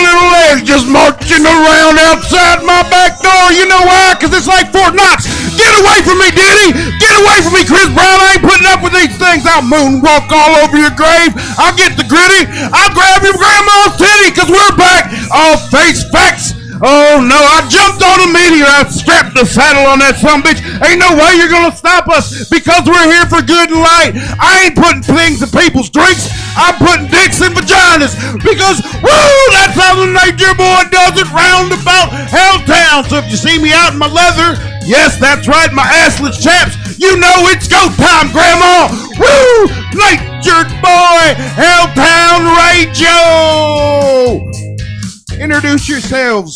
your little legs just marching around outside my back door. You know why? Because it's like Fort Knox. Get away from me, Diddy. Get away from me, Chris Brown. I ain't putting up with these things. I'll moonwalk all over your grave. I'll get the gritty. I'll grab your grandma's titty because we're back. All face facts. Oh no, I jumped on a meteor. I strapped the saddle on that sumbitch. Ain't no way you're gonna stop us because we're here for good and light. I ain't putting things in people's drinks. I'm putting dicks in vaginas because, woo, that's how the nature boy does it round about Helltown. So if you see me out in my leather, yes, that's right, my assless chaps, you know it's go time, Grandma. Woo, nature boy, Helltown Radio. Introduce yourselves.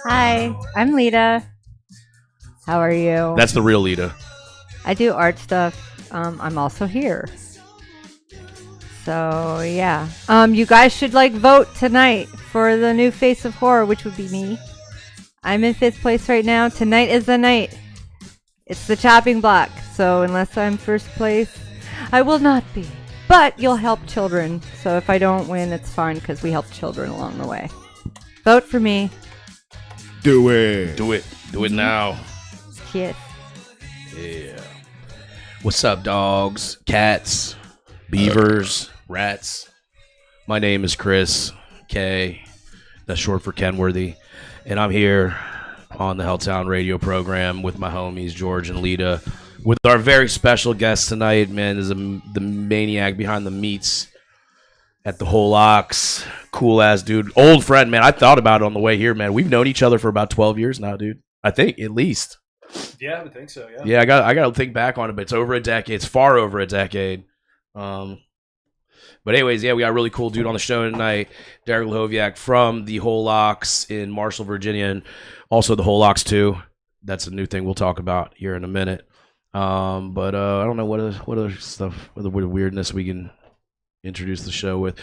Hi, I'm Lita. How are you? That's the real Lita. I do art stuff. I'm also here. So yeah. You guys should vote tonight for the new face of horror, which would be me. I'm in 5th place right now. Tonight is the night. It's the chopping block. So unless I'm 1st place, I will not be. But you'll help children. So if I don't win, it's fine because we help children along the way. Vote for me. Do it. Do it. Do it now. Yes. Yeah. What's up, dogs, cats, beavers, rats? My name is Chris K. That's short for Kenworthy. And I'm here on the Helltown radio program with my homies, George and Lita. With our very special guest tonight, man, is the maniac behind the meats at the Whole Ox. Cool ass dude. Old friend, man. I thought about it on the way here, man. We've known each other for about 12 years now, dude. I think, at least. Yeah, I would think so, yeah. Yeah, I got to think back on it, but it's over a decade. It's far over a decade. But anyways, yeah, we got a really cool dude on the show tonight. Derek Lahoviak from the Whole Ox in Marshall, Virginia, and also the Whole Ox 2. That's a new thing we'll talk about here in a minute. But I don't know what other stuff, what weirdness we can introduce the show with.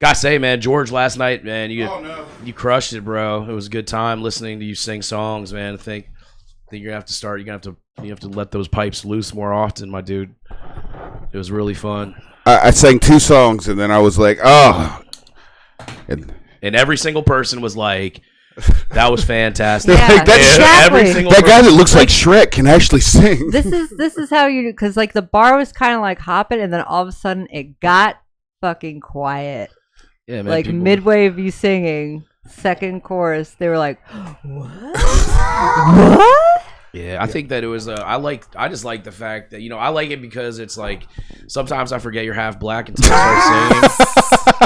Gotta say, man, George, last night, man, you crushed it, bro. It was a good time listening to you sing songs, man. I think you're gonna have to start. You have to let those pipes loose more often, my dude. It was really fun. I sang 2 songs and then I was like, oh. And every single person was like, that was fantastic. Yeah, Like, that's exactly. Every single That guy person. that looks like Shrek can actually sing. This is how you do, because the bar was kind of hopping, and then all of a sudden it got fucking quiet. Yeah, man, people- Midway of you singing, second chorus, they were like, "What? What?" Yeah, I think that it was. I just like the fact that I like it because it's like sometimes I forget you're half black until I start singing.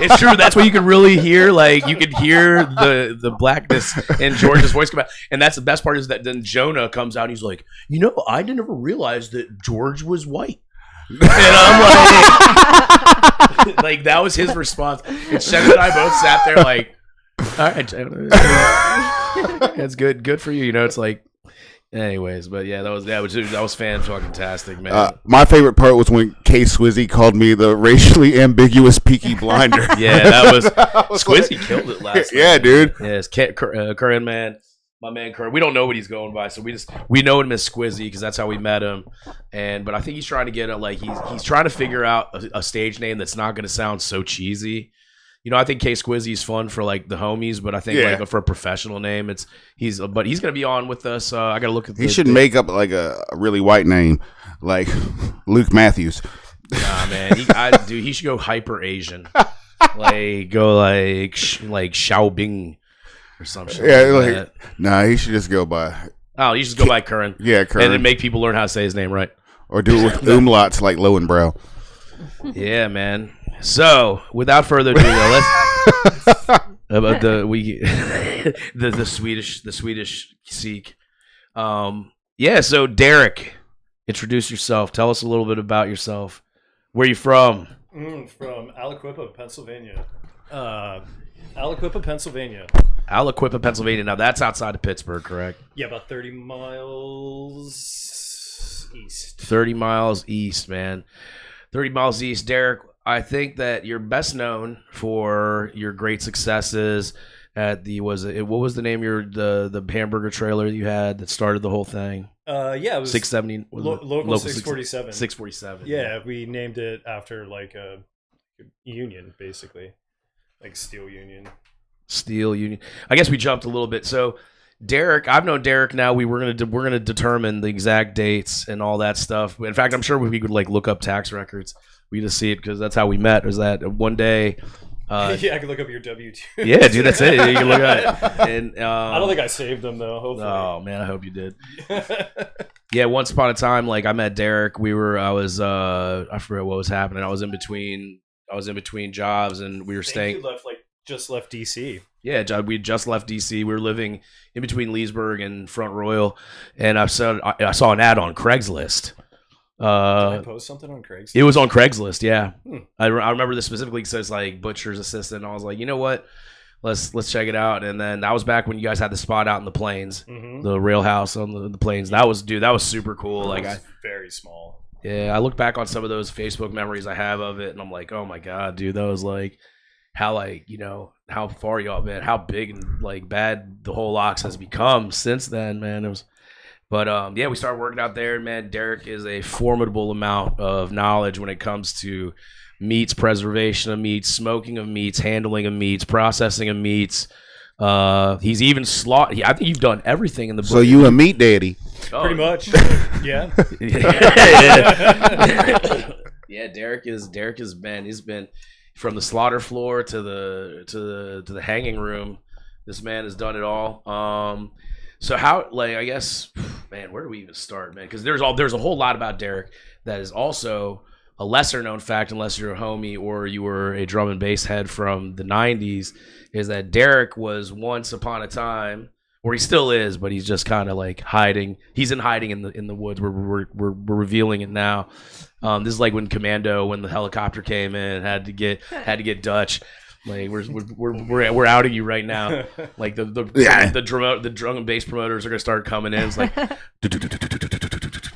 It's true. That's what you can really hear. Like you could hear the blackness in George's voice come out, and that's the best part is that then Jonah comes out. And he's like, I didn't ever realize that George was white. And I'm like, that was his response. And Shannon and I both sat there like, all right, that's good. Good for you. It's like. Anyways, but yeah, that was fan-fucking-tastic, man. My favorite part was when K Swizzy called me the racially ambiguous Peaky Blinder. Yeah, that was Squizzy killed it last night. Yeah, dude. Yes, Curran, man, my man Curran. We don't know what he's going by, so we know him as Squizzy because that's how we met him. But I think he's trying to get he's trying to figure out a stage name that's not going to sound so cheesy. I think K Squizzy is fun for the homies, but I think for a professional name, he's gonna be on with us. I gotta look at. He should make up a really white name, like Luke Matthews. Nah, man, he should go hyper Asian, go Xiaobing or some shit. Yeah, like that. Nah, he should just go by. Oh, you just go by Curran. Yeah, Curran, and then make people learn how to say his name right, or do it with umlauts like Lowenbrow. Yeah, man. So, without further ado, let's about the Swedish Sikh. Yeah. So, Derek, introduce yourself. Tell us a little bit about yourself. Where are you from? From Aliquippa, Pennsylvania. Aliquippa, Pennsylvania. Now, that's outside of Pittsburgh, correct? Yeah, about 30 miles east. 30 miles east, man. 30 miles east, Derek. I think that you're best known for your great successes at what was the name of the hamburger trailer you had that started the whole thing? Yeah, it was 670 local 647. 647. Yeah, we named it after a union, basically. Like Steel Union. I guess we jumped a little bit. So Derek, I've known Derek now. We're gonna determine the exact dates and all that stuff. In fact, I'm sure we could like look up tax records. We just see it because that's how we met. Was that one day? Yeah, I can look up your W-2. Yeah, dude, that's it. You can look at it. And I don't think I saved them though. Hopefully. Oh man, I hope you did. Yeah, once upon a time, like I met Derek. I forget what was happening. I was in between jobs, and we were staying. You just left DC. Yeah, we just left DC. We were living in between Leesburg and Front Royal, and I saw an ad on Craigslist. Did I post something on Craigslist? It was on Craigslist, yeah. I remember this specifically because it's like butcher's assistant. And I was like, you know what? Let's check it out. And then that was back when you guys had the spot out in the plains, the rail house on the plains. That was super cool. Like very small. Yeah, I look back on some of those Facebook memories I have of it, and I'm like, oh my god, dude, that was like how how far y'all been, how big and like bad the whole Locks has become since then, man. It was. But yeah, we started working out there, man. Derek is a formidable amount of knowledge when it comes to meats, preservation of meats, smoking of meats, handling of meats, processing of meats. He's even I think you've done everything in the book. So you a meat daddy? Oh. Pretty much. Yeah. Yeah, Derek has been. He's been from the slaughter floor to the hanging room. This man has done it all. So how, like, I guess, man, where do we even start, man? Because there's a whole lot about Derek that is also a lesser known fact, unless you're a homie or you were a drum and bass head from the 90s, is that Derek was once upon a time, or he still is, but he's just kind of like hiding. He's in hiding in the woods. We're revealing it now. This is like when the helicopter came in, had to get Dutch. Like we're outing you right now. Like the drum and bass promoters are gonna start coming in. It's like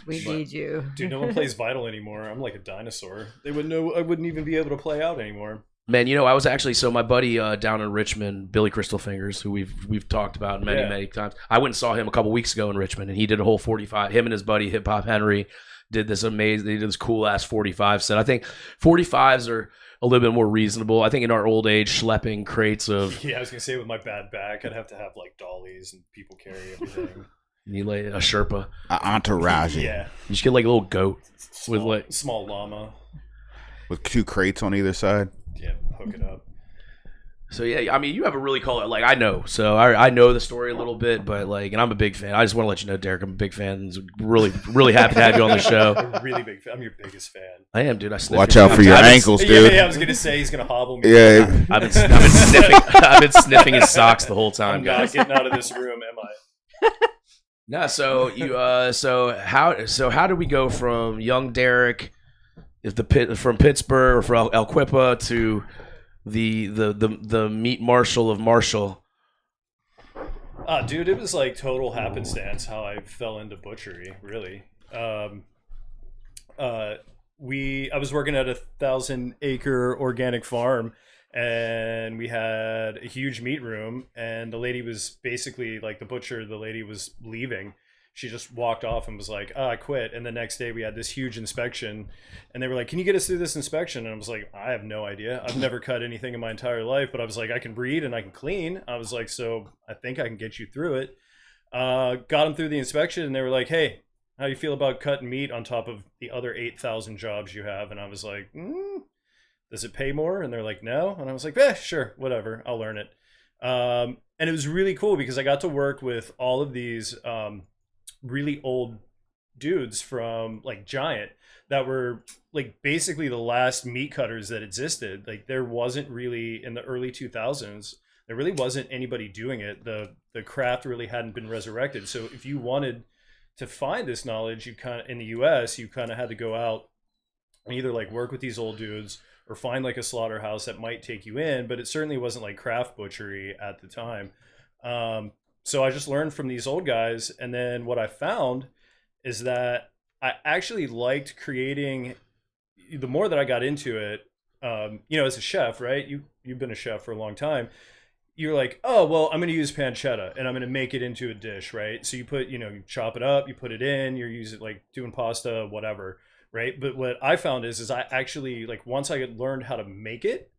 we need you, dude. No one plays Vital anymore. I'm like a dinosaur. They wouldn't know. I wouldn't even be able to play out anymore. Man, I was actually my buddy down in Richmond, Billy Crystalfingers, who we've talked about many times. I went and saw him a couple weeks ago in Richmond, and he did a whole 45. Him and his buddy Hip Hop Henry did this amazing. They did this cool ass 45 set. I think 45s are a little bit more reasonable. I think in our old age, schlepping crates of... Yeah, I was going to say with my bad back, I'd have to have like dollies and people carry everything. You need like a Sherpa. An entourage. Yeah. You should get like a little goat. Small llama. With 2 crates on either side. Yeah, hook it up. So yeah, I mean, you have a really cool, like, I know. So I know the story a little bit, but like, and I'm a big fan. I just want to let you know, Derek, I'm a big fan. Really, really happy to have you on the show. I'm a really big fan. I'm your biggest fan. I am, dude. Watch out for your ankles, dude. Yeah, I was gonna say he's gonna hobble me. Yeah, I've been sniffing. I've been sniffing his socks the whole time, I'm guys. not getting out of this room, am I? No, so you so how do we go from young Derek, from Pittsburgh or from Aliquippa to the meat marshal of Marshall? Dude, it was like total happenstance how I fell into butchery, really. I was working at a 1,000-acre organic farm, and we had a huge meat room, and the lady was basically like the lady was leaving. She just walked off and was like, I quit. And the next day we had this huge inspection, and they were like, can you get us through this inspection? And I was like, I have no idea. I've never cut anything in my entire life, but I was like, I can read and I can clean. I was like, so I think I can get you through it. Got them through the inspection, and they were like, hey, how do you feel about cutting meat on top of the other 8,000 jobs you have? And I was like, does it pay more? And they're like, no. And I was like, sure, whatever, I'll learn it. And it was really cool because I got to work with all of these really old dudes from like Giant that were like basically the last meat cutters that existed. Like there wasn't really, in the early 2000s, there really wasn't anybody doing it. The craft really hadn't been resurrected. So if you wanted to find this knowledge, you kind of, in the US, you kind of had to go out and either like work with these old dudes or find like a slaughterhouse that might take you in, but it certainly wasn't like craft butchery at the time. So I just learned from these old guys. And then what I found is that I actually liked creating, the more that I got into it, as a chef, right? You've been a chef for a long time. You're like, oh, well, I'm going to use pancetta and I'm going to make it into a dish, right? So you put, you chop it up, you put it in, you're using like doing pasta, whatever, right? But what I found is I actually, like, once I had learned how to make it,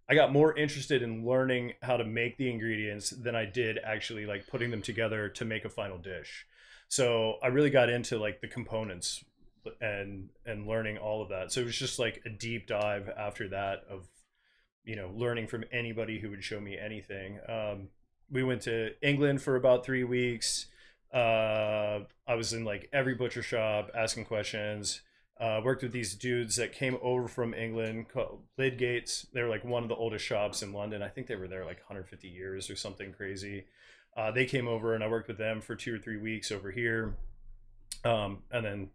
I got more interested in learning how to make the ingredients than I did actually like putting them together to make a final dish. So I really got into like the components and learning all of that. So it was just like a deep dive after that of, learning from anybody who would show me anything. We went to England for about 3 weeks. I was in like every butcher shop asking questions. Worked with these dudes that came over from England called Lidgates. They were like one of the oldest shops in London. I think they were there like 150 years or something crazy. They came over and I worked with them for 2 or 3 weeks over here. And then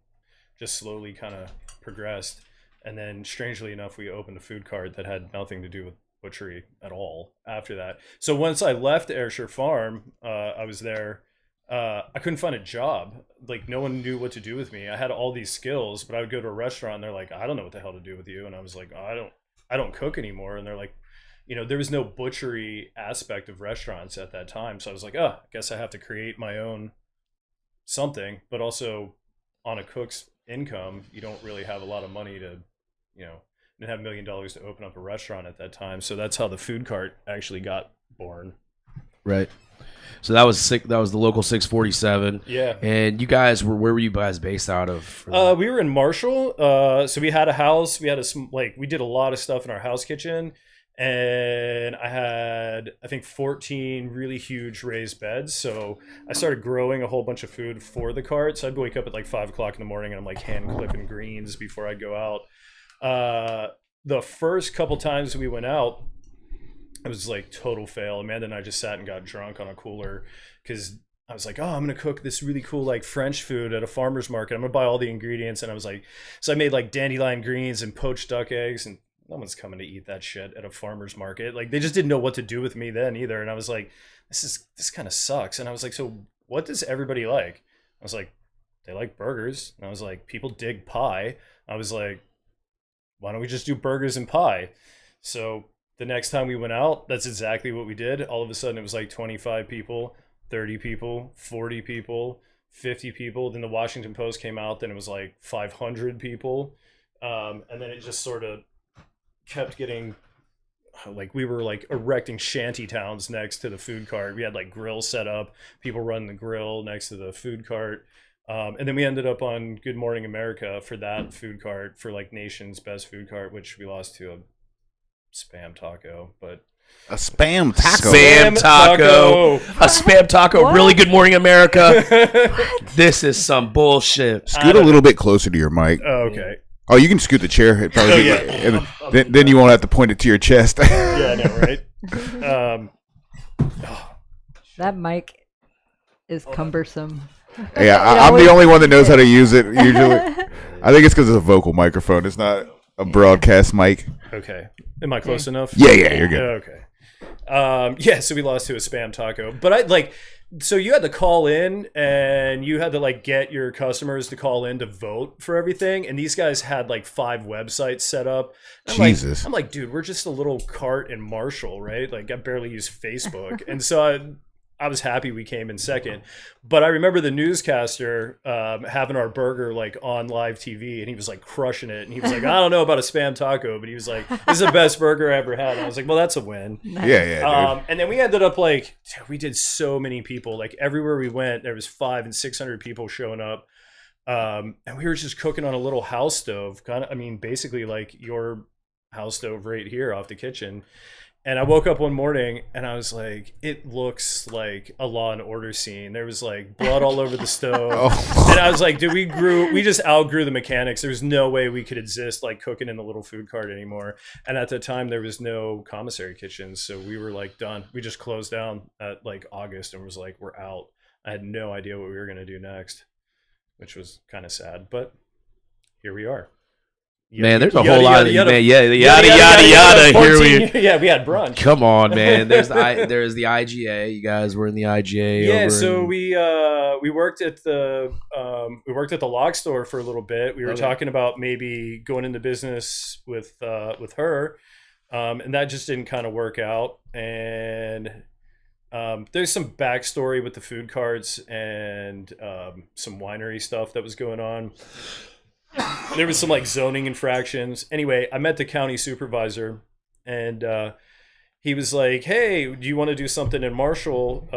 just slowly kind of progressed. And then strangely enough, we opened a food cart that had nothing to do with butchery at all after that. So once I left Ayrshire Farm, I was there. I couldn't find a job. Like no one knew what to do with me. I had all these skills, but I would go to a restaurant and they're like, I don't know what the hell to do with you. And I was like, oh, I don't cook anymore. And they're like, there was no butchery aspect of restaurants at that time. So I was like, I guess I have to create my own something, but also on a cook's income, you don't really have a lot of money to, didn't have $1 million to open up a restaurant at that time. So that's how the food cart actually got born. Right. So that was sick. That was the local 647. Yeah. And you guys where were you guys based out of? We were in Marshall. So we had a house. We had we did a lot of stuff in our house kitchen. And I had, I think, 14 really huge raised beds. So I started growing a whole bunch of food for the cart. So I'd wake up at like 5 o'clock in the morning and I'm like hand clipping greens before I'd go out. The first couple times we went out, it was like total fail. Amanda and I just sat and got drunk on a cooler because I was like, I'm going to cook this really cool like French food at a farmer's market. I'm going to buy all the ingredients. And I was like, so I made like dandelion greens and poached duck eggs, and no one's coming to eat that shit at a farmer's market. Like they just didn't know what to do with me then either. And I was like, this kind of sucks. And I was like, so what does everybody like? I was like, they like burgers. And I was like, people dig pie. I was like, why don't we just do burgers and pie? So the next time we went out, that's exactly what we did. All of a sudden it was like 25 people, 30 people, 40 people, 50 people. Then the Washington Post came out, then it was like 500 people. And then it just sort of kept getting, like we were like erecting shanty towns next to the food cart. We had like grills set up, people running the grill next to the food cart. And then we ended up on Good Morning America for that food cart, for like nation's best food cart, which we lost to a spam taco. But a spam taco. Spam taco. A spam taco. What? Really? Good Morning America. This is some bullshit. Scoot a little bit closer to your mic. Oh, okay. Oh, you can scoot the chair. It probably then you won't have to point it to your chest. Yeah, I know, right? That mic is cumbersome. Yeah, I'm the only one that knows how to use it usually. I think it's because it's a vocal microphone. It's not a broadcast mic. Okay. Am I close enough? Yeah, you're good. Okay. So we lost to a spam taco. But so you had to call in and you had to like get your customers to call in to vote for everything. And these guys had like 5 websites set up. Jesus. I'm like, dude, we're just a little cart in Marshall, right? Like I barely use Facebook. And so I was happy we came in second. But I remember the newscaster having our burger like on live TV, and he was like crushing it. And he was like, I don't know about a spam taco, but he was like, this is the best burger I ever had. And I was like, well, that's a win. Yeah. And then we ended up like, we did so many people. Like everywhere we went, there was 500 and 600 people showing up. And we were just cooking on a little house stove, basically like your house stove right here off the kitchen. And I woke up one morning and I was like, it looks like a Law and Order scene. There was like blood all over the stove. And I was like, dude, we just outgrew the mechanics. There's no way we could exist like cooking in the little food cart anymore. And at the time there was no commissary kitchens. So we were like done. We just closed down at like August and was like, we're out. I had no idea what we were going to do next, which was kind of sad, but here we are. Man, there's a whole lot of yada yada. Here we had brunch. Come on, man. There's the IGA. You guys were in the IGA. Yeah, so we worked at the log store for a little bit. We were talking about maybe going into business with her, and that just didn't kind of work out. And there's some backstory with the food carts and some winery stuff that was going on. There was some like zoning infractions. Anyway, I met the county supervisor and he was like, "Hey, do you want to do something in Marshall?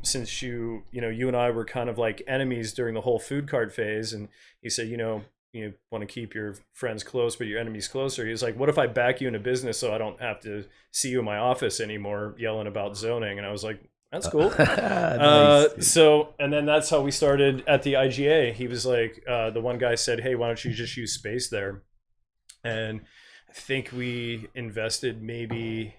Since you and I were kind of like enemies during the whole food cart phase." And he said, you want to keep your friends close, but your enemies closer. He's like, "What if I back you into business so I don't have to see you in my office anymore yelling about zoning?" And I was like, "That's cool." Nice. So, and then that's how we started at the IGA. He was like, the one guy said, "Hey, why don't you just use space there?" And I think we invested maybe,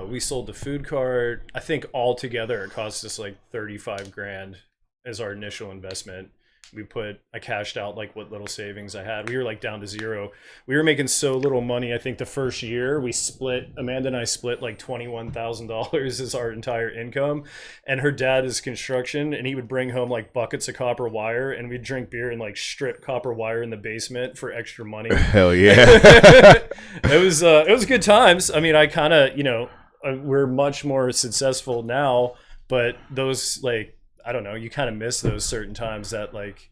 we sold the food cart. I think altogether it cost us like 35 grand as our initial investment. I cashed out like what little savings I had. We were like down to zero. We were making so little money. I think the first year Amanda and I split like $21,000 as our entire income. And her dad is construction, and he would bring home like buckets of copper wire, and we'd drink beer and like strip copper wire in the basement for extra money. Hell yeah. It was good times. I mean, I kind of, we're much more successful now, but those like, I don't know, you kind of miss those certain times, that like,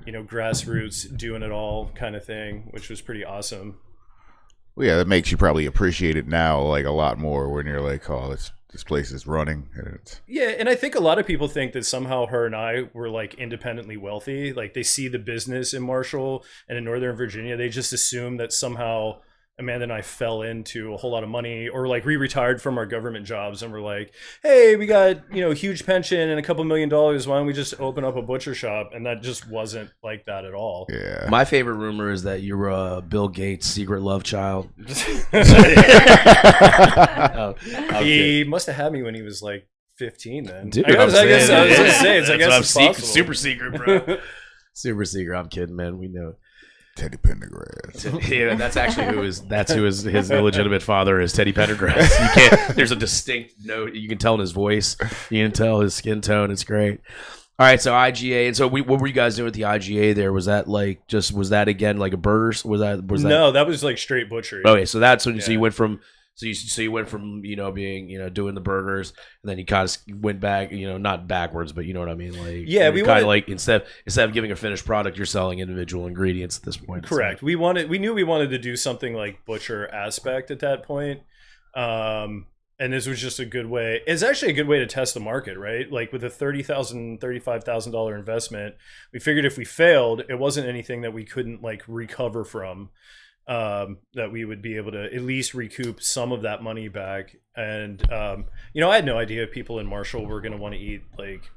grassroots doing it all kind of thing, which was pretty awesome. Well, yeah, that makes you probably appreciate it now like a lot more when you're like, oh, this place is running. Yeah, and I think a lot of people think that somehow her and I were like independently wealthy. Like they see the business in Marshall and in Northern Virginia, they just assume that somehow Amanda and I fell into a whole lot of money, or like we retired from our government jobs and we're like, "Hey, we got, huge pension and a couple $1 million. Why don't we just open up a butcher shop?" And that just wasn't like that at all. Yeah. My favorite rumor is that you're Bill Gates' secret love child. He must have had me when he was like 15 then. Dude, I guess I was going to say, That's I guess it's possible. super secret, bro. Super secret. I'm kidding, man. We know. Teddy Pendergrass. Yeah, that's actually who his illegitimate father is, Teddy Pendergrass. You can't. There's a distinct note. You can tell in his voice. You can tell his skin tone. It's great. All right, so IGA, and so what were you guys doing at the IGA there? Was that like was that again like a burgers? Was that No, that was like straight butchery. Okay, so that's when Yeah. so you went from being doing the burgers, and then you kind of went back, not backwards, but you know what I mean, like Yeah, we kind of wanted- like instead of giving a finished product, you're selling individual ingredients at this point. Correct. We knew we wanted to do something like butcher aspect at that point. And this was just a good way. It's actually a good way to test the market, right? Like with a $35,000 investment, we figured if we failed, it wasn't anything that we couldn't like recover from. That we would be able to at least recoup some of that money back. And I had no idea people in Marshall were going to want to eat like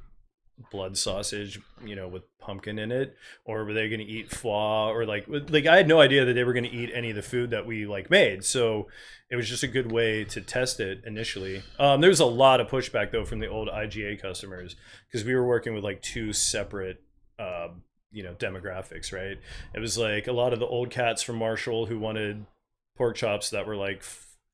blood sausage, with pumpkin in it, or were they going to eat foie, or like I had no idea that they were going to eat any of the food that we like made. So it was just a good way to test it initially. There was a lot of pushback though from the old IGA customers, because we were working with like two separate demographics, right? It was like a lot of the old cats from Marshall who wanted pork chops that were like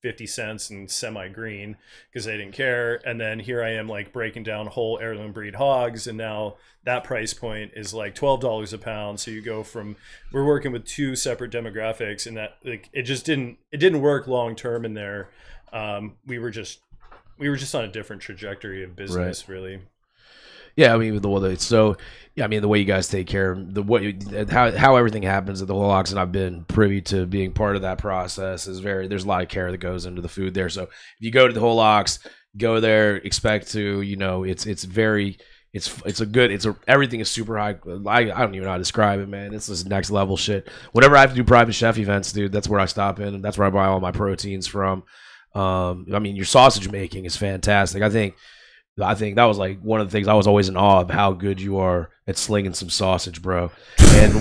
50 cents and semi-green because they didn't care. And then here I am like breaking down whole heirloom breed hogs, and now that price point is like $12 a pound. So you go from, we're working with two separate demographics, and that like it didn't work long term in there. We were just on a different trajectory of business, really. Yeah, I mean the way you guys take care of how everything happens at the whole Ox, and I've been privy to being part of that process, there's a lot of care that goes into the food there. So if you go to the whole Ox, go there, expect to, everything is super high. I don't even know how to describe it, man. It's this next level shit. Whenever I have to do private chef events, dude, that's where I stop in, and that's where I buy all my proteins from. Your sausage making is fantastic. I think that was like one of the things I was always in awe of, how good you are at slinging some sausage, bro. And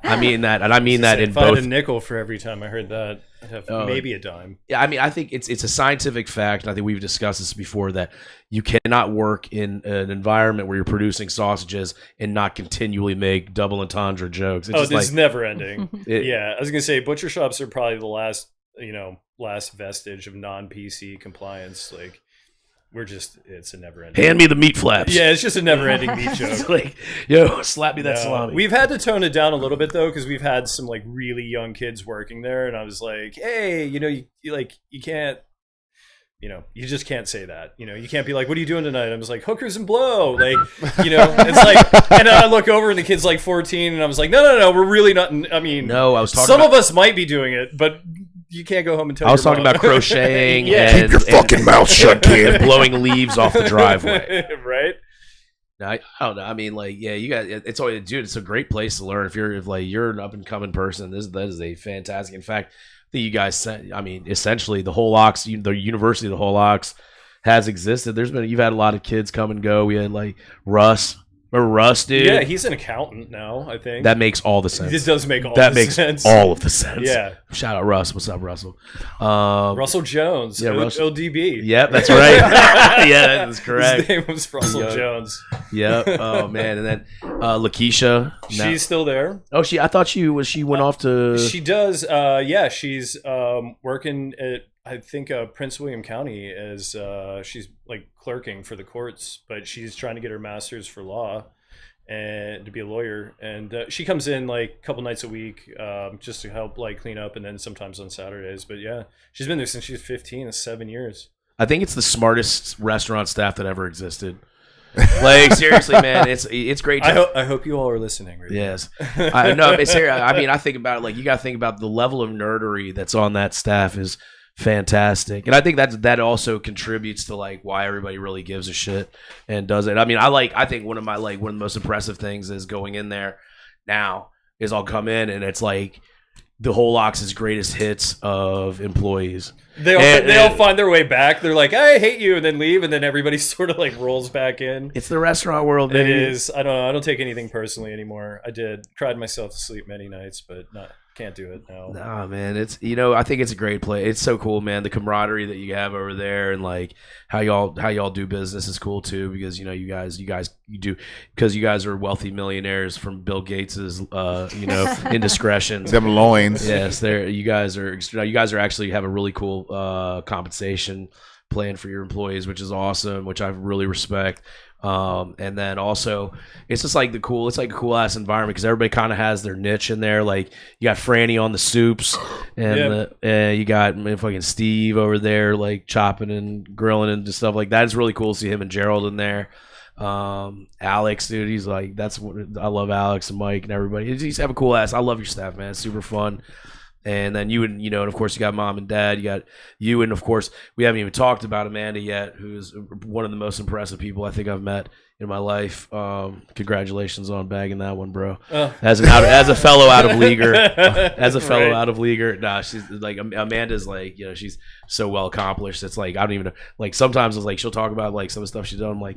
I mean that in if I had both. a nickel for every time I heard that, I'd have maybe a dime. Yeah, I think it's a scientific fact, and I think we've discussed this before, that you cannot work in an environment where you're producing sausages and not continually make double entendre jokes. It's This is never ending. It- Yeah, I was gonna say butcher shops are probably the last vestige of non-PC compliance. Like it's a never ending. hand me the meat flaps. Yeah, it's just a never ending meat joke. It's like, yo, slap me that No. salami. We've had to tone it down a little bit though, because we've had some like really young kids working there, and I was like, hey, you can't you just can't say that. You can't be like, what are you doing tonight? I'm just like, hookers and blow. Like, it's like, and then I look over and the kid's like 14 and I was like, no, we're really not. I mean, no, I was talking some of us might be doing it, but you can't go home and tell I was your talking mom. about crocheting Keep your fucking mouth shut, kid. and blowing leaves off the driveway. Right? I don't know. I mean, like, yeah, you got it's always, dude. It's a great place to learn if you're an up and coming person. That is a fantastic. In fact, that you guys, I mean, essentially the whole Ox, the University of the whole Ox has existed. You've had a lot of kids come and go. We had like Russ. Remember Russ, dude? Yeah, he's an accountant now, I think. That makes all the sense. This does make all that the makes sense. all of the sense. Yeah. Shout out Russ. What's up, Russell? Russell Jones. Yeah, ODB. Yep, that's right. Yeah, that's correct. His name was Russell Jones. Yep. Oh man, and then Lakeisha. She's still there. Oh, I thought she went off to. She does. Yeah, she's working at, I think, Prince William County as she's like clerking for the courts, but she's trying to get her master's for law and to be a lawyer. And she comes in like a couple nights a week just to help like clean up, and then sometimes on Saturdays. But yeah, she's been there since she was 15. That's 7 years. I think it's the smartest restaurant staff that ever existed. Like seriously, man, it's great. I hope you all are listening. Right yes, I know. I mean, I think about it, like you got to think about the level of nerdery that's on that staff is fantastic, and I think that also contributes to like why everybody really gives a shit and does it. I mean, I think one of the most impressive things is going in there now is I'll come in and it's like the whole Ox's greatest hits of employees. They all find their way back. They're like, I hate you, and then leave, and then everybody sort of like rolls back in. It's the restaurant world, man. It is. I don't take anything personally anymore. I did. Cried myself to sleep many nights, but can't do it now. Nah, man, it's I think it's a great place. It's so cool, man. The camaraderie that you have over there, and like how y'all do business is cool too. Because you do because you guys are wealthy millionaires from Bill Gates's indiscretions. Them loins. Yes, you guys are actually have a really cool compensation plan for your employees, which is awesome, which I really respect. And then also it's just like it's like a cool ass environment because everybody kind of has their niche in there. Like you got Franny on the soups, and you got fucking Steve over there like chopping and grilling and just stuff like that. It's really cool to see him and Gerald in there. Alex, dude, he's like I love Alex and Mike and everybody. You just have a cool ass. I love your staff, man. It's super fun. And then you and of course you got mom and dad. You got you, and of course we haven't even talked about Amanda yet, who's one of the most impressive people I think I've met in my life. Congratulations on bagging that one, bro. As a fellow out of leaguer, out of leaguer. Nah, she's like Amanda's like she's so well accomplished. It's like I don't even know. Like sometimes it's like she'll talk about like some of the stuff she's done. I'm like,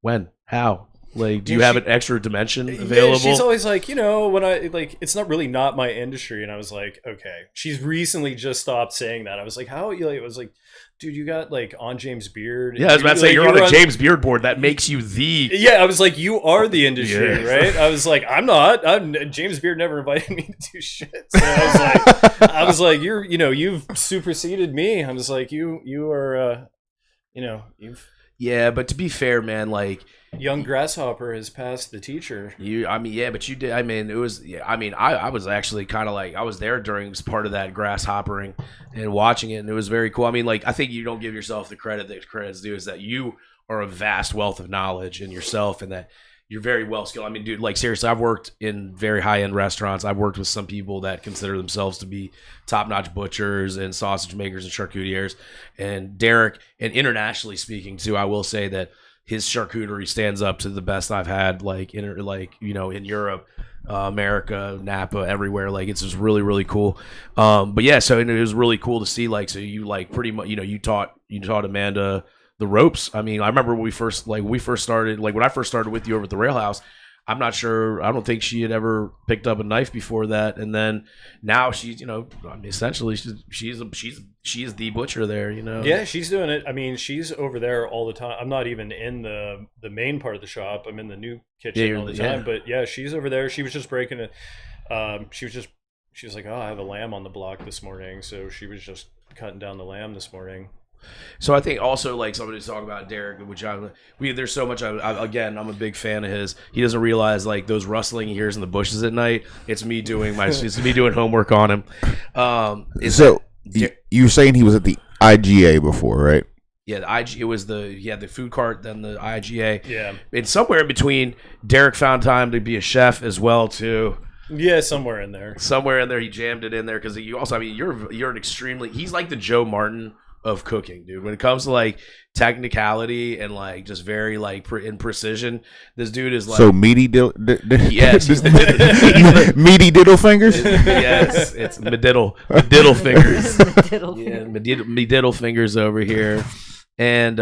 when, how? Like, do you have an extra dimension available? Yeah, she's always like, when I it's not my industry, and I was like, okay. She's recently just stopped saying that. I was like, how? I was like, dude, you got like on James Beard. Yeah, I was about to say you're on a James Beard board. That makes you the. Yeah, I was like, you are the industry, right? I was like, I'm not. James Beard never invited me to do shit. So I was like, you've superseded me. I was like, you are, you've. Yeah, but to be fair, man, like. Young grasshopper has passed the teacher. But you did. I mean, it was. Yeah, I mean, I was actually kind of like I was there during part of that grasshoppering and watching it, and it was very cool. I mean, like I think you don't give yourself the credit that credit's due. Is that you are a vast wealth of knowledge in yourself, and that you're very well skilled. I mean, dude, like seriously, I've worked in very high end restaurants. I've worked with some people that consider themselves to be top notch butchers and sausage makers and charcutiers. And Derek, and internationally speaking too, I will say that. His charcuterie stands up to the best I've had, in Europe, America, Napa, everywhere. Like it's just really, really cool. But yeah, so it was really cool to see. Like, so you like pretty much, you taught Amanda the ropes. I mean, I remember when we first started, like when I first started with you over at the Rail House. I'm not sure. I don't think she had ever picked up a knife before that, and then now she's, essentially she's the butcher there, Yeah, she's doing it. I mean, she's over there all the time. I'm not even in the main part of the shop. I'm in the new kitchen all the time. But yeah, she's over there. She was just breaking it. She was like, oh, I have a lamb on the block this morning, so she was just cutting down the lamb this morning. So I think also like somebody to talk about Derek, which there's so much. I'm a big fan of his. He doesn't realize like those rustling he hears in the bushes at night. It's me doing homework on him. You're saying he was at the IGA before, right? Yeah, the IG. It was the food cart, then the IGA. Yeah. And somewhere in between, Derek found time to be a chef as well too. Yeah, somewhere in there. Somewhere in there, he jammed it in there because you also. I mean, you're an extremely. He's like the Joe Martin of cooking, dude. When it comes to like technicality and like just very like in precision, this dude is like So meaty yes, he's the meaty diddle fingers. yes, it's Mediddle fingers. Diddle Yeah, finger. Mediddle fingers over here. And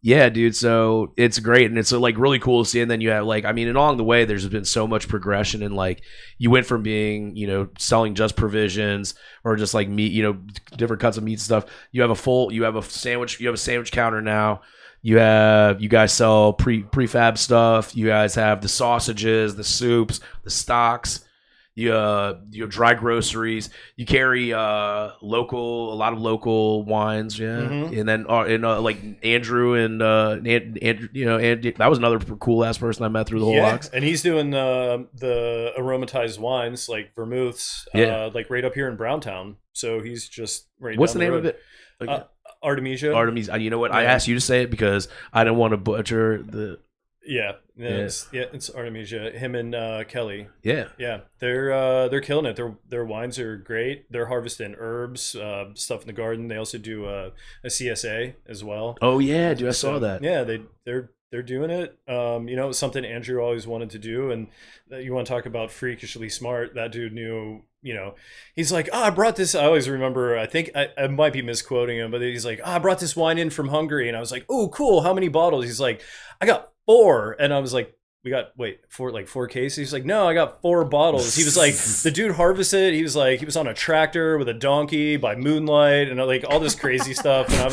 yeah, dude, so it's great and it's like really cool to see. And then you have like, I mean, and along the way, there's been so much progression. And like, you went from being, selling just provisions or just like meat, different cuts of meat stuff. You have a sandwich counter now. You guys sell prefab stuff. You guys have the sausages, the soups, the stocks. You dry groceries. You carry a lot of local wines, yeah. Mm-hmm. And then like Andrew and Andy, that was another cool ass person I met through the whole box. And he's doing the aromatized wines like vermouths, like right up here in Browntown. So he's just right. What's down the name road. of it? Okay. Artemisia. Artemisia. You know what? I Yeah. asked you to say it because I didn't want to butcher the. It's Artemisia. Him and Kelly. Yeah. Yeah, they're killing it. Their wines are great. They're harvesting herbs, stuff in the garden. They also do a CSA as well. Oh yeah, dude, I saw So, that. Yeah, they're doing it. It's something Andrew always wanted to do. And you want to talk about freakishly smart? That dude knew. He's like, I brought this. I always remember. I think I might be misquoting him, but he's like, I brought this wine in from Hungary, and I was like, oh, cool. How many bottles? He's like, I got 4, and I was like, we got 4 cases. He's like, no, I got 4 bottles. He was like, the dude harvested. He was like, he was on a tractor with a donkey by moonlight and like all this crazy stuff. And I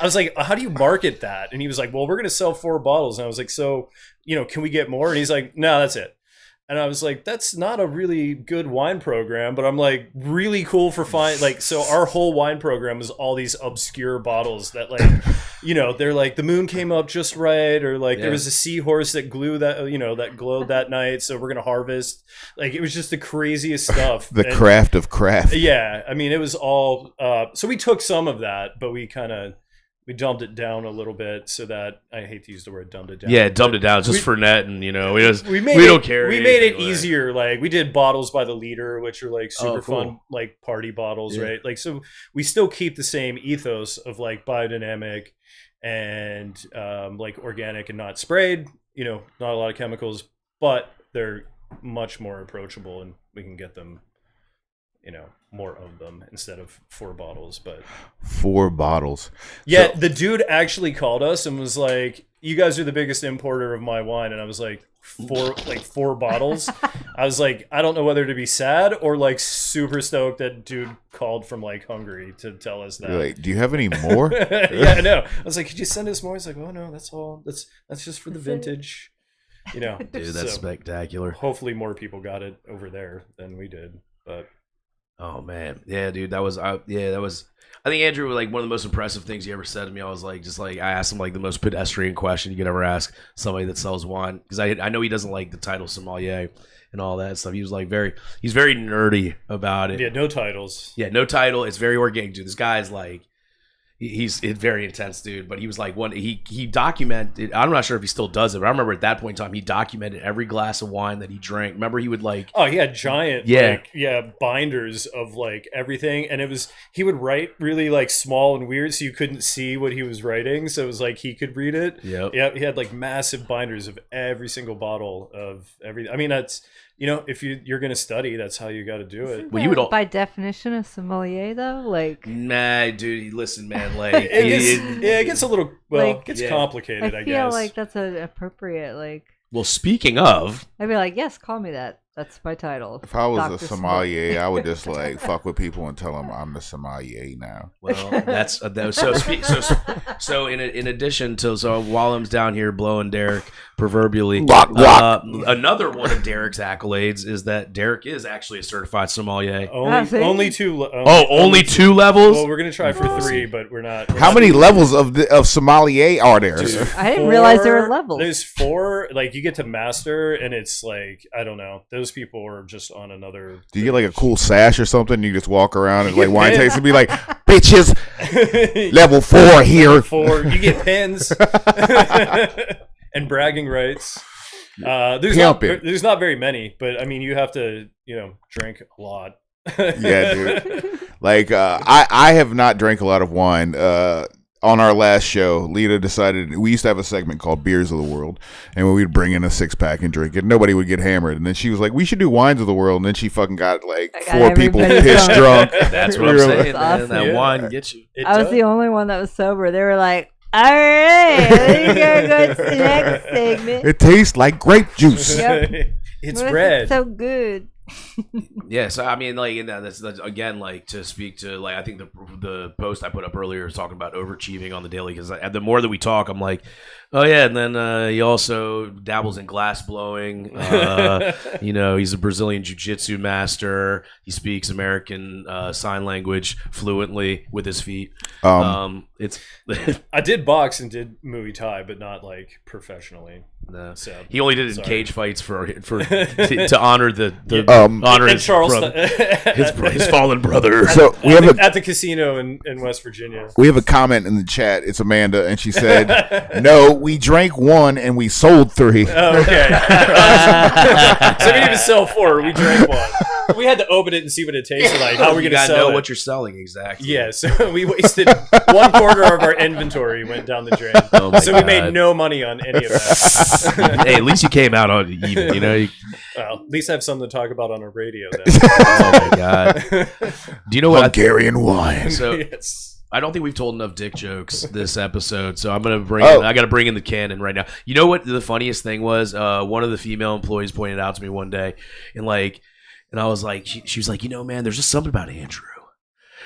was like, how do you market that? And he was like, well, we're gonna sell 4 bottles. And I was like, so can we get more? And he's like, no, that's it. And I was like, that's not a really good wine program, but I'm like, really cool for fine. Like, so our whole wine program is all these obscure bottles that like, they're like the moon came up just right, or like there was a seahorse that glowed that night, so we're gonna harvest. Like, it was just the craziest stuff. The craft of craft. Yeah, I mean, it was all. So we took some of that, but we dumbed it down a little bit so that I hate to use the word dumbed it down. Yeah, dumbed it down just for net, and we don't care. We made it easier. Like, we did bottles by the liter, which are like super cool. fun, like party bottles, right? Like, so we still keep the same ethos of like biodynamic and like organic and not sprayed. Not a lot of chemicals, but they're much more approachable, and we can get them. More of them instead of 4 bottles, but 4 bottles. Yeah, the dude actually called us and was like, "You guys are the biggest importer of my wine," and I was like, 4 bottles. I was like, I don't know whether to be sad or like super stoked that dude called from like Hungary to tell us that. You're like, do you have any more? Yeah, I know. I was like, could you send us more? He's like, oh no, that's all. That's just for the vintage. Dude, that's spectacular. Hopefully, more people got it over there than we did, but. Oh man, yeah, dude, that was. I think Andrew, like, one of the most impressive things he ever said to me. I was like, I asked him like the most pedestrian question you could ever ask somebody that sells wine, because I know he doesn't like the title sommelier and all that stuff. He was like he's very nerdy about it. Yeah, no titles. Yeah, no title. It's very organic, dude. This guy's like. He's a very intense dude, but he was like he documented. I'm not sure if he still does it, but I remember at that point in time he documented every glass of wine that he drank. Remember, he would like he had giant binders of like everything, and he would write really like small and weird, so you couldn't see what he was writing. So it was like he could read it. Yeah, he had like massive binders of every single bottle of everything. I mean, that's. If you're going to study, that's how you got to do it. Well, you would by definition a sommelier, though. Like, nah, dude. Listen, man. Like, it gets a little complicated. I feel like that's appropriate. Like, well, speaking of, I'd be like, yes, call me that. That's my title. If I was Dr. a sommelier, I would just like fuck with people and tell them I'm the sommelier now. Well, that's so. In addition to while I'm down here blowing Derek proverbially, another one of Derek's accolades is that Derek is actually a certified sommelier. Only 2. Only 2 levels. Well, we're gonna try for 3, but we're not. How many levels of sommelier are there? Dude, I didn't realize there were levels. There's 4. Like, you get to master, and it's like, I don't know. Those those people are just on another. Do you get like a cool sash or something? You just walk around and like wine tasting and be like, bitches, level 4 here. Level 4. You get pins and bragging rights. There's not very many, but I mean, you have to, drink a lot. Yeah, dude. Like, I have not drank a lot of wine. On our last show, Lita decided we used to have a segment called Beers of the World, and when we'd bring in a 6-pack and drink it, nobody would get hammered. And then she was like, "We should do Wines of the World." And then she fucking got like 4 people pissed drunk. That's what I'm saying, awesome. man. That wine gets you. I was the only one that was sober. They were like, "All right, we're gonna go to the next segment." It tastes like grape juice. Yep. It's It was red. so good. Yeah, so I mean, like, that's again, like, to speak to, like, I think the post I put up earlier is talking about overachieving on the daily, because the more that we talk, I'm like, oh yeah, and then he also dabbles in glass blowing. He's a Brazilian jiu-jitsu master. He speaks American sign language fluently with his feet. It's I did box and did Muay Thai, but not like professionally. No. So he only did it in cage fights to honor honor his Charles, brother, his fallen brother. So we have at the casino in West Virginia. We have a comment in the chat. It's Amanda, and she said, "No, we drank 1 and we sold 3." Oh, okay. So we didn't even sell 4. We drank 1. We had to open it and see what it tasted like. How are we going to sell know it? what you're selling exactly. Yeah, so we wasted 1/4 of our inventory went down the drain. So we made no money on any of that. Hey, at least you came out on even. Well, at least I have something to talk about on a radio. Then. Oh my god! Do you know what? Hungarian wine. So yes. I don't think we've told enough dick jokes this episode, so I'm gonna I got to bring in the canon right now. You know what? The funniest thing was, one of the female employees pointed out to me one day, and I was like, she was like, man, there's just something about Andrew.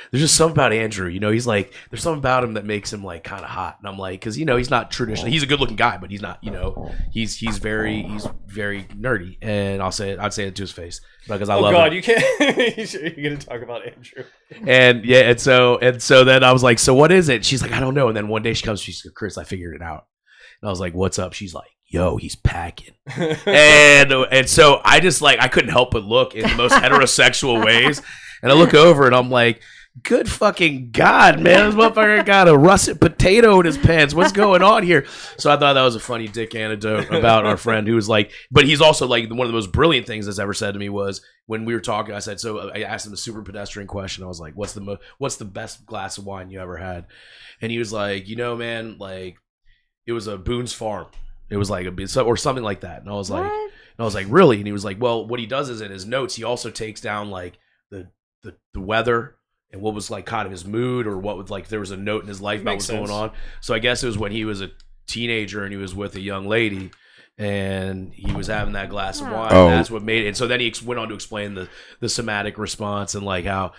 There's just something about Andrew, he's like, there's something about him that makes him like kind of hot. And I'm like, because he's not traditional. He's a good looking guy, but he's not, he's very nerdy. And I'd say it to his face because I love him. You can't. You're gonna talk about Andrew. And yeah, and so then I was like, so what is it? She's like, I don't know. And then one day she's like, Chris, I figured it out. And I was like, what's up? She's like, yo, he's packing. and so I just I couldn't help but look in the most heterosexual ways. And I look over and I'm like, good fucking God, man. This motherfucker got a russet potato in his pants. What's going on here? So I thought that was a funny dick anecdote about our friend who was like, but he's also like, one of the most brilliant things that's ever said to me was when we were talking, I said, so I asked him a super pedestrian question. I was like, what's the best glass of wine you ever had? And he was like, man, like it was a Boone's Farm. It was like or something like that. And I was like, really? And he was like, well, what he does is in his notes, he also takes down like the weather and what was like kind of his mood, or what was like there was a note in his life about what's going on. So I guess it was when he was a teenager and he was with a young lady and he was having that glass of wine. And that's what made it. And so then he went on to explain the somatic response and like how,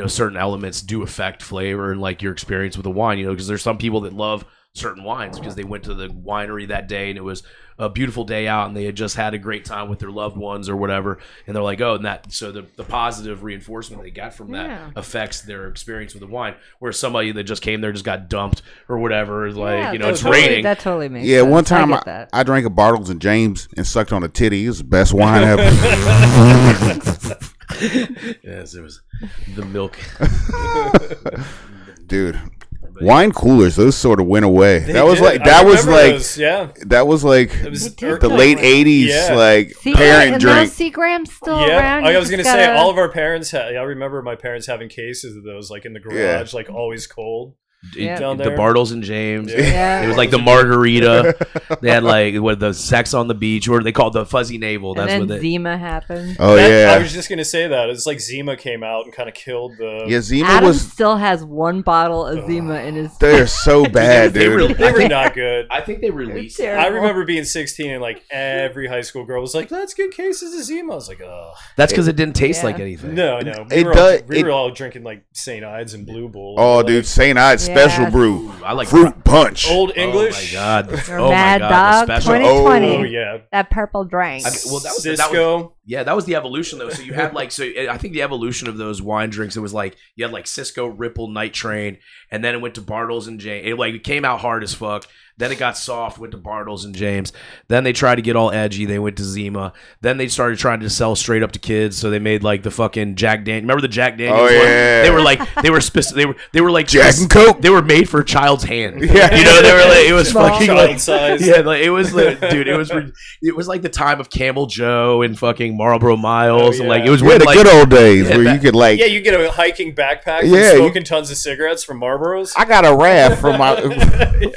certain elements do affect flavor and like your experience with the wine, because there's some people that love certain wines because they went to the winery that day and it was a beautiful day out and they had just had a great time with their loved ones or whatever, and they're like, so the positive reinforcement they got from that affects their experience with the wine, whereas somebody that just came there just got dumped or whatever is it's raining. That totally makes sense. One time I drank a Bartles and James and sucked on a titty. It was the best wine ever. Yes, it was the milk. Dude, wine coolers, those sort of went away. That was like the late 80s parent drink. Seagram's still around. I was gonna say all of our parents had. I remember my parents having cases of those like in the garage, like always cold. Down there. The Bartles and James. Yeah. It was like the margarita. They had like the sex on the beach, or they called the fuzzy navel. That's and what then Zima happened. Oh yeah. I was just gonna say that it's like Zima came out and kind of killed the. Yeah, Zima Adam still has one bottle of Zima in his. They're so bad, dude. They were not good. I think they released it. I remember being 16 and like every high school girl was like, "Let's get cases of Zima." I was like, "Oh." That's because it didn't taste like anything. No. We were all drinking like St. Ides and Blue Bull. Oh, dude, St. Ides special brew. I like fruit punch. Old English. Oh my god. Mad Dog 2020. Oh yeah. That purple drink. That was Cisco. That was the evolution though. So you had I think the evolution of those wine drinks, it was like you had like Cisco, Ripple, Night Train, and then it went to Bartles and Jane. It came out hard as fuck. Then it got soft, went to Bartles and James. Then they tried to get all edgy. They went to Zima. Then they started trying to sell straight up to kids. So they made like the fucking Jack Daniels. Remember the Jack Daniels? Oh, yeah. They were like they were like Jack and Coke. They were made for a child's hand. Yeah. You know, they were like, it was fucking Child like, size. yeah, like it was like, dude, it was like the time of Camel Joe and fucking Marlboro Miles. Oh, And like yeah. it was Yeah, when the like good old days where that- you could like. Yeah, you get a hiking backpack from Yeah, smoking tons of cigarettes from Marlboros. I got a raft from my.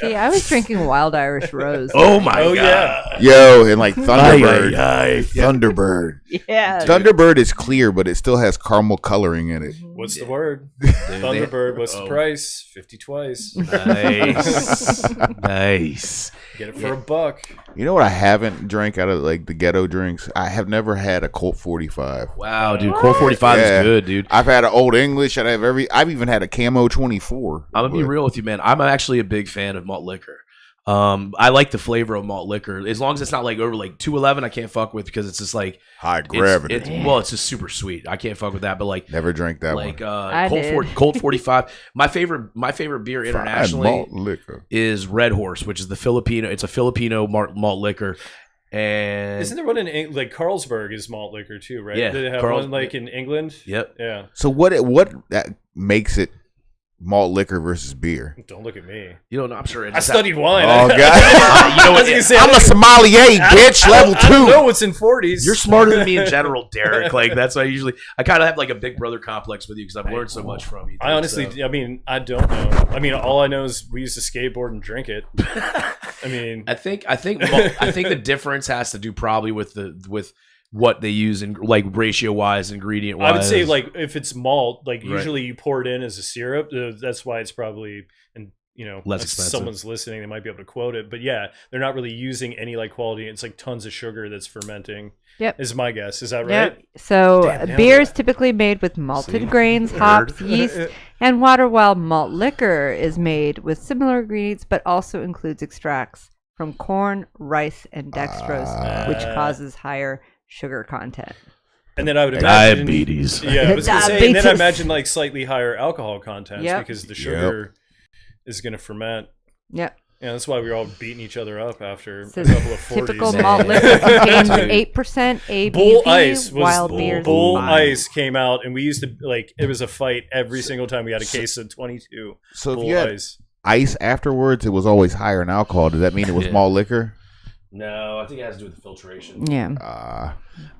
See, I was drinking Wild Irish Rose. oh my Oh, god. Yo, and like Thunderbird. Aye, aye, aye. Thunderbird. Yeah. Thunderbird is clear, but it still has caramel coloring in it. What's the word? Dude, Thunderbird. What's the oh. price? 50 twice. Nice. Nice. Get it for $1. You know what I haven't drank out of like the ghetto drinks? I have never had a Colt 45. Wow, dude. Colt 45 Yeah. is good, dude. I've had an Old English. I've even had a Camo 24. I'm gonna be real with you, man. I'm actually a big fan of malt liquor. I like the flavor of malt liquor. As long as it's not like over like 211, I can't fuck with because it's just like High gravity. it's just super sweet. I can't fuck with that. But like Never drank that like one. I Colt, did. Colt 45. My favorite beer Fried internationally malt liquor. is Red Horse, which is the Filipino. It's a Filipino malt liquor. And Isn't there one in like Carlsberg is malt liquor too, right? Yeah, They have one like in England. yep. Yeah. So what that makes it malt liquor versus beer? Don't look at me. You don't know. I'm sure. It I just studied wine. Oh, God. You know I was what? gonna say, I'm a sommelier, bitch. Level I don't 2. know what's in 40s. You're smarter than me in general, Derek. Like that's why I kind of have like a big brother complex with you because I've learned so much from you. I dude, honestly, so. I mean, I don't know. I mean, all I know is we used to skateboard and drink it. I mean, I think the difference has to do probably with what they use in like ratio wise, ingredient wise. I would say like if it's malt, like Right. usually you pour it in as a syrup. That's why it's probably, and you know, Less if expensive. someone's listening, they might be able to quote it. But yeah, they're not really using any like quality. It's like tons of sugar that's fermenting. Yep. Is my guess. Is that right? Yep. So Damn, nailed beer it. is typically made with malted See? grains, Nerd. hops, yeast, and water, while malt liquor is made with similar ingredients but also includes extracts from corn, rice, and dextrose, which causes higher sugar content. And then I would imagine Diabetes. Yeah, I was gonna say, and then I Diabetes. imagine like slightly higher alcohol content Yep. because the sugar is going to ferment. Yep. Yeah, that's why we were all beating each other up after So a couple of 40s. typical Man. malt liquor contains Dude. 8% ABV, Bull Ice was while beers Bull is 5. Ice came out, and we used to like it was a fight every single time we had a case of 22 So if Bull you had Ice. ice afterwards, it was always higher in alcohol. Does that mean it was Yeah. malt liquor? No, I think it has to do with the filtration. Yeah.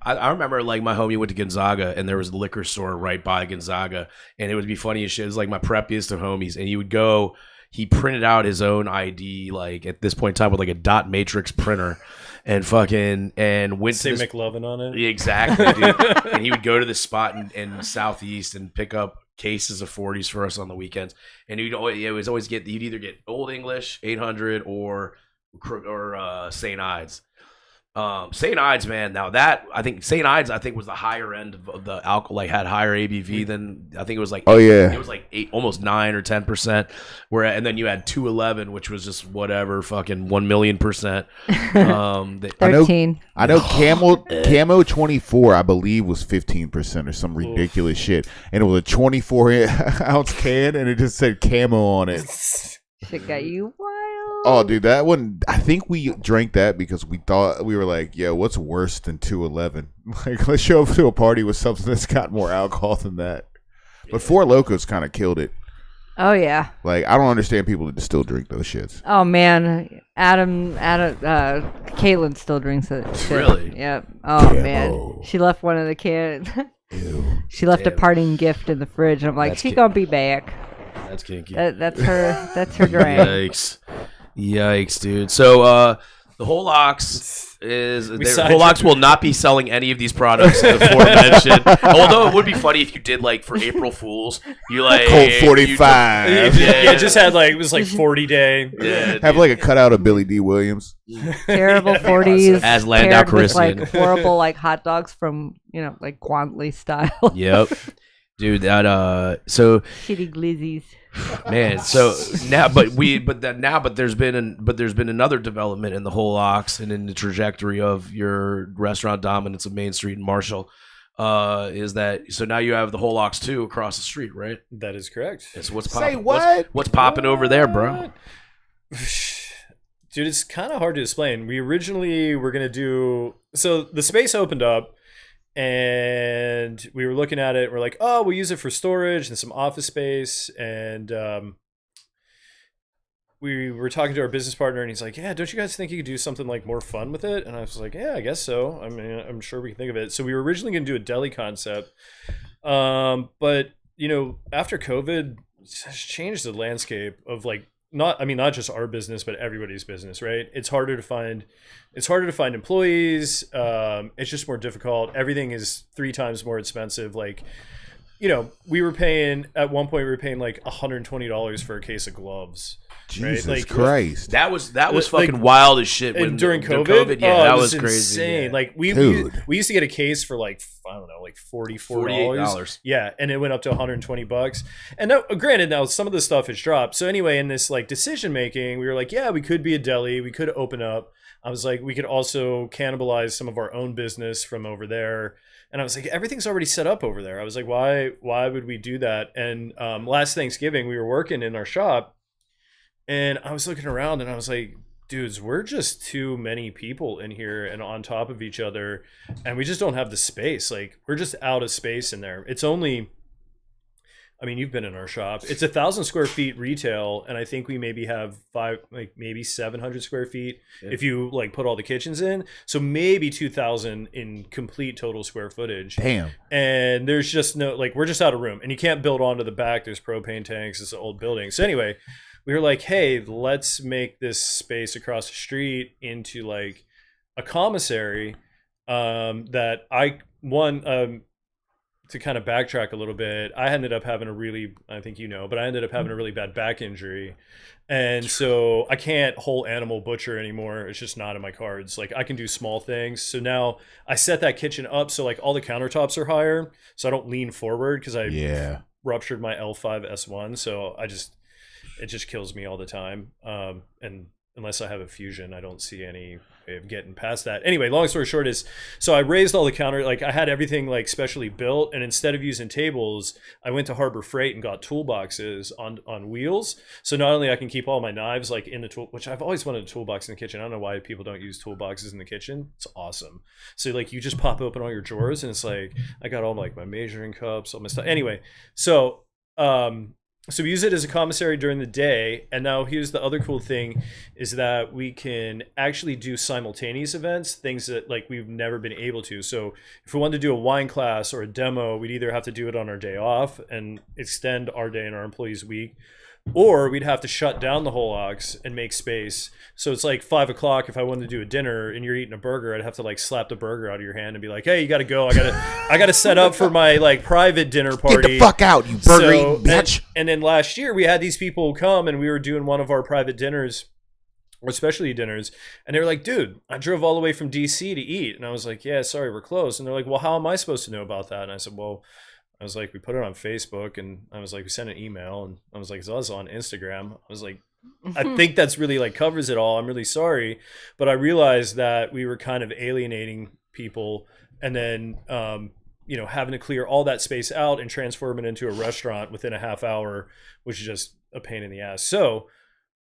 I remember like my homie went to Gonzaga and there was a liquor store right by Gonzaga, and it would be funny as shit. It was like my preppiest of homies, and he would go. He printed out his own ID like at this point in time with like a dot matrix printer, and went Say to this, McLovin on it. Yeah, exactly, dude. And he would go to the spot in Southeast and pick up cases of 40s for us on the weekends. And you'd always you'd either get Old English 800 or St. Ides. St. Ides, man. Now that I think St. Ides, was the higher end of the alcohol. Like had higher ABV than I think it was like. Oh, yeah. it was like 8, almost 9 or 10%. And then you had 211, which was just whatever, fucking 1,000,000%. I know- 13. I know Camo 24, I believe, was 15% or some ridiculous shit. And it was a 24-ounce can, and it just said Camo on it. Shit got you wild. Oh, dude, that one, I think we drank that because we thought, we were like, yo, what's worse than 211? Like, let's show up to a party with something that's got more alcohol than that. But Four Locos kind of killed it. Oh, yeah. Like, I don't understand people that still drink those shits. Oh, man. Caitlin still drinks it. Shit. Really? Yep. Oh, Camo. man. She left one of the cans. Ew. She left a Damn. parting gift in the fridge. I'm like, That's she's going to be back. That's kinky. That's her drink. Yikes, dude. So the whole ox whole ox will not be selling any of these products aforementioned. Although it would be funny if you did like for April Fools, you like Colt 45. Yeah, it just had like it was like 40 day. Yeah, Have like a cutout of Billy D. Williams. Terrible 40s. As Landau paired with, Calrissian. like horrible like hot dogs from, like Quantley style. Yep. Dude, that so Shitty glizzies. man, so now but there's been another development in the whole ox and in the trajectory of your restaurant dominance of Main Street and Marshall. Is that so now you have the whole ox 2 across the street, right? That is correct. So what's Say popping? what? What's popping over there, bro? Dude, it's kind of hard to explain. We originally were gonna do, so the space opened up, and we were looking at it. We're like, oh, we'll use it for storage and some office space. And we were talking to our business partner, and he's like, yeah, don't you guys think you could do something like more fun with it? And I was like, yeah, I guess so. I mean, I'm sure we can think of it. So we were originally going to do a deli concept, but after COVID, it's changed the landscape of like, not just our business, but everybody's business, right? It's harder to find employees. It's just more difficult. Everything is 3 times more expensive. Like, we were paying at one point, like $120 for a case of gloves. Jesus right? Like, Christ. That was fucking wild as shit. During COVID, yeah, that was insane. crazy. Yeah. Like we used to get a case for like, I don't know, like $44. Yeah, and it went up to $120. And now, granted, now some of the stuff has dropped. So anyway, in this like decision making, we were like, yeah, we could be a deli, we could open up. I was like, we could also cannibalize some of our own business from over there. And I was like, everything's already set up over there. I was like, why would we do that? And last Thanksgiving, we were working in our shop, and I was looking around, and I was like, dudes, we're just too many people in here and on top of each other, and we just don't have the space. Like, we're just out of space in there. It's only, I mean, you've been in our shop. It's 1,000 square feet retail, and I think we maybe have maybe 700 square feet if you like put all the kitchens in. So maybe 2,000 in complete total square footage. Damn. And there's just no, like, we're just out of room, and you can't build onto the back. There's propane tanks. It's an old building. So anyway, we were like, hey, let's make this space across the street into like a commissary that to kind of backtrack a little bit, I ended up having I ended up having a really bad back injury. And so I can't whole animal butcher anymore. It's just not in my cards. Like, I can do small things. So now I set that kitchen up so like all the countertops are higher, so I don't lean forward because I ruptured my L5S1. So it just kills me all the time. And unless I have a fusion, I don't see any way of getting past that. Anyway, long story short is, so I raised all the counter, like I had everything like specially built, and instead of using tables, I went to Harbor Freight and got toolboxes on wheels. So not only I can keep all my knives like in the tool, which I've always wanted a toolbox in the kitchen. I don't know why people don't use toolboxes in the kitchen. It's awesome. So like you just pop open all your drawers, and it's like I got all like my measuring cups, all my stuff. Anyway, so we use it as a commissary during the day. And now here's the other cool thing is that we can actually do simultaneous events, things that like we've never been able to. So if we wanted to do a wine class or a demo, we'd either have to do it on our day off and extend our day and our employees' week, or we'd have to shut down the whole ox and make space. So it's like 5 o'clock. If I wanted to do a dinner and you're eating a burger, I'd have to like slap the burger out of your hand and be like, hey, you got to go. I got to set up for my like private dinner party. Get the fuck out, you burger eating bitch. And then last year we had these people come, and we were doing one of our private dinners or specialty dinners. And they were like, dude, I drove all the way from DC to eat. And I was like, yeah, sorry, we're closed. And they're like, well, how am I supposed to know about that? And I said, well, I was like, we put it on Facebook, and I was like, we sent an email, and I was like, it's also on Instagram. I was like, I think that's really like covers it all. I'm really sorry. But I realized that we were kind of alienating people, and then, having to clear all that space out and transform it into a restaurant within a half hour, which is just a pain in the ass. So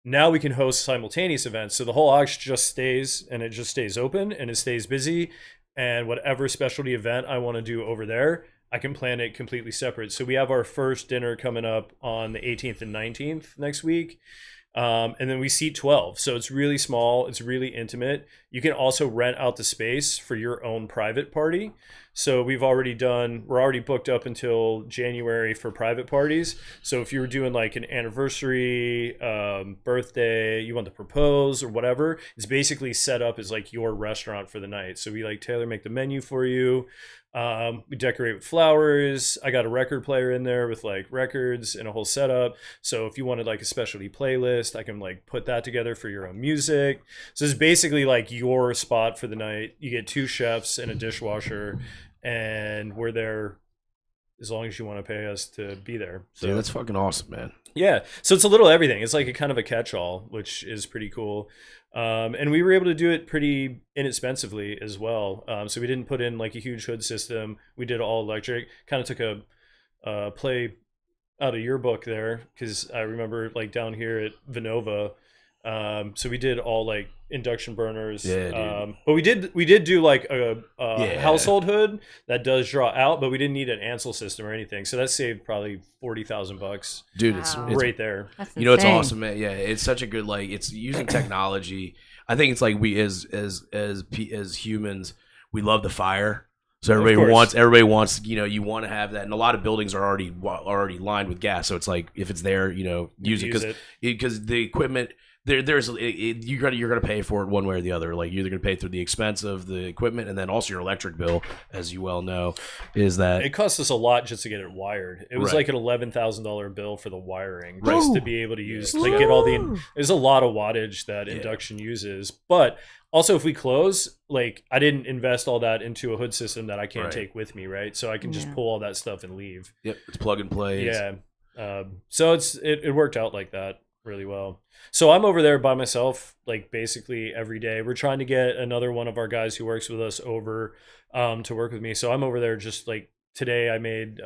now we can host simultaneous events. So the whole ox just stays, and it just stays open, and it stays busy. And whatever specialty event I want to do over there, I can plan it completely separate. So we have our first dinner coming up on the 18th and 19th next week. And then we seat 12. So it's really small. It's really intimate. You can also rent out the space for your own private party. So we're already booked up until January for private parties. So if you were doing like an anniversary, birthday, you want to propose or whatever, it's basically set up as like your restaurant for the night. So we like tailor make the menu for you. We decorate with flowers. I got a record player in there with like records and a whole setup. So if you wanted like a specialty playlist, I can like put that together for your own music. So it's basically like your spot for the night. You get 2 chefs and a dishwasher, and we're there as long as you want to pay us to be there. So yeah, that's fucking awesome, man. Yeah. So it's a little everything. It's like a kind of a catch-all, which is pretty cool. And we were able to do it pretty inexpensively as well. So we didn't put in like a huge hood system. We did all electric. Kind of took a play out of your book there, because I remember like down here at Vinova, So we did all like induction burners. Yeah, dude. But we did do like a Yeah. household hood that does draw out, but we didn't need an Ansel system or anything. So that saved probably $40,000, Dude, Wow. it's right there. That's you know, it's insane. awesome, man. Yeah, it's such a good like. It's using technology. I think it's like we as humans, we love the fire. So Of everybody course. wants, you know, you want to have that, and a lot of buildings are already lined with gas. So it's like if it's there, you know, use it because the equipment you're gonna pay for it one way or the other. Like you're either gonna pay through the expense of the equipment, and then also your electric bill, as you well know, is that It cost us a lot just to get it wired. It was Right. like an $11,000 bill for the wiring, Right. just to be able to use, Yeah. like, get all the. There's a lot of wattage that Yeah. induction uses, but also if we close, like, I didn't invest all that into a hood system that I can't Right. take with me, right? So I can just Yeah. pull all that stuff and leave. yep, it's plug and play. Yeah. So it worked out like that really well. So I'm over there by myself, like basically every day. We're trying to get another one of our guys who works with us over to work with me. So I'm over there just like today I made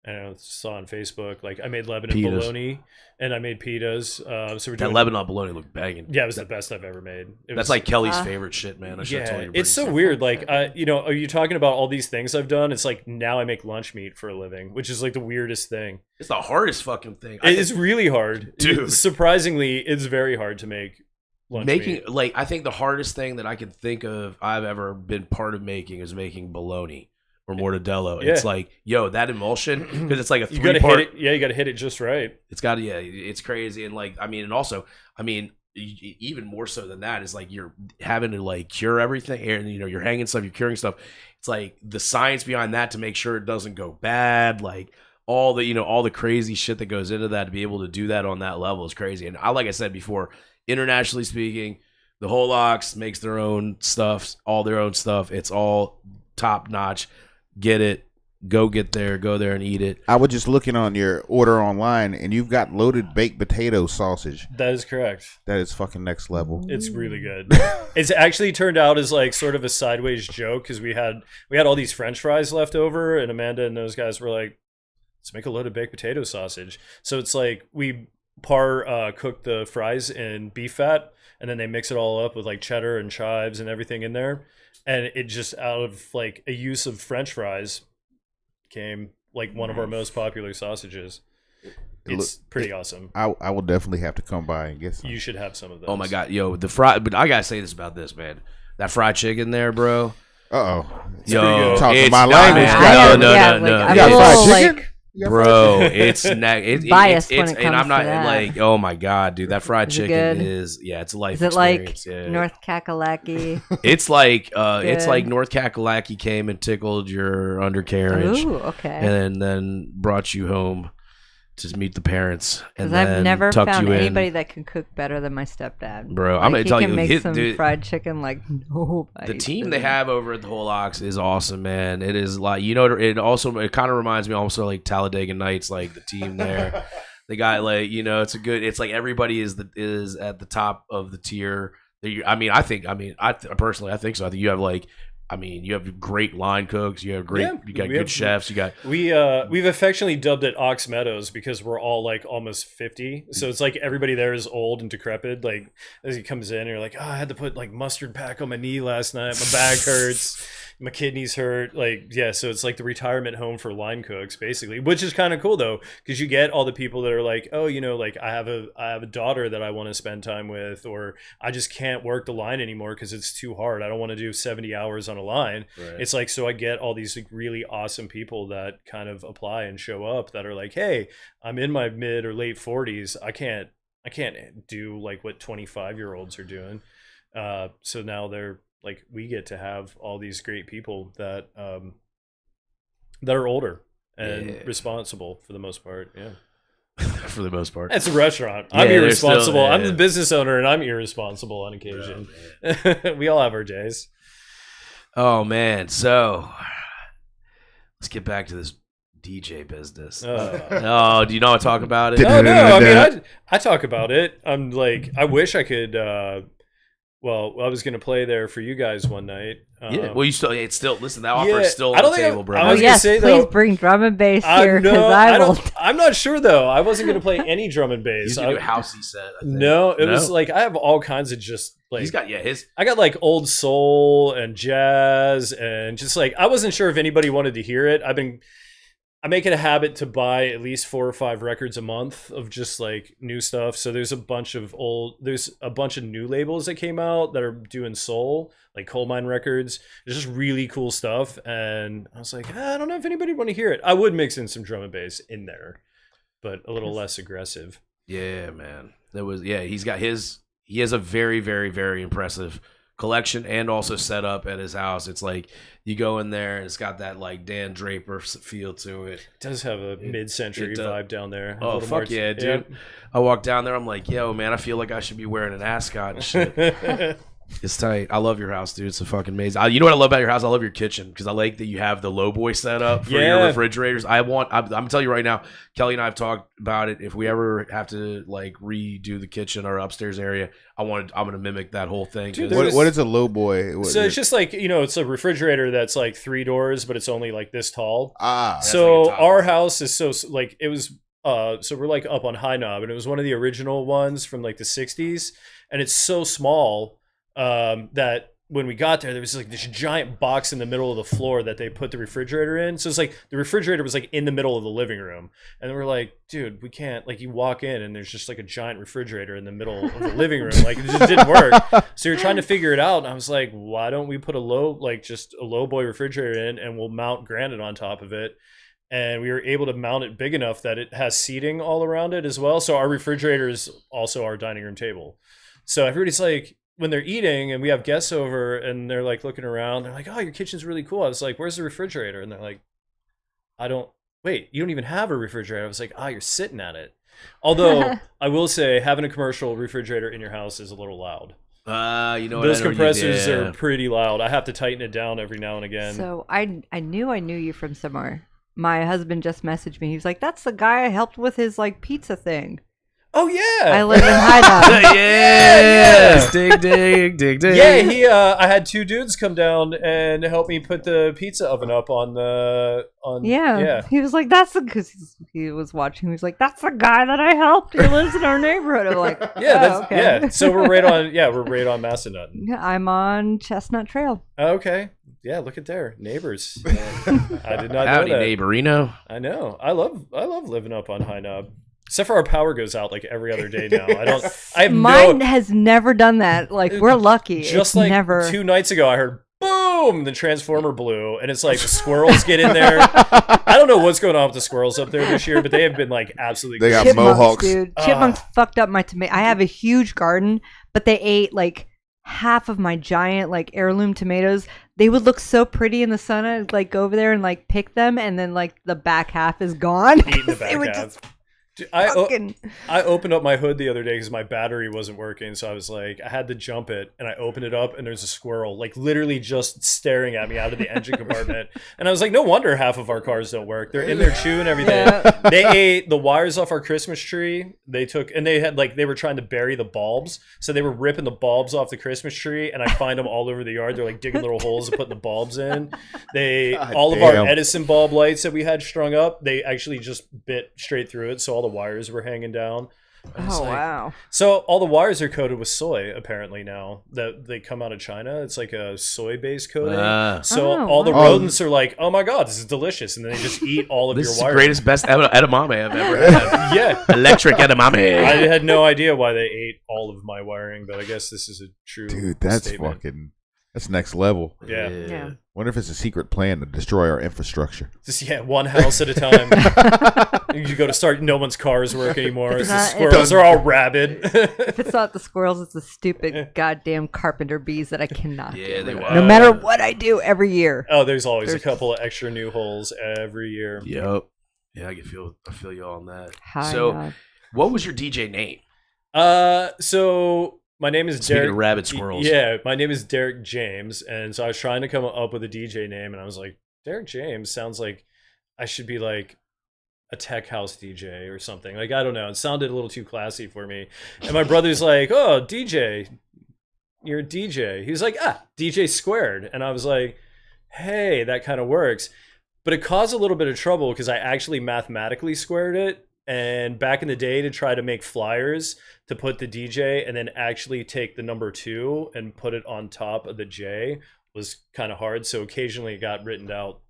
I don't know, saw on Facebook, like I made Lebanon Pitas. bologna and I made pitas. So we're That doing Lebanon bologna looked banging. yeah, it was the best I've ever made. It That's was, like Kelly's Ah. favorite shit, man. I should have told you. to it's bring so some. weird. Sounds Like, so you know, are you talking about all these things I've done? It's like now I make lunch meat for a living, which is like the weirdest thing. It's the hardest fucking thing. I It's think really hard, Dude. Surprisingly, it's very hard to make lunch making meat. like I think the hardest thing that I can think of I've ever been part of making is making bologna or mortadello. Yeah. It's like, yo, that emulsion because it's like a You gotta three-part. hit it. Yeah, you gotta hit it just right. It's got it's crazy, and like I mean, and also I mean, even more so than that is like you're having to like cure everything, and you know you're hanging stuff, you're curing stuff. It's like the science behind that to make sure it doesn't go bad, like all the crazy shit that goes into that to be able to do that on that level is crazy. And like I said before, internationally speaking, the whole Ox makes their own stuff, all their own stuff. It's all top notch. Get it. Go there and eat it. I was just looking on your order online, and you've got loaded baked potato sausage. That is correct. That is fucking next level. It's really good. It's actually turned out as like sort of a sideways joke because we had all these French fries left over, and Amanda and those guys were like, "Let's make a loaded baked potato sausage." So it's like we cook the fries in beef fat, and then they mix it all up with like cheddar and chives and everything in there, and it just out of like a use of French fries came like one of our most popular sausages. It's pretty awesome. I will definitely have to come by and get some. You should have some of those. Oh my god, yo, but I gotta say this about this, man. That fried chicken there, bro. Uh-oh. Yo, Talking it's my not- language, no, goddamn. no, yeah, no, no. like, You got I'm a fried little, chicken? like, Bro, it's Biased when it and I'm comes not to that. like, oh my god, dude, that fried Is it chicken good? is it's a life is it like experience. Yeah. North Kakalaki? It's like it's Good. like North Kakalaki came and tickled your undercarriage Ooh, okay. and then brought you home to meet the parents and Because then I've never tucked found you in. anybody that can cook better than my stepdad. Bro, Like, I'm gonna he tell can you, make some dude, fried chicken like nobody. the team they have over at the Whole Ox is awesome, man. It is like, you know, it kind of reminds me also like Talladega Nights, like the team there. They got like, you know, it's like everybody is at the top of the tier. I personally think so. I think you have like, you have great line cooks. You have you got good chefs. You got We've affectionately dubbed it Ox Meadows because we're all like almost 50. So it's like everybody there is old and decrepit. Like as he comes in, you're like, oh, I had to put like mustard pack on my knee last night. My back hurts. My kidneys hurt. Like, yeah. So it's like the retirement home for line cooks basically, which is kind of cool though. Cause you get all the people that are like, oh, you know, like I have a daughter that I want to spend time with, or I just can't work the line anymore cause it's too hard. I don't want to do 70 hours on a line. Right. It's like, so I get all these like really awesome people that kind of apply and show up that are like, hey, I'm in my mid or late 40s. I can't do like what 25-year-olds are doing. So now they're like, we get to have all these great people that that are older and responsible for the most part. Yeah. for the most part. It's a restaurant. Yeah, I'm they're irresponsible. still- I'm yeah. the business owner and I'm irresponsible on occasion. We all have our days. Oh man, so let's get back to this DJ business. Oh, do you know what I talk about it? No, I mean, I talk about it. I'm like, I wish I could Well, I was gonna play there for you guys one night. Yeah. Well, it's still listen. That offer is still I on don't the think table, bro. I Oh was gonna yes, say, please though, bring drum and bass here because no, I will. I'm not sure though. I wasn't gonna play any drum and bass. He's gonna do a housey set. I think. No, it was like I have all kinds of just like he's got his. I got like old soul and jazz and just like I wasn't sure if anybody wanted to hear it. I make it a habit to buy at least 4 or 5 records a month of just like new stuff. So there's a bunch of new labels that came out that are doing soul, like Coal Mine Records. It's just really cool stuff. And I was like, I don't know if anybody would want to hear it. I would mix in some drum and bass in there, but a little less aggressive. Yeah, man. He's got his. He has a very, very, very impressive collection and also set up at his house. It's like you go in there and it's got that like Dan Draper feel to it. It does have a mid-century vibe down there. Oh, fuck yeah, dude. Yeah. I walk down there, I'm like, yo, man, I feel like I should be wearing an ascot and shit. It's tight. I love your house, dude. It's fucking amazing. You know what I love about your house? I love your kitchen because I like that you have the low boy set up for your refrigerators. I'm telling you right now, Kelly and I have talked about it. If we ever have to like redo the kitchen or upstairs area, I'm gonna mimic that whole thing. Dude, what is a low boy? So it's just like, it's a refrigerator that's like 3 doors, but it's only like this tall. like So a top our one. house is so like it was. So we're like up on High Knob, and it was one of the original ones from like the 60s, and it's so small that when we got there was like this giant box in the middle of the floor that they put the refrigerator in. So it's like the refrigerator was like in the middle of the living room, and we're like, dude, we can't, like, you walk in and there's just like a giant refrigerator in the middle of the living room. Like, it just didn't work. So you're trying to figure it out, and I was like, why don't we put just a low boy refrigerator in, and we'll mount granite on top of it. And we were able to mount it big enough that it has seating all around it as well. So our refrigerator is also our dining room table. So everybody's like, when they're eating and we have guests over and they're like looking around, they're like, oh, your kitchen's really cool. I was like, where's the refrigerator? And they're like, you don't even have a refrigerator. I was like, you're sitting at it. Although I will say having a commercial refrigerator in your house is a little loud. Those compressors are pretty loud. I have to tighten it down every now and again. So I knew you from somewhere. My husband just messaged me. He was like, that's the guy I helped with his like pizza thing. Oh yeah, I live in High Knob. Yeah. Dig. Yeah, I had 2 dudes come down and help me put the pizza oven up on. Yeah. He was like, because he was watching. He was like, that's the guy that I helped. He lives in our neighborhood. I'm like, okay. Yeah. So we're right on Massanutten. Yeah, I'm on Chestnut Trail. Okay. Yeah, look at there, neighbors. I did not Howdy, know that. neighborino. I know. I love living up on High Knob. Except for our power goes out like every other day now. Mine has never done that. Like, we're lucky. Just it's like never... 2 nights ago, I heard boom, the transformer blew, and it's like the squirrels get in there. I don't know what's going on with the squirrels up there this year, but they have been like absolutely. They got Chipmunks, mohawks, dude. Chipmunks fucked up my tomato. I have a huge garden, but they ate like half of my giant like heirloom tomatoes. They would look so pretty in the sun. I'd like go over there and like pick them, and then like the back half is gone. Eating the back half. Dude, I opened up my hood the other day because my battery wasn't working, so I was like, I had to jump it, and I opened it up, and there's a squirrel like literally just staring at me out of the engine compartment, and I was like, no wonder half of our cars don't work. They're in there chewing everything. Yeah. They ate the wires off our Christmas tree. They were trying to bury the bulbs, so they were ripping the bulbs off the Christmas tree, and I find them all over the yard. They're like digging little holes and putting the bulbs in. All of our Edison bulb lights that we had strung up, they actually just bit straight through it, so all the wires were hanging down. Wow. So all the wires are coated with soy apparently now that they come out of China. It's like a soy-based coating. All the rodents are like, oh my god, this is delicious, and then they just eat all of your wires. This is the greatest, best edamame I've ever had. Yeah. Electric edamame. I had no idea why they ate all of my wiring, but I guess this is a true statement. That's next level. Yeah. Wonder if it's a secret plan to destroy our infrastructure. Just one house at a time. You go to start, no one's cars work anymore. The squirrels are all rabid. If it's not the squirrels, it's the stupid goddamn carpenter bees that I cannot get rid of. No matter what I do every year. Oh, there's always a couple of extra new holes every year. Yep. Yeah, I feel you on that. Hi, what was your DJ name? So my name is Speaking Derek. Of rabbit squirrels. Yeah, my name is Derek James, and so I was trying to come up with a DJ name, and I was like, Derek James sounds like I should be like a tech house DJ or something. Like, I don't know. It sounded a little too classy for me. And my brother's like, oh, DJ. you're a DJ. He was like, DJ squared. And I was like, hey, that kind of works. But it caused a little bit of trouble because I actually mathematically squared it. And back in the day, to try to make flyers to put the DJ and then actually take the number 2 and put it on top of the J was kind of hard. So occasionally it got written out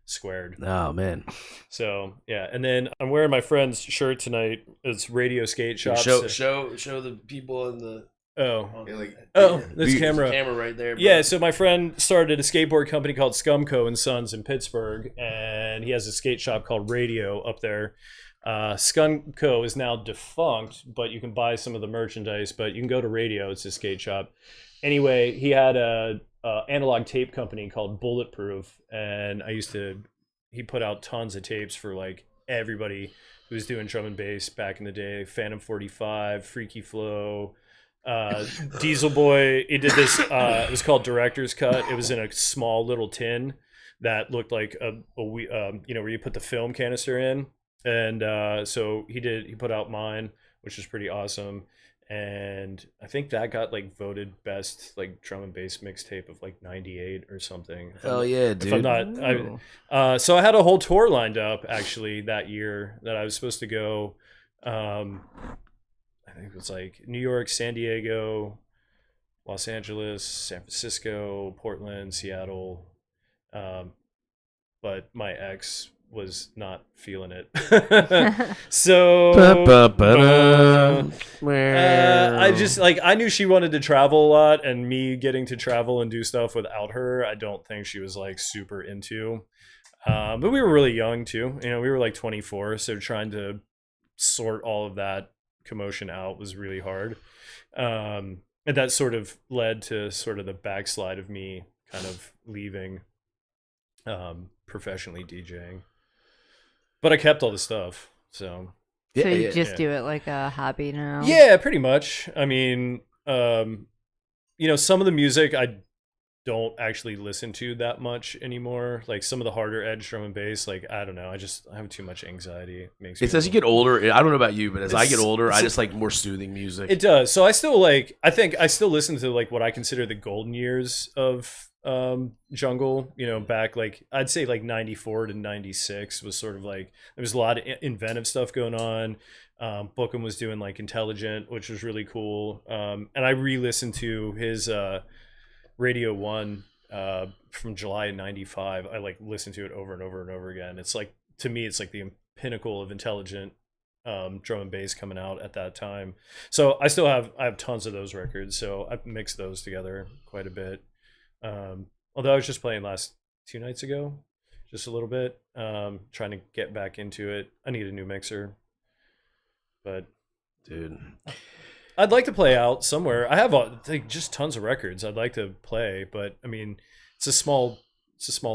squared. Oh man. So yeah, and then I'm wearing my friend's shirt tonight. It's Radio Skate Shop. Show the people in the this camera right there. Bro. Yeah, so my friend started a skateboard company called Scumco and Sons in Pittsburgh, and he has a skate shop called Radio up there. Scumco is now defunct, but you can buy some of the merchandise. But you can go to Radio; it's a skate shop. Anyway, he had a analog tape company called Bulletproof, and he put out tons of tapes for like everybody who was doing drum and bass back in the day. Phantom 45, Freaky Flow. Diesel Boy, he did this it was called Director's Cut. It was in a small little tin that looked like where you put the film canister in, and so he put out mine, which was pretty awesome, and I think that got like voted best like drum and bass mixtape of like 98 or something. Hell yeah, dude. If I'm not, so I had a whole tour lined up actually that year that I was supposed to go. I think it was like New York, San Diego, Los Angeles, San Francisco, Portland, Seattle. But my ex was not feeling it. So I just like, I knew she wanted to travel a lot, and me getting to travel and do stuff without her, I don't think she was like super into. But we were really young too. We were like 24. So trying to sort all of that commotion out was really hard, and that sort of led to sort of the backslide of me kind of leaving professionally DJing, but I kept all the stuff, so you just do it like a hobby now? Yeah, pretty much. I mean, some of the music I don't actually listen to that much anymore. Like some of the harder edge drum and bass, like I don't know, I have too much anxiety. It makes me as you get older, I don't know about you, but as I get older, I just like more soothing music. It does. So I still listen to like what I consider the golden years of jungle, back like I'd say like 94 to 96 was sort of like there was a lot of inventive stuff going on. Bookham was doing like Intelligent, which was really cool. And I re-listened to his Radio 1 from July of 95. I like listened to it over and over and over again. It's like, to me, it's like the pinnacle of intelligent drum and bass coming out at that time. So I have tons of those records. So I've mixed those together quite a bit. Although I was just playing last 2 nights ago, just a little bit, trying to get back into it. I need a new mixer, but dude, I'd like to play out somewhere. I have just tons of records I'd like to play, but I mean, it's a small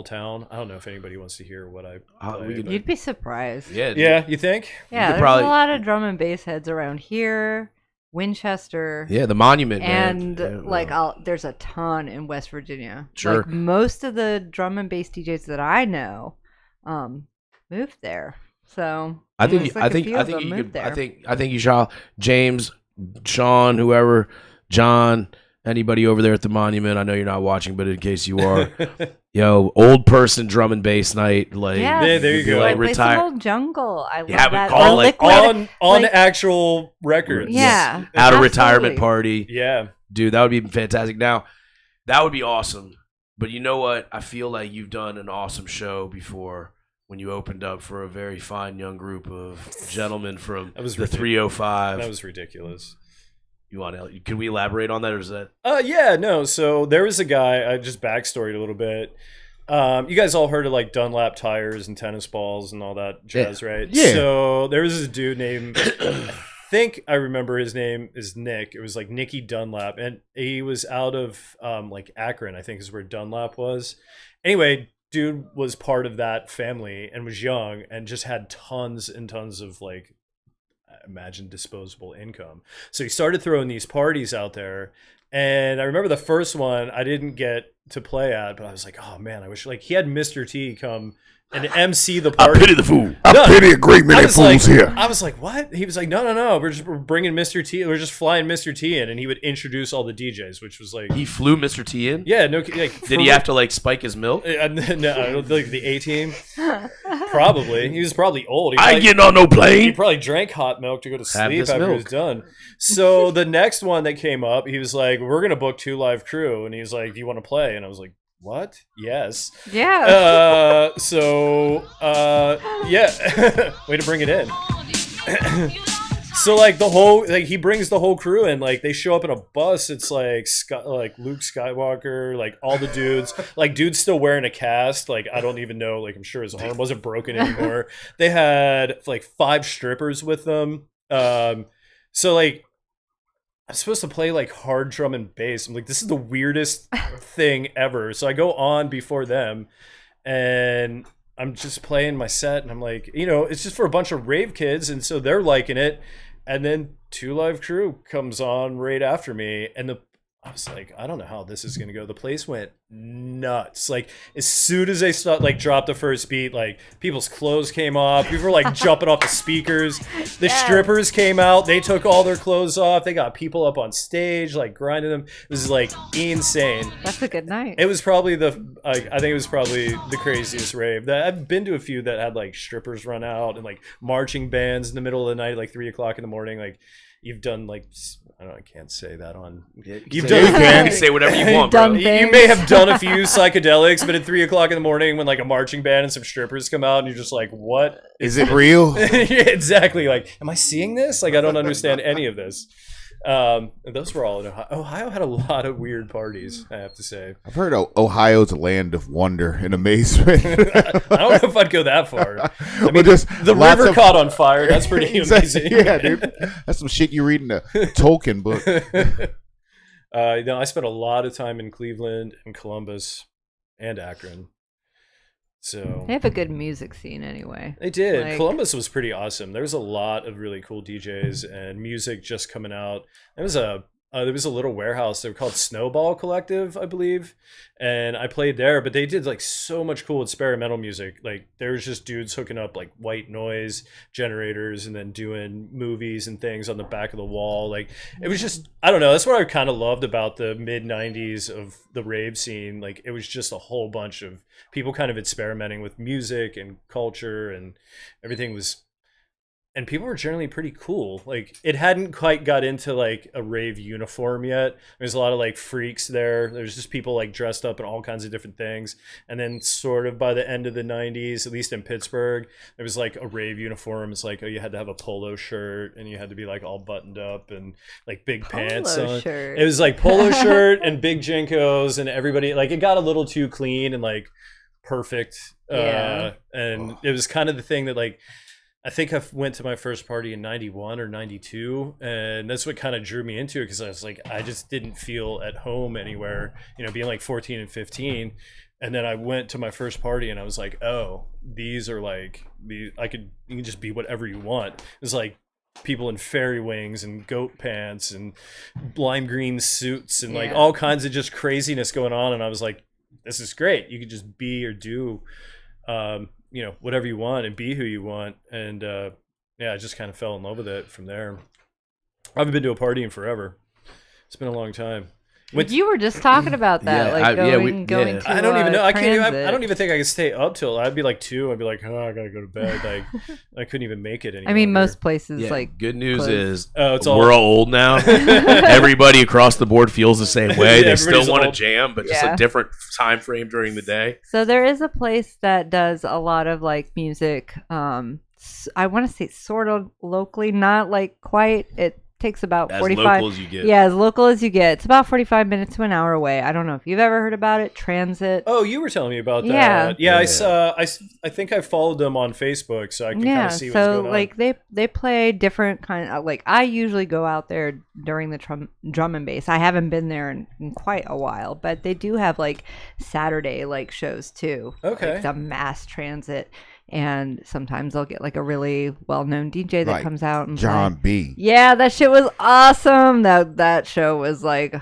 town. I don't know if anybody wants to hear what I play. You'd be surprised. Yeah, you think? Yeah, there's a lot of drum and bass heads around here, Winchester. Yeah, the Monument, and man. there's a ton in West Virginia. Sure. Like most of the drum and bass DJs that I know, moved there. So I think you shall, James, Sean, whoever, John, anybody over there at the Monument. I know you're not watching, but in case you are, old person drum and bass night. Like, yeah, there you go. Like retire. Some old jungle. I love that. Call like on actual records. Yeah, at a retirement party. Yeah, dude, that would be fantastic. Now, that would be awesome. But you know what? I feel like you've done an awesome show before. When you opened up for a very fine young group of gentlemen from the 305. That was ridiculous. Can we elaborate on that, or is that? Yeah, no. So there was a guy, I just backstoried a little bit. You guys all heard of like Dunlap tires and tennis balls and all that jazz, right? Yeah. So there was this dude named, I think I remember his name is Nick. It was like Nicky Dunlap. And he was out of like Akron, I think is where Dunlap was. Anyway, dude was part of that family and was young and just had tons and tons of like, I imagine, disposable income. So he started throwing these parties out there. And I remember the first one, I didn't get to play at, but I was like, oh man, I wish like he had Mr. T come and MC the party. I pity the fool. I pity a great many fools here. I was like, what? He was like, no. We're bringing Mr. T. We're just flying Mr. T in, and he would introduce all the DJs, which was like He flew Mr. T in? yeah, no. Like, Did he have to like spike his milk? No, I don't think the A team. Probably he was probably old. I ain't getting on no He plane. probably drank hot milk to go to sleep this after he was milk. done. So the next one that came up, he was like, "We're gonna book 2 live crew," and he's like, "Do you want to play?" And I was like, "What? Yes." Yeah. Yeah. Way to bring it in. So like he brings the whole crew in, like they show up in a bus. It's like like Luke Skywalker, like all the dudes, like dude's still wearing a cast. Like I don't even know, like I'm sure his arm wasn't broken anymore. They had like 5 strippers with them. So like I'm supposed to play like hard drum and bass. I'm like, this is the weirdest thing ever. So I go on before them and I'm just playing my set and I'm like, it's just for a bunch of rave kids. And so they're liking it. And then 2 live crew comes on right after me. And I was like, I don't know how this is going to go. The place went nuts. Like as soon as they dropped the first beat, like people's clothes came off. People were like jumping off the speakers. The strippers came out. They took all their clothes off. They got people up on stage, like grinding them. It was like insane. That's a good night. It was probably I think it was probably the craziest rave. I've been to a few that had like strippers run out and like marching bands in the middle of the night, like 3 o'clock in the morning. Like you've done like, I don't know, I can't say that on. You can say whatever you want, bro. You may have done a few psychedelics, but at 3 o'clock in the morning when like a marching band and some strippers come out and you're just like, what? Is it real? Yeah, exactly. Like, am I seeing this? Like, I don't understand any of this. Those were all in Ohio. Ohio had a lot of weird parties, I have to say. I've heard Ohio's a land of wonder and amazement. I don't know if I'd go that far. I mean, just the lots river of- caught on fire. That's pretty amazing. Yeah, dude. That's some shit you read in a Tolkien book. I spent a lot of time in Cleveland and Columbus and Akron. So They have a good music scene anyway. they did. Like- Columbus was pretty awesome. There was a lot of really cool DJs and music just coming out. There was a little warehouse. They were called Snowball Collective, I believe, and I played there. But they did like so much cool experimental music. Like there was just dudes hooking up like white noise generators and then doing movies and things on the back of the wall. Like it was just, I don't know. That's what I kind of loved about the mid '90s of the rave scene. Like it was just a whole bunch of people kind of experimenting with music and culture, and everything was. And people were generally pretty cool. Like it hadn't quite got into like a rave uniform yet. There's a lot of like freaks there. There's just people like dressed up in all kinds of different things. And then sort of by the end of the 90s, at least in Pittsburgh, there was like a rave uniform. It's like, oh, you had to have a polo shirt and you had to be like all buttoned up and like big pants on. Shirt. It was like polo shirt and big Jinkos, and everybody like it got a little too clean and like perfect. Yeah. And it was kind of the thing that like I think I went to my first party in 91 or 92, and that's what kind of drew me into it, because I was like, I just didn't feel at home anywhere, being like 14 and 15. And then I went to my first party and I was like, oh, these are like, you can just be whatever you want. It's like people in fairy wings and goat pants and lime green suits and like all kinds of just craziness going on. And I was like, this is great. You could just be or do, whatever you want and be who you want. And I just kind of fell in love with it from there. I haven't been to a party in forever. It's been a long time. You were just talking about that, going to. I don't even know. I transit. don't even think I could stay up till. I'd be like 2. I'd be like, oh, I gotta go to bed. Like, I couldn't even make it anymore. I mean, most places good news close. is we're all old now. Everybody across the board feels the same way. They still everybody's want to old. jam, but just a different time frame during the day. So there is a place that does a lot of like music. I want to say sort of locally, not like quite. It takes about As 45. local as you get. Yeah, as local as you get. It's about 45 minutes to an hour away. I don't know if you've ever heard about it. Transit. Oh, you were telling me about Yeah. that. I saw. I think I followed them on Facebook, so I can kind of see what's going on. Like they play different kind of, like I usually go out there during the drum and bass. I haven't been there in quite a while, but they do have like Saturday like shows too. Okay. Like some mass transit, and sometimes they'll get like a really well-known DJ that Like comes out and John play. B. Yeah, that shit was awesome. That show was like,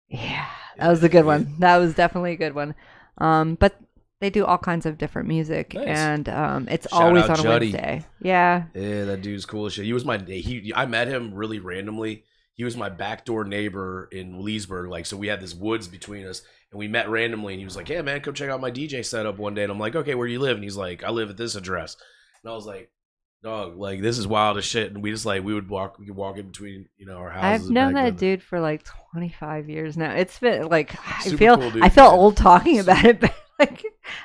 yeah. That was a good one. That was definitely a good one. But they do all kinds of different music, Nice. and it's Shout always out on a Juddy. Wednesday. Yeah. Yeah, that dude's cool as shit. He was I met him really randomly. He was my backdoor neighbor in Leesburg. Like, so we had this woods between us, and we met randomly. And he was like, "Hey, man, come check out my DJ setup one day." And I'm like, "Okay, where do you live?" And he's like, "I live at this address." And I was like, "Dog, like this is wild as shit." And we just like we could walk in between, our houses. I've known back that then. dude for like 25 years now. It's been like Super I feel cool dude, I feel man. old talking about it, but like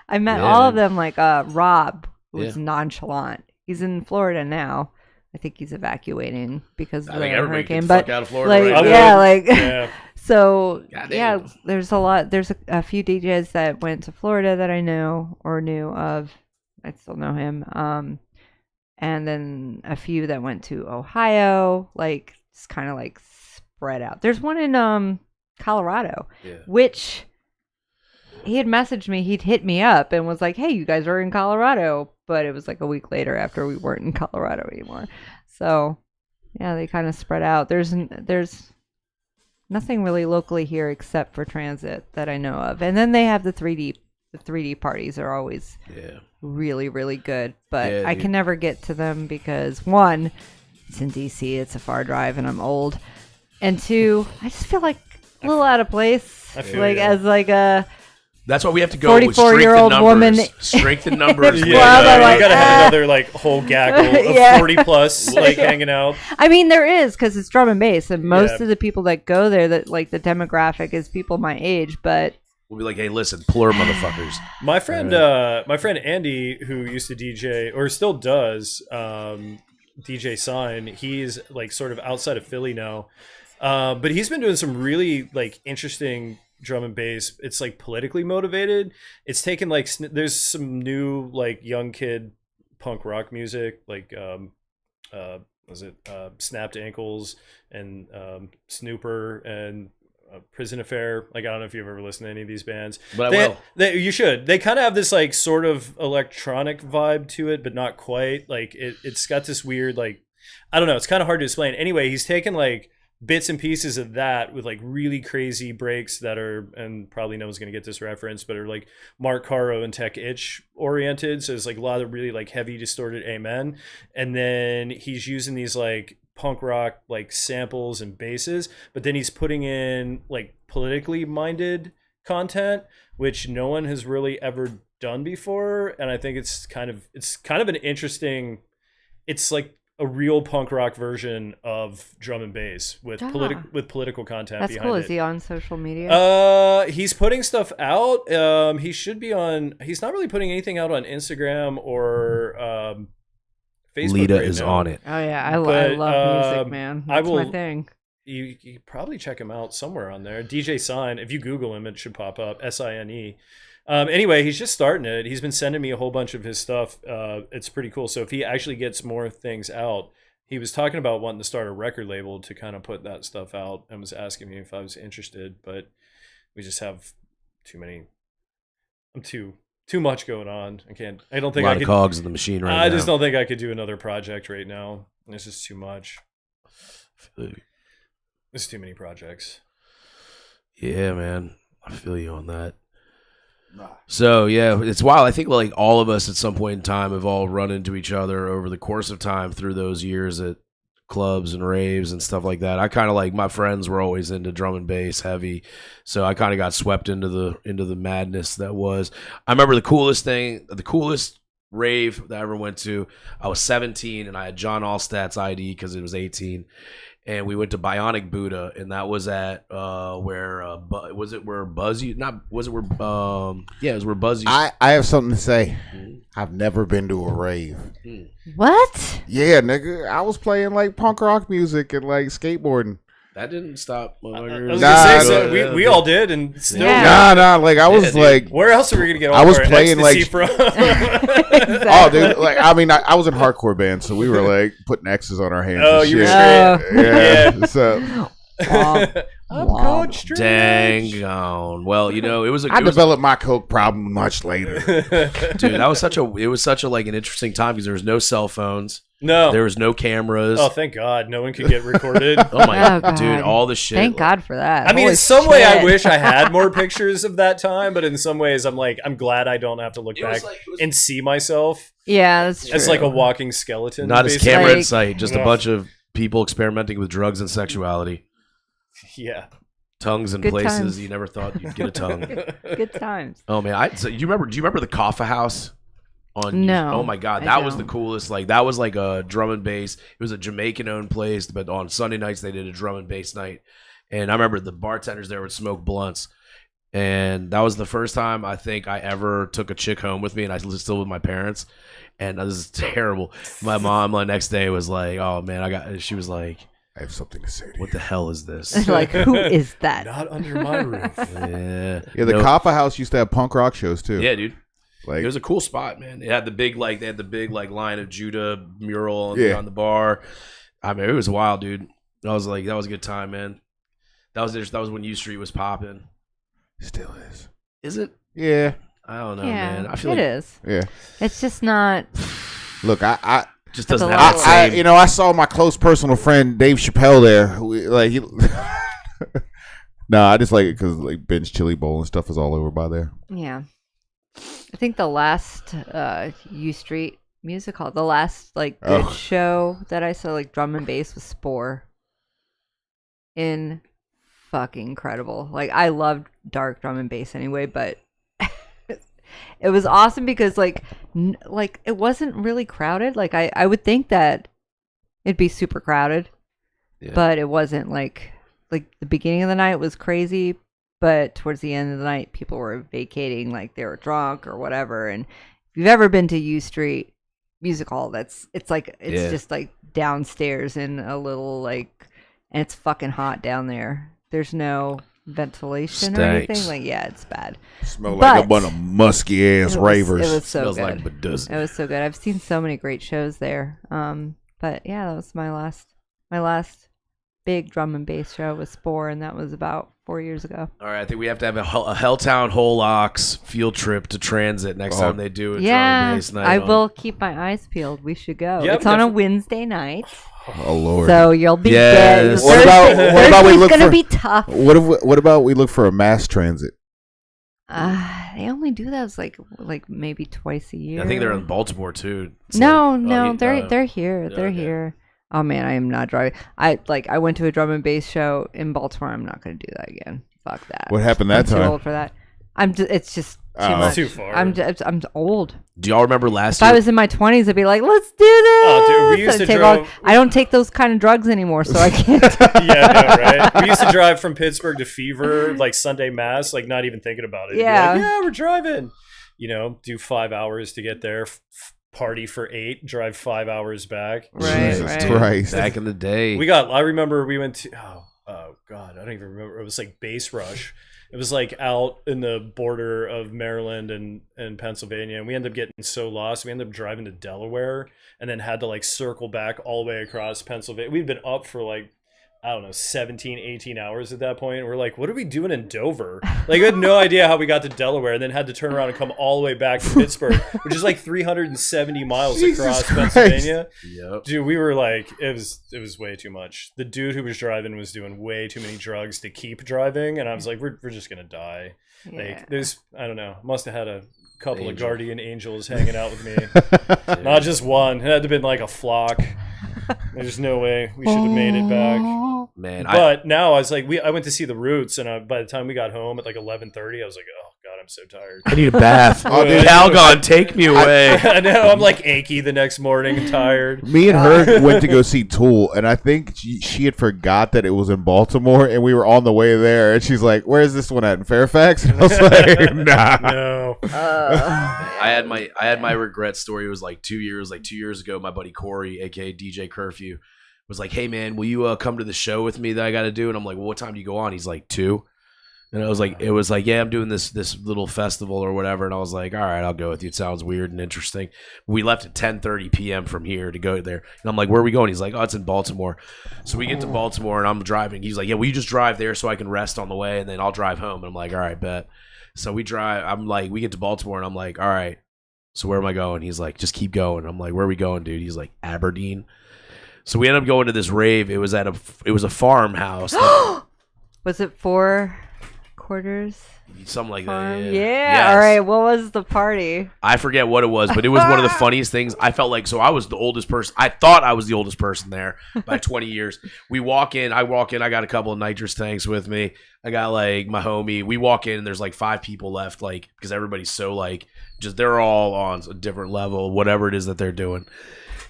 I met Yeah, all of man. them. Like Rob, who's Yeah. nonchalant. He's in Florida now. I think he's evacuating because of I the think everybody hurricane. get the But fuck out of Florida like, right now. yeah, like Yeah. so God yeah. damn. There's a lot. There's a few DJs that went to Florida that I know or knew of. I still know him. And then a few that went to Ohio. Like it's kind of like spread out. There's one in Colorado, Yeah. which he had messaged me. He'd hit me up and was like, "Hey, you guys are in Colorado," but it was like a week later after we weren't in Colorado anymore. So yeah, they kind of spread out. There's nothing really locally here except for Transit that I know of, and then they have the 3D. The 3D parties are always Yeah. really, really good, but Yeah, I dude. can never get to them because one, it's in DC, it's a far drive, and I'm old, and two, I just feel like a little out of place, I feel like you. as like a That's why we have to go with 44-year-old woman. Strength in numbers. Yeah, Well, no, they're you like, gotta have another like whole gaggle of Yeah. 40 plus like hanging out. I mean, there is because it's drum and bass, and most Yeah. of the people that go there, that like the demographic is people my age, but We'll be like, hey, listen, plur motherfuckers. My friend Andy, who used to DJ or still does DJ Sign, he's like sort of outside of Philly now, but he's been doing some really like interesting drum and bass. It's like politically motivated. It's taken like there's some new like young kid punk rock music like Snapped Ankles and Snooper and Prison Affair. Like I don't know if you've ever listened to any of these bands, But I will. you should. They kind of have this like sort of electronic vibe to it, but not quite. Like it's got this weird like I don't know. It's kind of hard to explain. Anyway, he's taken like bits and pieces of that with like really crazy breaks that are, and probably no one's gonna get this reference, but are like Mark Caro and Tech Itch oriented. So it's like a lot of really like heavy distorted amen, and then he's using these like punk rock like samples and basses, but then he's putting in like politically minded content, which no one has really ever done before. And I think it's kind of an interesting, it's like a real punk rock version of drum and bass with political content that's behind cool. it. Is he on social media? He's putting stuff out. He should be on. He's not really putting anything out on Instagram or Facebook. Lita right is now. on it. Oh yeah, I but, love music, man. I That's my will- thing. You can probably check him out somewhere on there. DJ Sign. If you Google him, it should pop up. SINE. Anyway, he's just starting it. He's been sending me a whole bunch of his stuff. It's pretty cool. So if he actually gets more things out, he was talking about wanting to start a record label to kind of put that stuff out, and was asking me if I was interested. But we just have too many. I'm too much going on. I don't think A lot I of could. cogs in the machine right now. I just don't think I could do another project right now. It's just too much. There's too many projects. Yeah, man. I feel you on that. So yeah, it's wild. I think like all of us at some point in time have all run into each other over the course of time through those years at clubs and raves and stuff like that. I kind of like my friends were always into drum and bass heavy, so I kind of got swept into the madness that was. I remember the coolest rave that I ever went to. I was 17 and I had John Allstat's ID because it was 18. And we went to Bionic Buddha, and that was at where was it where Buzz? It was where Buzz. I have something to say. I've never been to a rave. What? Yeah, nigga. I was playing like punk rock music and like skateboarding. That didn't stop. I was motherfuckers. gonna Nah, say, so no, we all did, and still. Yeah. Nah. Like I was dude. like, Where else are we gonna get all I was our playing, ecstasy like- from? oh, dude. Like I mean, I was in hardcore band, so we were like putting X's on our hands. Oh, and you were shit. straight. Yeah. So I'm Wow. Coach Stretch. Dang on. Well, it was I developed my coke problem much later. dude. It was such a like an interesting time because there was no cell phones. No. There was no cameras. Oh, thank God. No one could get recorded. Oh my Oh, God. dude, all the shit. Thank God for that. I mean, Holy in some way, I shit. wish I had more pictures of that time, but in some ways, I'm glad I don't have to look It was back like- it was- and see myself Yeah, that's true. as like a walking skeleton. Not as basically. camera in Like- sight, just a Ugh. bunch of people experimenting with drugs and sexuality. Yeah. Tongues in Good places times. you never thought you'd get a tongue. Good times. Oh man, so do you remember the Kaffa House? No, Oh my God, I that was the don't. coolest. Like that was like a drum and bass. It was a Jamaican-owned place, but on Sunday nights they did a drum and bass night. And I remember the bartenders there would smoke blunts. And that was the first time I think I ever took a chick home with me, and I was still with my parents. And this is terrible. My mom the next day was like, "Oh man, she was like, I have something to say to what you. the hell is this?" Like, who is that? Not under my roof. Yeah, Yeah, the No- Kappa House used to have punk rock shows too. Yeah, dude. Like, It was a cool spot, man. It had the big line of Judah mural on, Yeah. on the bar. I mean, it was wild, dude. I was like, that was a good time, man. That was when U Street was popping. still is. Is it? Yeah, I don't know, Yeah, man. I feel it like is. yeah. It's just not. Look, I it just doesn't That's a have lot. that same. I saw my close personal friend Dave Chappelle there. No, I just like it because like Ben's Chili Bowl and stuff is all over by there. Yeah. I think the last U Street Music Hall, the last like good Oh. show that I saw, like drum and bass, was Spore. In fucking incredible. Like, I loved dark drum and bass anyway, but it was awesome because like it wasn't really crowded. Like I would think that it'd be super crowded, Yeah. but it wasn't. Like the beginning of the night was crazy, but towards the end of the night people were vacating, like they were drunk or whatever. And if you've ever been to U Street Music Hall, it's Yeah. just like downstairs in a little like, and it's fucking hot down there. There's no ventilation or anything. Stinks. Like, yeah, it's bad. Smell like a But- bunch of musky ass It ravers. was so Smells good. like Badooz. It was so good. I've seen so many great shows there. But yeah, that was my last big drum and bass show was Spore, and that was about 4 years ago. All right, I think we have to have a Helltown Whole Ox field trip to Transit next Oh. time they do a drum Yeah, and bass night. I on- will keep my eyes peeled. We should go. Yep, It's on a definitely. Wednesday night, Oh Lord. so you'll be Yes. good. What about we Thursday's look gonna for- be tough. What about we look for a mass transit? They only do those like maybe twice a year. I think they're in Baltimore too. It's No, like- no, he- they're here. They're okay. here. Oh man, I am not driving. I went to a drum and bass show in Baltimore. I'm not going to do that again. Fuck that. What happened that I'm time? too old for that. it's just too Oh. much. Too far. I'm old. Do y'all remember last If I year? was in my 20s, I'd be like, let's do this. Oh, dude, we used I'd to take drove- I don't take those kind of drugs anymore, so I can't. Yeah, I know, right? We used to drive from Pittsburgh to Fever, like Sunday Mass, like not even thinking about it. You'd be Yeah. like, yeah, we're driving. You know, do 5 hours to get there, party for 8, drive 5 hours back. Right, Jesus right. Christ. Back in the day. I remember we went to, oh God, I don't even remember. It was like Base Rush. It was like out in the border of Maryland and Pennsylvania. And we ended up getting so lost. We ended up driving to Delaware and then had to like circle back all the way across Pennsylvania. We'd been up for like, I don't know, 17, 18 hours at that point. And we're like, what are we doing in Dover? Like, we had no idea how we got to Delaware and then had to turn around and come all the way back to Pittsburgh, which is like 370 miles Jesus across Christ. Pennsylvania. Yep. Dude, we were like, it was way too much. The dude who was driving was doing way too many drugs to keep driving, and I was like, we're just gonna die. Yeah. Like, there's, I don't know, must have had a couple of Angel. guardian angels hanging out with me. Not just one. It had to have been like a flock. There's no way we should have made it back. Man, But now I was like, I went to see the Roots, and by the time we got home at like 11:30, I was like, oh God, I'm so tired. I need a bath. Oh, dude. Calgon, take me away. I know, I'm like achy the next morning and tired. Me and her went to go see Tool, and I think she had forgot that it was in Baltimore, and we were on the way there, and she's like, "Where's this one at, in Fairfax?" And I was like, "Nah." No. I had my regret story. It was like 2 years ago. My buddy Corey, aka DJ Curfew, was like, "Hey man, will you come to the show with me that I got to do?" And I'm like, "Well, what time do you go on?" He's like 2. And it was like, yeah, I'm doing this little festival or whatever. And I was like, all right, I'll go with you. It sounds weird and interesting. We left at 10:30 p.m. from here to go there. And I'm like, where are we going? He's like, oh, it's in Baltimore. So we get to Baltimore and I'm driving. He's like, yeah, will you just drive there so I can rest on the way and then I'll drive home? And I'm like, all right, bet. So we drive. I'm like, we get to Baltimore and I'm like, all right, So where am I going? He's like, just keep going. I'm like, where are we going, dude? He's like, Aberdeen. So we ended up going to this rave. It was a farmhouse. Was it 4 quarters? Something like Farm? that. Yeah. Yes. All right. What was the party? I forget what it was, but it was one of the funniest things. I felt like, so I was the oldest person. I thought I was the oldest person there by 20 years. I walk in. I got a couple of nitrous tanks with me. I got like my homie. We walk in and there's like 5 people left, like, because everybody's so like, just, they're all on a different level, whatever it is that they're doing.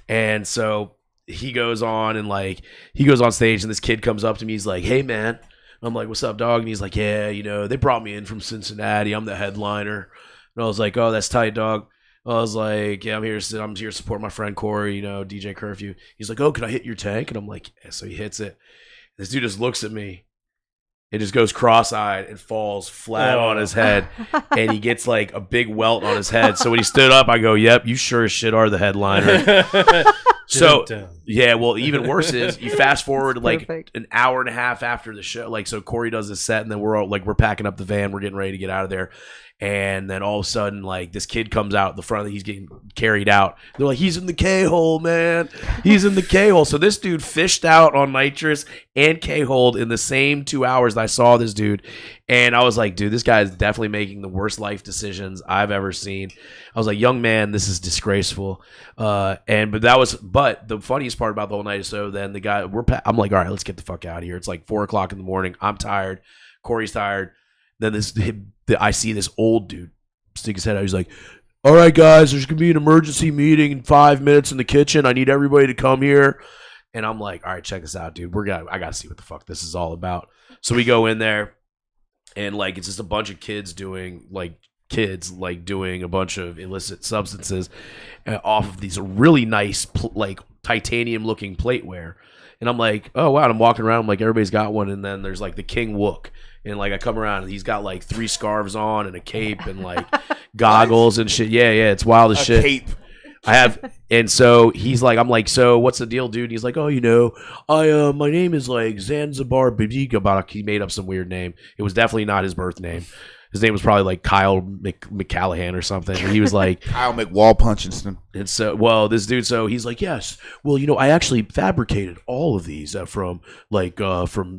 And so he goes on stage and this kid comes up to me. He's like, hey man. I'm like, what's up, dog? And he's like, yeah, they brought me in from Cincinnati. I'm the headliner. And I was like, oh, that's tight, dog. I was like, yeah, I'm here to support my friend Corey, DJ Curfew. He's like, oh, can I hit your tank? And I'm like, yeah. So he hits it. This dude just looks at me. It just goes cross-eyed and falls flat on his head. And he gets like a big welt on his head. So when he stood up, I go, yep, you sure as shit are the headliner. So yeah, well, even worse is you fast forward like an hour and a half after the show. Like, so Corey does his set, and then we're packing up the van, we're getting ready to get out of there, and then all of a sudden, like, this kid comes out the front, he's getting carried out. They're like, he's in the K-hole, man. He's in the K-hole. So this dude fished out on nitrous and K-hole in the same 2 hours that I saw this dude, and I was like, dude, this guy is definitely making the worst life decisions I've ever seen. I was like, young man, this is disgraceful. But the funniest part about the whole night is, so then the guy, I'm like, all right, let's get the fuck out of here. It's like 4:00 in the morning. I'm tired. Corey's tired. Then I see this old dude stick his head out. He's like, all right, guys, there's going to be an emergency meeting in 5 minutes in the kitchen. I need everybody to come here. And I'm like, all right, check this out, dude. I got to see what the fuck this is all about. So we go in there, and like, it's just a bunch of kids doing a bunch of illicit substances off of these really nice, like, titanium looking plateware. And I'm like, oh wow. And I'm walking around, I'm like, everybody's got one. And then there's like the King Wook. And like, I come around and he's got like 3 scarves on and a cape and like goggles and shit. Yeah. It's wild as shit. Cape. And so he's like, I'm like, so what's the deal, dude? And he's like, oh, my name is like Zanzibar Bibigabarak. He made up some weird name. It was definitely not his birth name. His name was probably like Kyle McCallahan or something. And he was like Kyle McWall-Punchinson. And so, well, this dude, so he's like, yes. Well, I actually fabricated all of these from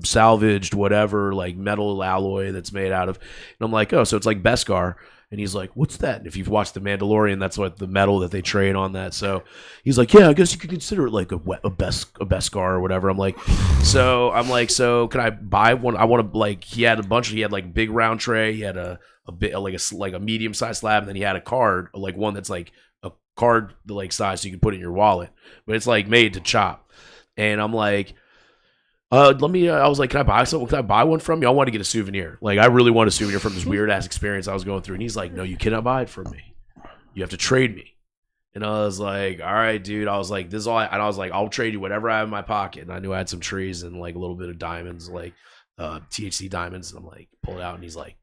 salvaged whatever, like metal alloy that's made out of. And I'm like, oh, so it's like Beskar. And he's like, what's that? And if you've watched The Mandalorian, that's what the metal that they trade on that. So he's like, yeah, I guess you could consider it like a Beskar or whatever. I'm like, so can I buy one? I want to, like, he had like big round tray. He had a bit like a medium sized slab. And then he had a card, like one that's like a card like size, so you can put it in your wallet, but it's like made to chop. And I'm like, I was like, can I buy something? Can I buy one from you? I want to get a souvenir. Like, I really want a souvenir from this weird ass experience I was going through. And he's like, no, you cannot buy it from me. You have to trade me. And I was like, all right, dude. I was like, this is all and I was like, I'll trade you whatever I have in my pocket. And I knew I had some trees and like a little bit of diamonds, like THC diamonds. And I'm like, pull it out. And he's like,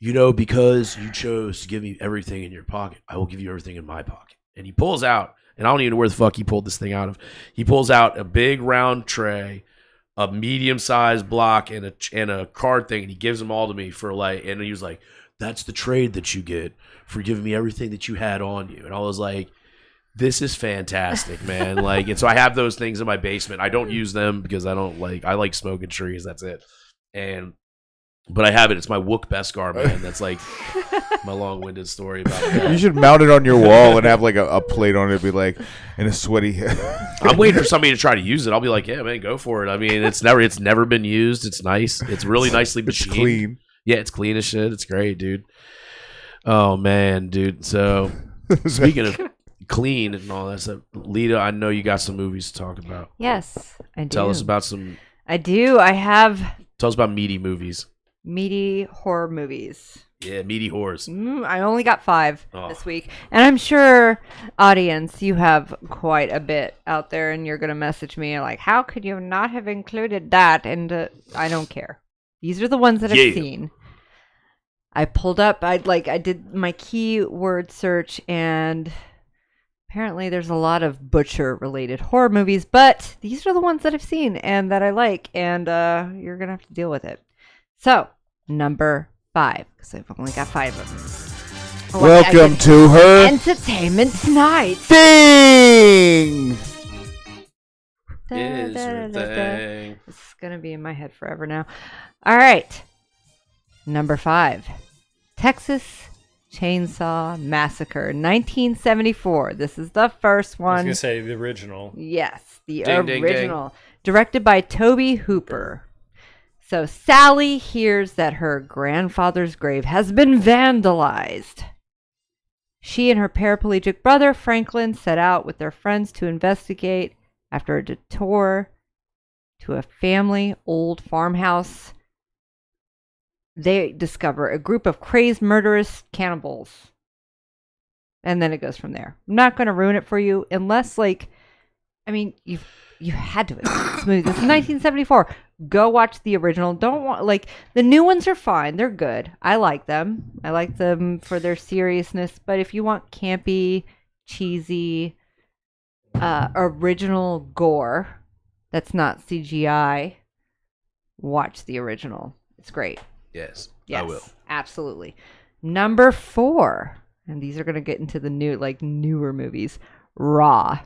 because you chose to give me everything in your pocket, I will give you everything in my pocket. And he pulls out, and I don't even know where the fuck he pulled this thing out of. He pulls out a big round tray, a medium-sized block, and a card thing, and he gives them all to me for like, and he was like, that's the trade that you get for giving me everything that you had on you. And I was like, this is fantastic, man. Like, and so I have those things in my basement. I don't use them because I like smoking trees. That's it. But I have it. It's my Wook Beskar, man. That's like my long-winded story about that. You should mount it on your wall and have like a plate on it, be like in a sweaty. I'm waiting for somebody to try to use it. I'll be like, yeah, man, go for it. I mean, it's never been used. It's nice. It's really nicely machined. It's clean. Yeah, it's clean as shit. It's great, dude. Oh man, dude. So speaking of clean and all that stuff, Lita, I know you got some movies to talk about. Yes, I do. Tell us about some. I do. I have. Tell us about meaty movies. Meaty horror movies. Yeah, meaty horrors. I only got 5 this week. And I'm sure, audience, you have quite a bit out there, and you're going to message me like, how could you not have included that? And I don't care. These are the ones that I've seen. I pulled up, I did my keyword search, and apparently there's a lot of butcher-related horror movies, but these are the ones that I've seen and that I like, and you're going to have to deal with it. So, number 5, because I've only got 5 of them. Welcome to her Entertainment Tonight. thing. Is your thing. It's gonna be in my head forever now. All right, number 5, Texas Chainsaw Massacre, 1974. This is the first I was one. gonna say the original. Yes, the Ding, ding, original, directed by Tobe Hooper. So Sally hears that her grandfather's grave has been vandalized. She and her paraplegic brother Franklin set out with their friends to investigate. After a detour to a family old farmhouse, they discover a group of crazed murderous cannibals. And then it goes from there. I'm not going to ruin it for you unless, like, I mean, you had to have seen this movie. This is 1974. Go watch the original. Don't want, like, the new ones are fine. They're good. I like them. I like them for their seriousness. But if you want campy, cheesy, original gore that's not CGI, watch the original. It's great. Yes, Yes, I will. absolutely. Number 4, and these are going to get into the newer movies. Raw.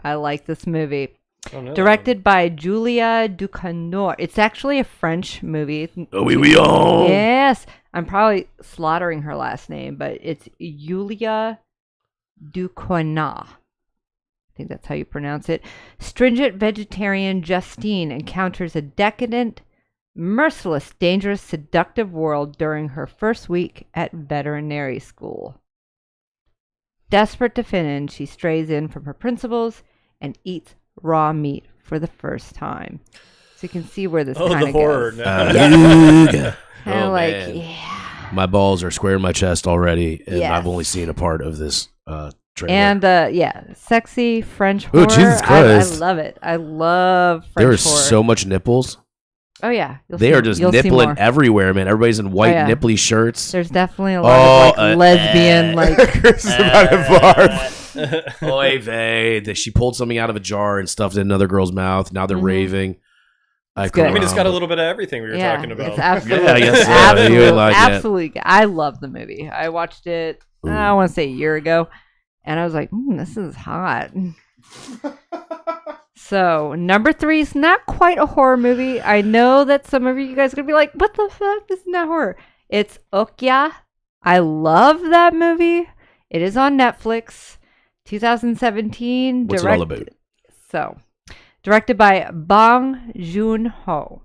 I like this movie. Oh, no. Directed by Julia Ducournau. It's actually a French movie. Oh, oui, oh. Yes. I'm probably slaughtering her last name, but it's Julia Ducournau. I think that's how you pronounce it. Stringent vegetarian Justine encounters a decadent, merciless, dangerous, seductive world during her first week at veterinary school. Desperate to fit in, she strays in from her principles and eats raw meat for the first time. So you can see where this kind the of horror. goes. No. Kind of Oh, like, man. yeah. My balls are square in my chest already, and Yes. I've only seen a part of this trailer. And sexy French horror. Oh, Jesus I Christ. love it. I love French there are horror. so much nipples. Oh yeah, They are just you'll see nippling more. everywhere, man. Everybody's in white yeah. nipply shirts. There's definitely a lot of like lesbian, like Chris is about to barf. Oy vey. She pulled something out of a jar and stuffed it in another girl's mouth. Now they're raving. It's good. I mean, it's got a little bit of everything we were talking about. It's absolutely, Yeah, I guess so. absolutely, You would like it. absolutely. I love the movie. I watched it. I want to say a year ago, and I was like, "This is hot." So number 3 is not quite a horror movie. I know that some of you guys are gonna be like, "What the fuck? This is not horror." It's Okja. I love that movie. It is on Netflix. 2017. What's it all about? So, directed by Bong Joon-ho.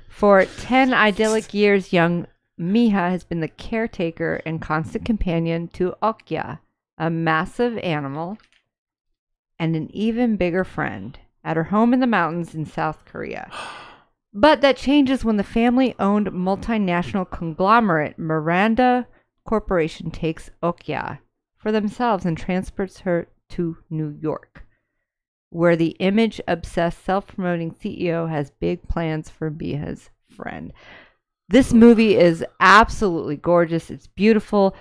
For 10 idyllic years, young Miha has been the caretaker and constant companion to Okja, a massive animal, and an even bigger friend at her home in the mountains in South Korea. But that changes when the family-owned multinational conglomerate Miranda Corporation takes Okja for themselves and transports her to New York, where the image-obsessed, self-promoting CEO has big plans for Miha's friend. This movie is absolutely gorgeous. It's beautiful.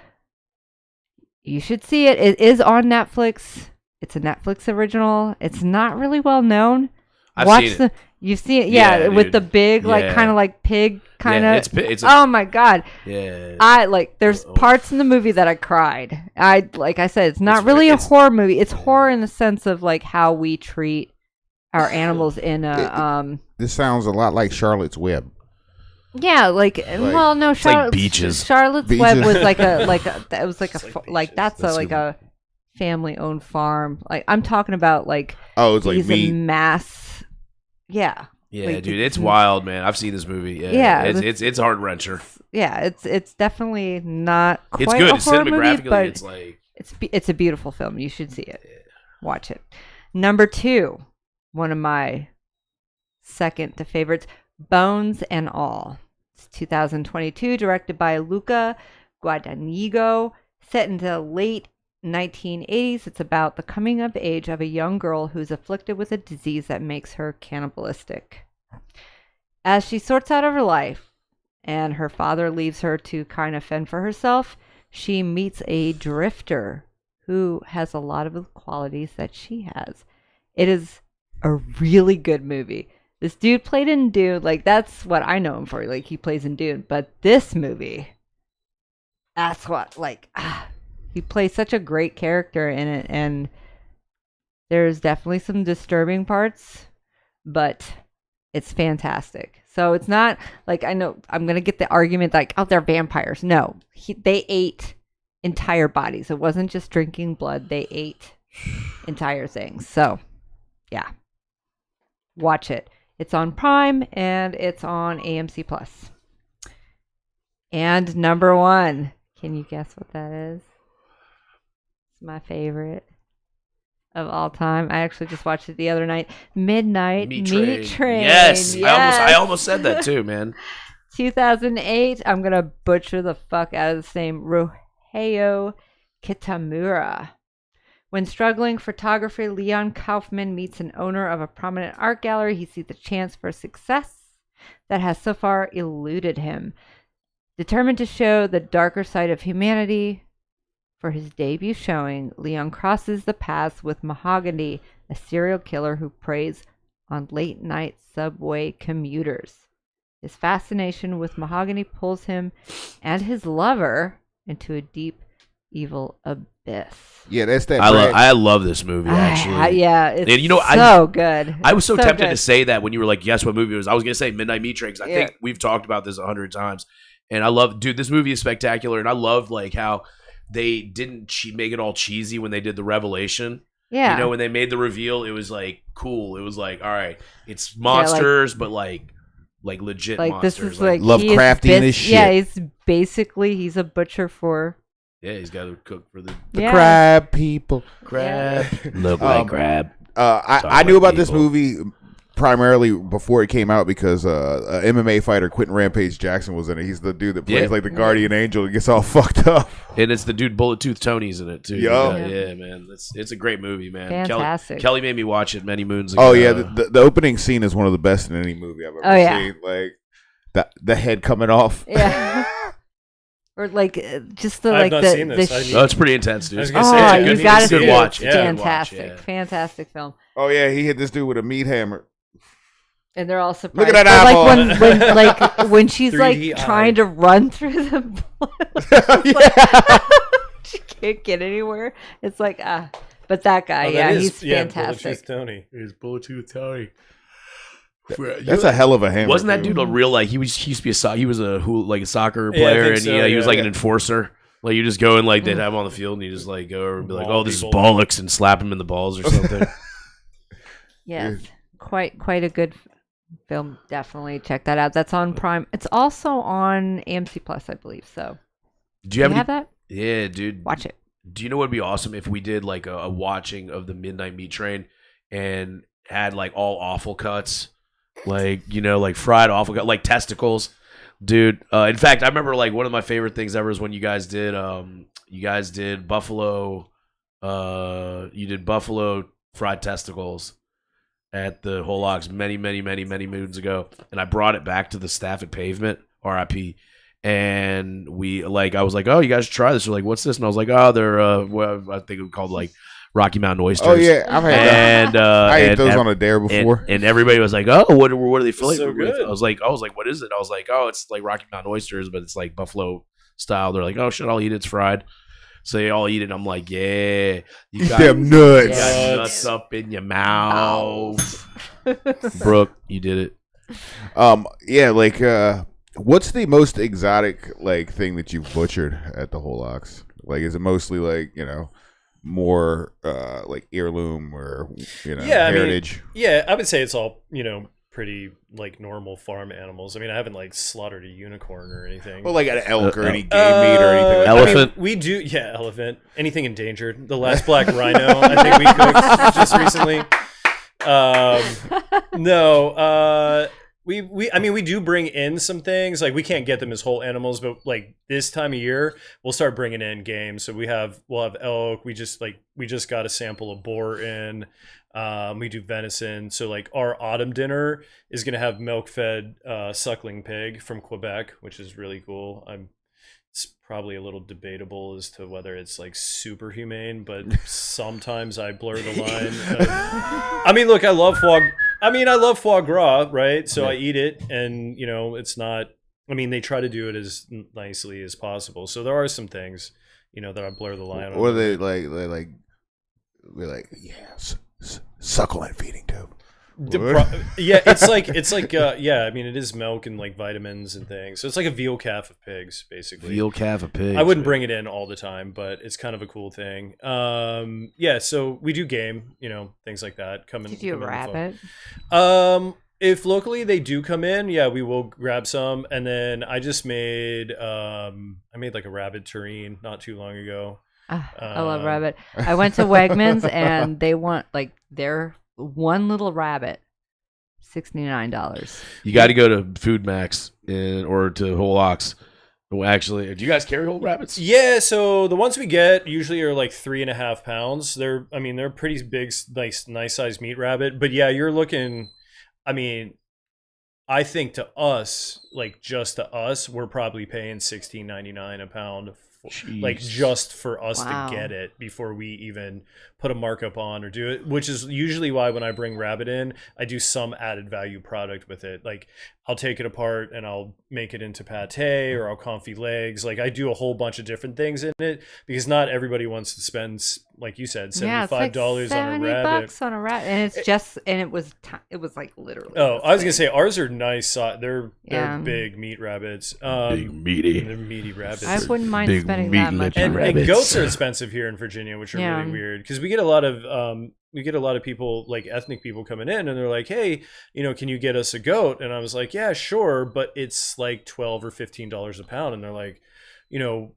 You should see it. It is on Netflix. It's a Netflix original. It's not really well known. I've Watch seen it. the. You see it, yeah, Yeah, with dude. the big, like, Yeah. kind of like pig, kind Yeah, of. it's Oh my god! yeah. I like. There's parts in the movie that I cried. Like I said, it's not It's- really a it's- horror movie. It's horror in the sense of like how we treat our animals in a This sounds a lot like Charlotte's Web. Yeah, well, no, like Charlotte's Beaches. Charlotte's Web Beaches. was like a it was like It's like like Beaches. that's That's like good. a family-owned farm. Like I'm talking about like Oh, it's like these meat. mass. Yeah, Yeah, like, dude, it's wild, man. I've seen this movie. Yeah, Yeah, it's heart wrencher. yeah. It's definitely not quite It's good. a horror movie, Cinematographically, but it's like it's a beautiful film. You should see it. Watch it. Number 2, one of my second to favorites, Bones and All. It's 2022, directed by Luca Guadagnino, set in the late 1980s. It's about the coming of age of a young girl who's afflicted with a disease that makes her cannibalistic. As she sorts out of her life and her father leaves her to kind of fend for herself, she meets a drifter who has a lot of the qualities that she has. It is a really good movie. This dude played in Dune. Like, that's what I know him for. Like, he plays in Dune. But this movie, that's what he plays such a great character in it, and there's definitely some disturbing parts, but it's fantastic. So it's not like, I know I'm gonna get the argument like, oh, they're vampires. No, they ate entire bodies. It wasn't just drinking blood. They ate entire things. So yeah, watch it. It's on Prime and it's on AMC Plus. And number 1, can you guess what that is? It's my favorite of all time. I actually just watched it the other night. Midnight Meat Train. Yes. I almost said that too, man. 2008. I'm gonna butcher the fuck out of the name. Roheo Kitamura. When struggling photographer Leon Kaufman meets an owner of a prominent art gallery, he sees a chance for success that has so far eluded him. Determined to show the darker side of humanity, for his debut showing, Leon crosses the paths with Mahogany, a serial killer who preys on late-night subway commuters. His fascination with Mahogany pulls him and his lover into a deep, evil abyss. Yeah, that's that. I love this movie, actually. Yeah, it's and, so good. I was so tempted good. to say that when you were like, guess what movie it was. I was going to say Midnight Meat Train, because I Yeah. think we've talked about this 100 times. And I love, dude, this movie is spectacular. And I love like how they didn't make it all cheesy when they did the revelation. Yeah. You know, when they made the reveal, it was like cool. It was like, all right, it's monsters, but like legit monsters. This is like Lovecraftian as shit. Yeah, he's a butcher for. Yeah, he's got to cook for the crab people. Crab. Look like crab. I knew about this movie primarily before it came out because a MMA fighter, Quentin Rampage Jackson, was in it. He's the dude that plays like the guardian angel and gets all fucked up. And it's the dude Bullet Tooth Tony's in it too. Yeah, man. It's a great movie, man. Fantastic. Kelly made me watch it many moons ago. Oh yeah, the opening scene is one of the best in any movie I've ever seen. Like the head coming off. Yeah. Or like just the I've like not seen this. It's pretty intense, dude. I was gonna say, you got to see good it. watch. It's Yeah. fantastic, fantastic film. Oh yeah, he hit this dude with a meat hammer. And they're all surprised. Look at that eyeball. Like when she's like 3D trying to run through the blood. She can't get anywhere. It's like but that guy, he's fantastic. Bullet Tooth Tony. He's Bullet Tooth Tony. That's a hell of a hammer. Wasn't that dude a real like he used to be a soccer player, and he was like an enforcer. Like you just go and like they'd have him on the field and you just like go over and be like, oh, this is bollocks, and slap him in the balls or something. Yes, quite a good film. Definitely check that out. That's on Prime. It's also on AMC Plus, I believe. So do you have that? Yeah, dude. Watch it. Do you know what would be awesome if we did like a watching of the Midnight Meat Train and had like all awful cuts? Like, you know, like fried awful, like testicles, dude. In fact, I remember like one of my favorite things ever is when you guys did buffalo, you did buffalo fried testicles at the Holox many moons ago, and I brought it back to the staff at Pavement, RIP, and I was like, oh, you guys should try this. They're like, what's this? And I was like, oh, they're I think it was called like Rocky Mountain oysters. Oh yeah, I've had that. I ate those on a dare before. And everybody was like, "Oh, what are they flavored So with?" good. I was like, "What is it?" I was like, "Oh, it's like Rocky Mountain oysters, but it's like buffalo style." They're like, "Oh shit, I'll eat it. It's fried." So they all eat it. I'm like, "Yeah, you got them nuts. You got nuts up in your mouth." Brooke, you did it. Yeah, like what's the most exotic like thing that you've butchered at the Holox? Like, is it mostly like, you know, more like heirloom or, you know, heritage? I would say it's all, you know, pretty like normal farm animals. I mean, I haven't like slaughtered a unicorn or anything. Well, like an elk or any game meat or anything like elephant. I mean, we do, elephant. Anything endangered. The last black rhino, I think we cooked just recently. No, we do bring in some things. Like we can't get them as whole animals, but like this time of year, we'll start bringing in game. So we'll have elk. We just got a sample of boar in. We do venison. So like our autumn dinner is gonna have milk-fed suckling pig from Quebec, which is really cool. It's probably a little debatable as to whether it's like super humane, but sometimes I blur the line. I mean, look, I love foie gras, right? So I eat it, and you know, it's not I mean, they try to do it as nicely as possible. So there are some things, that I blur the line on. Or they're like, yeah, suck on that feeding tube. Yeah, it's like yeah. I mean, it is milk and like vitamins and things. So it's like a veal calf of pigs, basically. Veal calf of pigs. I wouldn't bring it in all the time, but it's kind of a cool thing. Yeah. So we do game, things like that. Did you rabbit? If locally they do come in, yeah, we will grab some. And then I just made like a rabbit terrine not too long ago. I love rabbit. I went to Wegmans and they want like their one little rabbit, $69. You got to go to Food Max or to Whole Ox. Well, actually, do you guys carry whole rabbits? Yeah, so the ones we get usually are like 3.5 pounds. They're pretty big, nice sized meat rabbit. But yeah, you're looking. I mean, I think to us, like just to us, we're probably paying $16.99 a pound. Like just for us to get it before we even put a markup on or do it, which is usually why when I bring rabbit in, I do some added value product with it. Like I'll take it apart and I'll make it into pate or I'll confit legs. Like I do a whole bunch of different things in it because not everybody wants to spend, like you said, $75 on a rabbit. $70 on a rabbit, and it's just it was like literally. Oh, I was gonna say ours are nice. They're big meat rabbits. Big meaty. They're meaty rabbits. I wouldn't mind spending that much. And goats are expensive here in Virginia, which are really weird because we get a lot of people, like ethnic people, coming in and they're like, hey, can you get us a goat? And I was like, yeah, sure, but it's like $12 or $15 a pound. And they're like,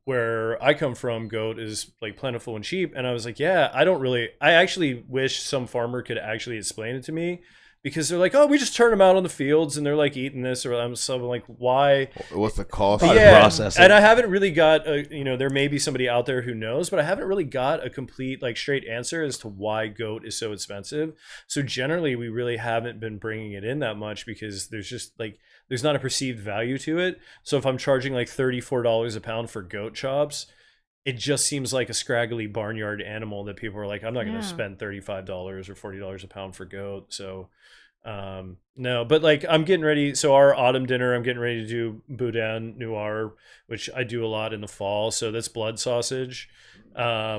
where I come from, goat is like plentiful and cheap. And I was like, yeah, I actually wish some farmer could actually explain it to me. Because they're like, oh, we just turn them out on the fields and they're like eating this, or I'm like, why? What's the cost? Yeah, processing. And I haven't really got there may be somebody out there who knows, but I haven't really got a complete like straight answer as to why goat is so expensive. So generally, we really haven't been bringing it in that much because there's not a perceived value to it. So if I'm charging like $34 a pound for goat chops, it just seems like a scraggly barnyard animal that people are like, I'm not going to spend $35 or $40 a pound for goat. So, no, but like I'm getting ready. So our autumn dinner, I'm getting ready to do boudin noir, which I do a lot in the fall. So that's blood sausage,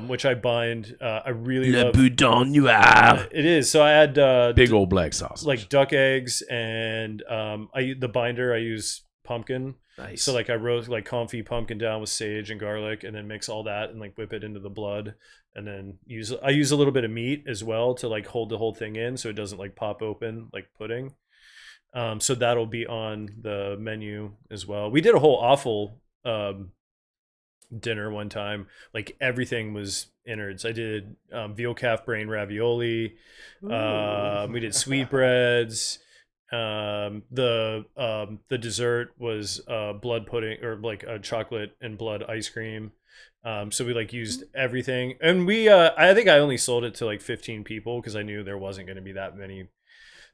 which I bind. I really love boudin noir. It is. So I add big old black sausage, like duck eggs, and the binder I use pumpkin. Nice. So like I roast like confit pumpkin down with sage and garlic, and then mix all that and like whip it into the blood, and then I use a little bit of meat as well to like hold the whole thing in so it doesn't like pop open like pudding. So that'll be on the menu as well. We did a whole awful dinner one time. Like everything was innards. I did veal calf brain ravioli. We did sweetbreads. The dessert was blood pudding, or like a chocolate and blood ice cream. So we like used everything, and we I think I only sold it to like 15 people because I knew there wasn't going to be that many.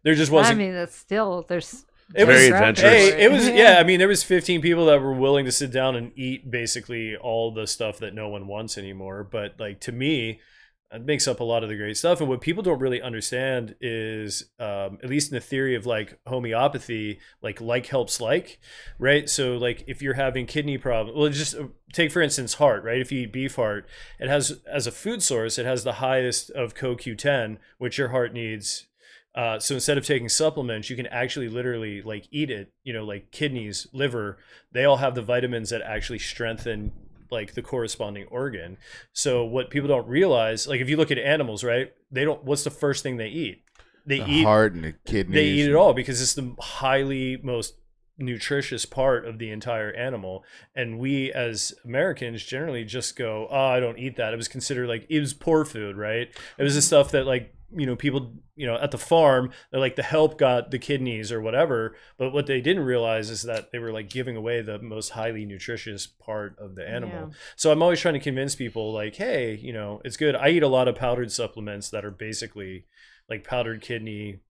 There just wasn't. I mean, that's still there's. It was very adventurous. Hey, it was I mean, there was 15 people that were willing to sit down and eat basically all the stuff that no one wants anymore. But like to me, it makes up a lot of the great stuff. And what people don't really understand is, at least in the theory of like homeopathy, like helps like, right? So like if you're having kidney problems, well, just take for instance heart, right? If you eat beef heart, it has, as a food source, it has the highest of CoQ10, which your heart needs. So instead of taking supplements, you can actually literally like eat it, like kidneys, liver, they all have the vitamins that actually strengthen like the corresponding organ. So what people don't realize, like if you look at animals, right? What's the first thing they eat? They eat heart and the kidneys. They eat it all because it's the highly most nutritious part of the entire animal. And we as Americans generally just go, oh, I don't eat that. It was considered like, it was poor food, right? It was the stuff that like, people, at the farm, they're like the help got the kidneys or whatever. But what they didn't realize is that they were like giving away the most highly nutritious part of the animal. Yeah. So I'm always trying to convince people like, hey, it's good. I eat a lot of powdered supplements that are basically like powdered kidney,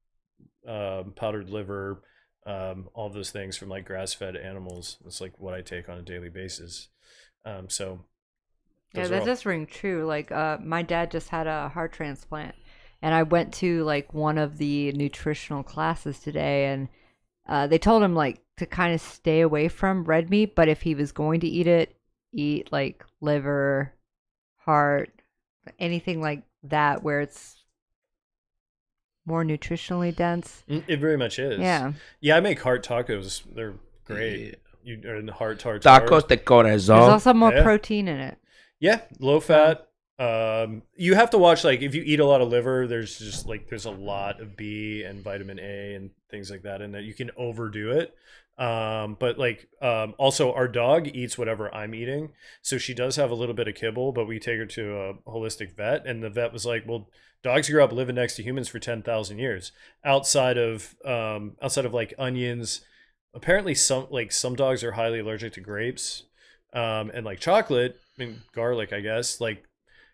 powdered liver, all those things from like grass-fed animals. It's like what I take on a daily basis. So yeah, that does ring true. Like my dad just had a heart transplant. And I went to like one of the nutritional classes today, and They told him like to kind of stay away from red meat, but if he was going to eat it, eat like liver, heart, anything like that where it's more nutritionally dense. It very much is. Yeah. Yeah, I make heart tacos. They're great. You are the heart tartar. Tacos de There's corazon. also more Yeah. protein in it. Yeah, low fat. You have to watch, like, if you eat a lot of liver, there's a lot of B and vitamin A and things like that, and that you can overdo it. But also our dog eats whatever I'm eating, so she does have a little bit of kibble, but we take her to a holistic vet, and the vet was like, well, dogs grew up living next to humans for 10,000 years. Outside of like onions, apparently some dogs are highly allergic to grapes, and like chocolate and garlic, I guess. Like,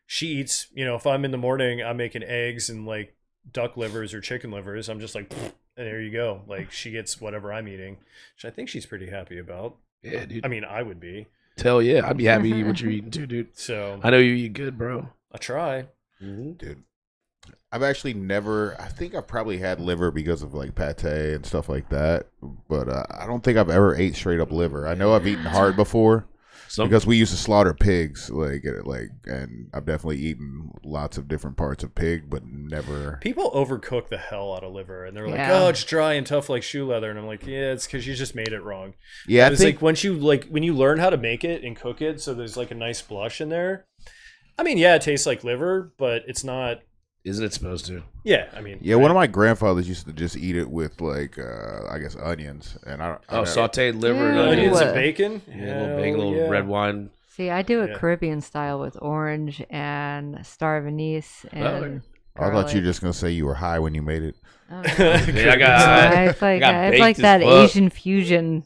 she eats, if I'm in the morning, I'm making eggs and like duck livers or chicken livers, I'm just like, and there you go. Like, she gets whatever I'm eating, which I think she's pretty happy about. Yeah, dude. I mean, I would be. Tell yeah, I'd be happy to eat what you're eating too, dude. So I know you eat good, bro. I try. Dude, I've actually never. I think I've probably had liver because of like pate and stuff like that, but I don't think I've ever ate straight up liver. I know I've eaten heart before because we used to slaughter pigs, and I've definitely eaten lots of different parts of pig, but never. People overcook the hell out of liver, and they're like, Yeah. "Oh, it's dry and tough like shoe leather," and I'm like, "Yeah, it's because you just made it wrong." Yeah, I It's think like when you learn how to make it and cook it, so there's like a nice blush in there. I mean, yeah, it tastes like liver, but it's not. Isn't it supposed to? Yeah, I mean, Yeah, one of my grandfathers used to just eat it with like I guess onions, and I don't. Sauteed liver and Yeah. onions. onions What? and bacon. Yeah, a little bacon, a Hell little yeah. red wine. See, I do it Yeah. Caribbean style with orange and star of anise and I thought you were garlic. just gonna say you were high when you made it. Oh, Yeah, I got. it's like got it's baked like as that fuck. Asian fusion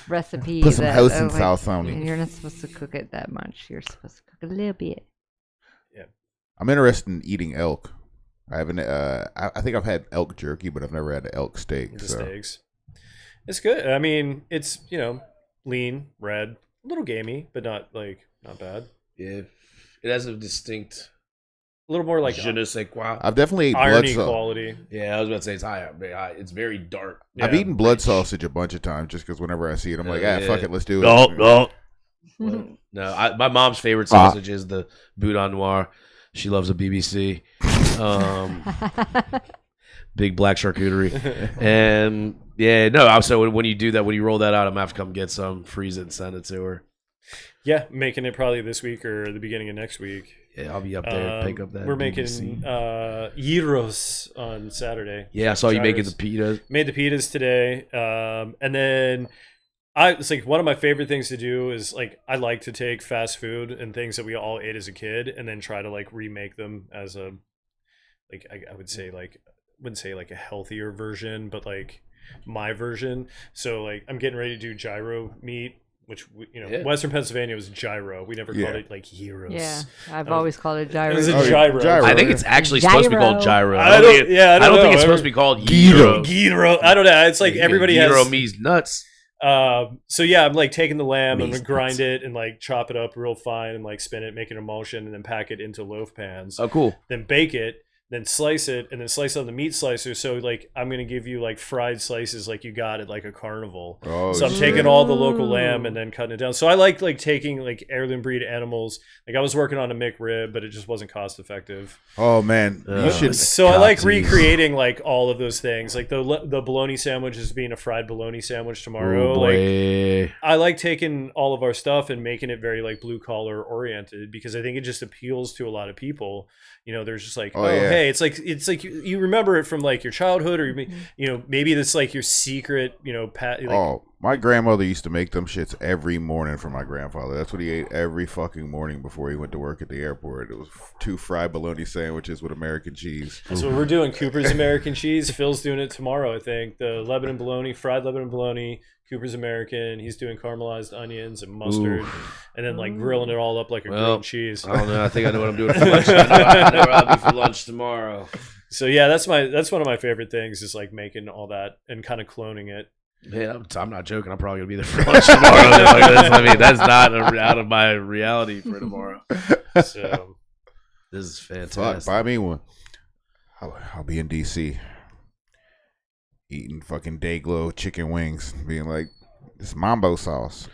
recipe. Put some that, house and like, salt on it. You're not supposed to cook it that much. You're supposed to cook a little bit. I'm interested in eating elk. I haven't. I think I've had elk jerky, but I've never had an elk steak. The So. steaks. It's good. I mean, it's lean, red, a little gamey, but not bad. Yeah, it has a distinct. A little more like Je ne sais quoi. I've definitely ate blood irony sausage. quality. Yeah, I was about to say it's high. It's very dark. I've Yeah. eaten blood sausage a bunch of times just because whenever I see it, I'm like, Yeah. fuck it, let's do it. No. No, my mom's favorite sausage is the Boudin Noir. She loves a BBC. Big black charcuterie. And yeah, no, so when you do that, when you roll that out, I'm going to have to come get some, freeze it, and send it to her. Yeah, making it probably this week or the beginning of next week. Yeah, I'll be up there, pick up that We're BBC. making gyros on Saturday. Yeah, I saw you making the Gyros. pitas. Made the pitas today, and then it's like one of my favorite things to do is like I like to take fast food and things that we all ate as a kid, and then try to like remake them as a I would say wouldn't say like a healthier version, but like my version. So like I'm getting ready to do gyro meat. Which Yeah. Western Pennsylvania was gyro. We never Yeah. called it like gyros. Yeah, I've always called it gyro. It was a Oh, yeah. gyro. Gyro. I think it's actually supposed to be called gyro. I don't think know. I don't think it's supposed to be called gyro. Gyro. I don't know. It's like everybody gyro has. means nuts. So yeah, I'm like taking the lamb, I'm Means gonna grind nuts. it and like chop it up real fine and like spin it, make an emulsion, and then pack it into loaf pans. Oh, cool. Then bake it, then slice it, and then slice it on the meat slicer. So like I'm gonna give you like fried slices like you got at like a carnival. Oh, So I'm shit. taking all the local lamb and then cutting it down. So I like taking like heirloom breed animals. Like I was working on a McRib, but it just wasn't cost effective. Oh man, you should. So I like Gotsies. recreating like all of those things. Like the bologna sandwich is being a fried bologna sandwich tomorrow. Oh, Like boy. I like taking all of our stuff and making it very like blue collar oriented because I think it just appeals to a lot of people. There's just like, Oh, yeah. hey, it's like you remember it from like your childhood or maybe it's like your secret, Oh, my grandmother used to make them shits every morning for my grandfather. That's what he ate every fucking morning before he went to work at the airport. It was 2 fried bologna sandwiches with American cheese. That's what we're doing. Cooper's American cheese. Phil's doing it tomorrow, I think. The Lebanon bologna, fried Lebanon bologna. Cooper's American. He's doing caramelized onions and mustard, and then like grilling it all up like a grilled cheese. I don't know. I think I know what I'm doing for lunch. I know where I'll be for lunch tomorrow. So yeah, that's one of my favorite things is like making all that and kind of cloning it. Man, I'm not joking. I'm probably gonna be there for lunch tomorrow. I mean, that's not out of my reality for tomorrow. So This is Fuck, fantastic. buy me one. I'll be in DC. eating fucking Dayglow chicken wings, being like, "This mambo sauce."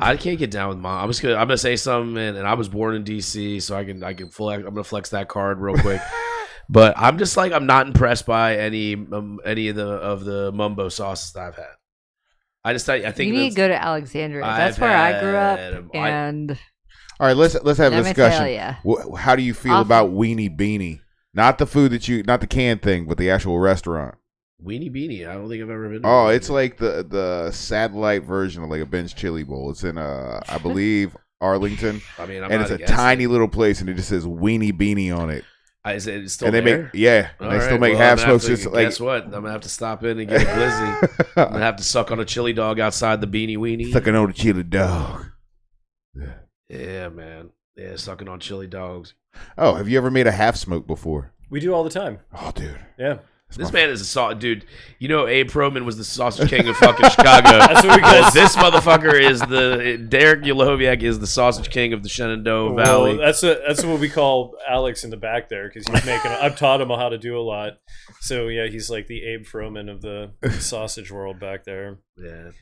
I can't get down with mom. I'm gonna say something, and I was born in DC, so I'm gonna flex that card real quick. But I'm just like, I'm not impressed by any of the mumbo sauces that I've had. I think you need to go to Alexandria. That's where I grew up, and all right, let's have a let me tell discussion. ya. How do you feel about Weenie Beanie? Not the food not the canned thing, but the actual restaurant. Weenie Beanie. I don't think I've ever been to Oh, Weenie it's Beanie. like the satellite version of like a Ben's Chili Bowl. It's in I believe Arlington. I mean, and it's a tiny little place, and it just says Weenie Beanie on it. Is it still and they there? make they still make half smokes. Just like, guess what? I'm gonna have to stop in and get a glizzy. I'm gonna have to suck on a chili dog outside the Beanie Weenie. Sucking on a chili dog. Yeah, man. Yeah, sucking on chili dogs. Oh, have you ever made a half smoke before? We do all the time. Oh, dude. Yeah. This man is a sausage dude. You know, Abe Proman was the sausage king of fucking Chicago. That's what we call This mother is Derek Yeloviak is the sausage king of the Shenandoah Valley. That's what we call Alex in the back there, because he's making. I've taught him how to do a lot. So yeah, he's like the Abe Froman of the sausage world back there. Yeah.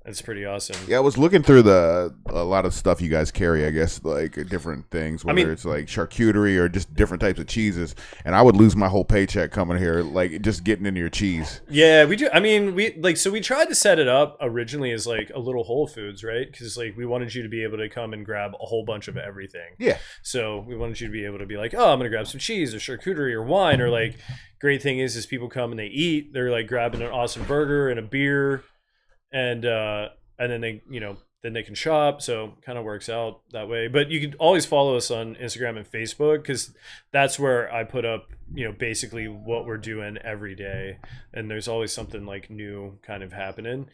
That's pretty awesome. Yeah, I was looking through a lot of stuff you guys carry, I guess, like different things, whether it's like charcuterie or just different types of cheeses, and I would lose my whole paycheck coming here, like just getting into your cheese. Yeah, we do. I mean, we tried to set it up originally as like a little Whole Foods, right? Because like we wanted you to be able to come and grab a whole bunch of everything. Yeah. So we wanted you to be able to be like, oh, I'm gonna grab some cheese or charcuterie or wine, or like, great thing is people come and they eat, they're like grabbing an awesome burger and a beer. And then they can shop, so kind of works out that way. But you can always follow us on Instagram and Facebook, because that's where I put up basically what we're doing every day, and there's always something like new kind of happening.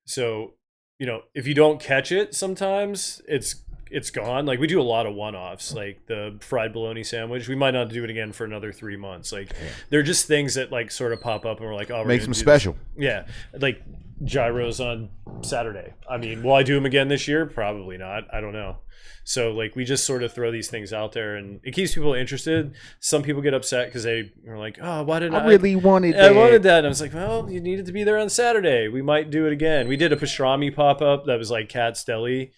So if you don't catch it, sometimes it's gone. Like we do a lot of one-offs, like the fried bologna sandwich. We might not do it again for another 3 months. Like they're just things that like sort of pop up and we're like, oh, we're Makes gonna them do special. this. Yeah, like gyros on Saturday. I mean, will I do them again this year? Probably not. I don't know. So like we just sort of throw these things out there, and it keeps people interested. Some people get upset because they are like, oh, why didn't I really wanted that. I wanted that. And I was like, well, you needed to be there on Saturday. We might do it again. We did a pastrami pop-up that was like Cat's Deli.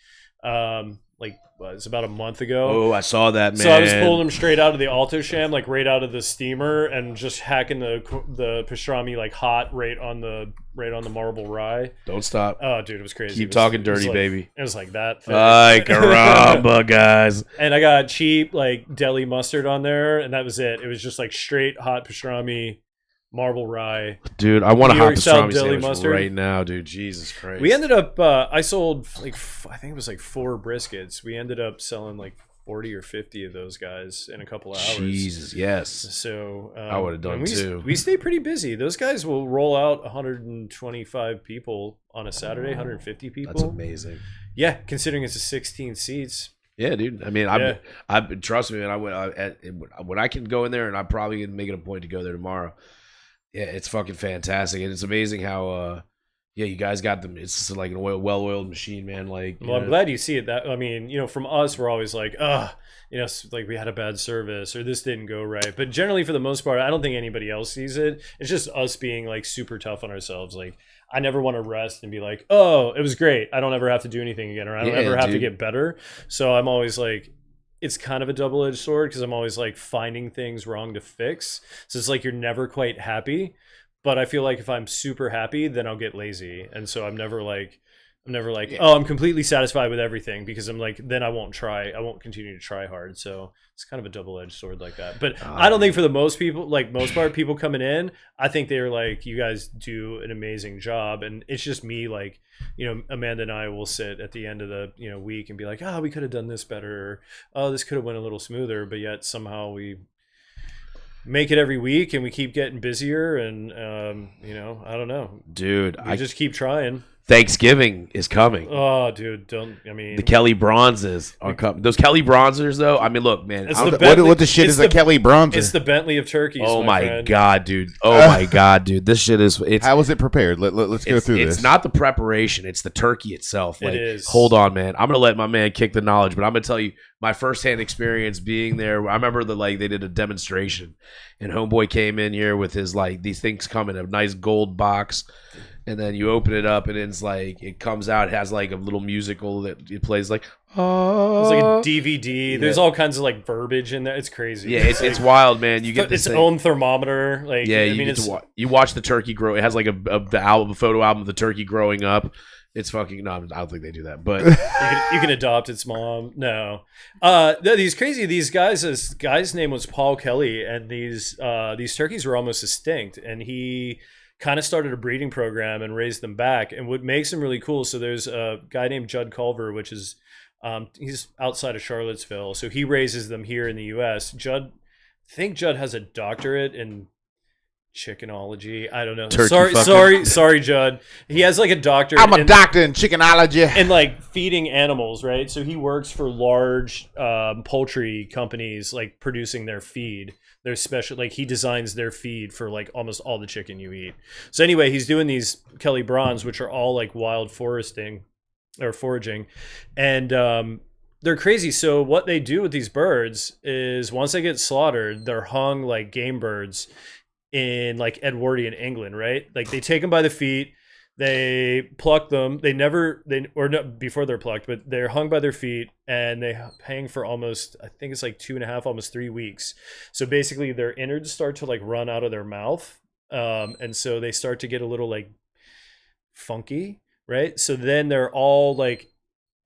It was about a month ago. Oh, I saw that, man. So I was pulling them straight out of the Alto Sham, like right out of the steamer, and just hacking the pastrami like hot right on the marble rye. Don't stop. Oh, dude, it was crazy. Keep talking dirty, like, baby. It was like that thick. Ay, caramba, guys. And I got cheap like deli mustard on there, and that was it. It was just like straight hot pastrami, marble rye. Dude, I want a New hot York style pastrami deli sandwich mustard. right now, dude. Jesus Christ. We ended up, I sold like, I think it was like 4 briskets. We ended up selling like 40 or 50 of those guys in a couple of hours. Jesus, yes. So I would have done too. We stay pretty busy. Those guys will roll out 125 people on a Saturday, 150 people. That's amazing. Yeah, considering it's a 16 seats. Yeah, dude. I mean, I trust me, man. When I can go in there, and I'm probably gonna make it a point to go there tomorrow. Yeah, it's fucking fantastic, and it's amazing how you guys got them. It's just like a well-oiled machine, man. Like, well, I'm glad you see it. That I mean, from us, we're always like, like we had a bad service or this didn't go right. But generally, for the most part, I don't think anybody else sees it. It's just us being like super tough on ourselves. Like, I never want to rest and be like, oh, it was great. I don't ever have to do anything again, or I don't ever have to get better. So I'm always like, it's kind of a double-edged sword, because I'm always like finding things wrong to fix. So it's like you're never quite happy. But I feel like if I'm super happy, then I'll get lazy. And so I'm never like, oh, I'm completely satisfied with everything, because I'm like, then I won't continue to try hard. So it's kind of a double-edged sword like that. But I don't think for the most part, people coming in, I think they're like, you guys do an amazing job. And it's just me, like, Amanda and I will sit at the end of the, week and be like, oh, we could have done this better. Or, oh, this could have went a little smoother. But yet somehow we make it every week, and we keep getting busier, and I don't know, dude, I just keep trying. Thanksgiving is coming. Oh, dude, I mean, The Kelly Bronzes are coming. Those Kelly Bronzers, though. I mean, look, man. It's I'm- the Bentley- What the shit it's is a Kelly Bronzer? It's the Bentley of turkeys. oh my friend. god, dude. Oh my god, dude. This shit is. It's How was it prepared? Let's go through this. It's not the preparation; it's the turkey itself. Like, It is. hold on, man. I'm gonna let my man kick the knowledge, but I'm gonna tell you my firsthand experience being there. I remember they did a demonstration, and homeboy came in here with his these things come in a nice gold box, and then you open it up, and it's it comes out. It has a little musical that it plays It's like a DVD. There's all kinds of verbiage in there. It's crazy. Yeah, it's wild, man. You get its this own thermometer. Yeah, you watch the turkey grow. It has a photo album of the turkey growing up. It's fucking no. I don't think they do that, but you can adopt its mom. No, these guys. This guy's name was Paul Kelly, and these turkeys were almost extinct, and he kind of started a breeding program and raised them back. And what makes them really cool, so there's a guy named Judd Culver, which is he's outside of Charlottesville, so he raises them here in the U.S. I think Judd has a doctorate in chickenology. I don't know. Sorry, Judd. He has a doctorate. I'm a doctor in chickenology. And feeding animals, right? So he works for large poultry companies, producing their feed. They're special. He designs their feed for almost all the chicken you eat. So anyway, he's doing these Kelly Bronze, which are all wild foraging, and they're crazy. So what they do with these birds is once they get slaughtered, they're hung like game birds in Edwardian England, right? They take them by the feet, they pluck them. Before they're plucked, but they're hung by their feet and they hang for almost, I think it's 2.5, almost 3 weeks. So basically their innards start to run out of their mouth. And so they start to get a little funky, right? So then they're all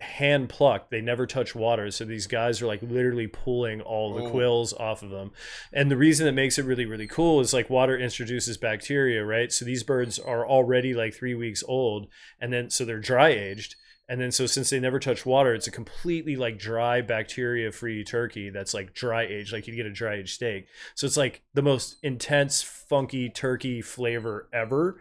hand plucked. They never touch water, so these guys are literally pulling all the quills off of them. And the reason that makes it really, really cool is water introduces bacteria, right? So these birds are already 3 weeks old, and then so they're dry aged, and then so since they never touch water, it's a completely dry bacteria free turkey that's dry aged, you get a dry aged steak. So it's the most intense funky turkey flavor ever.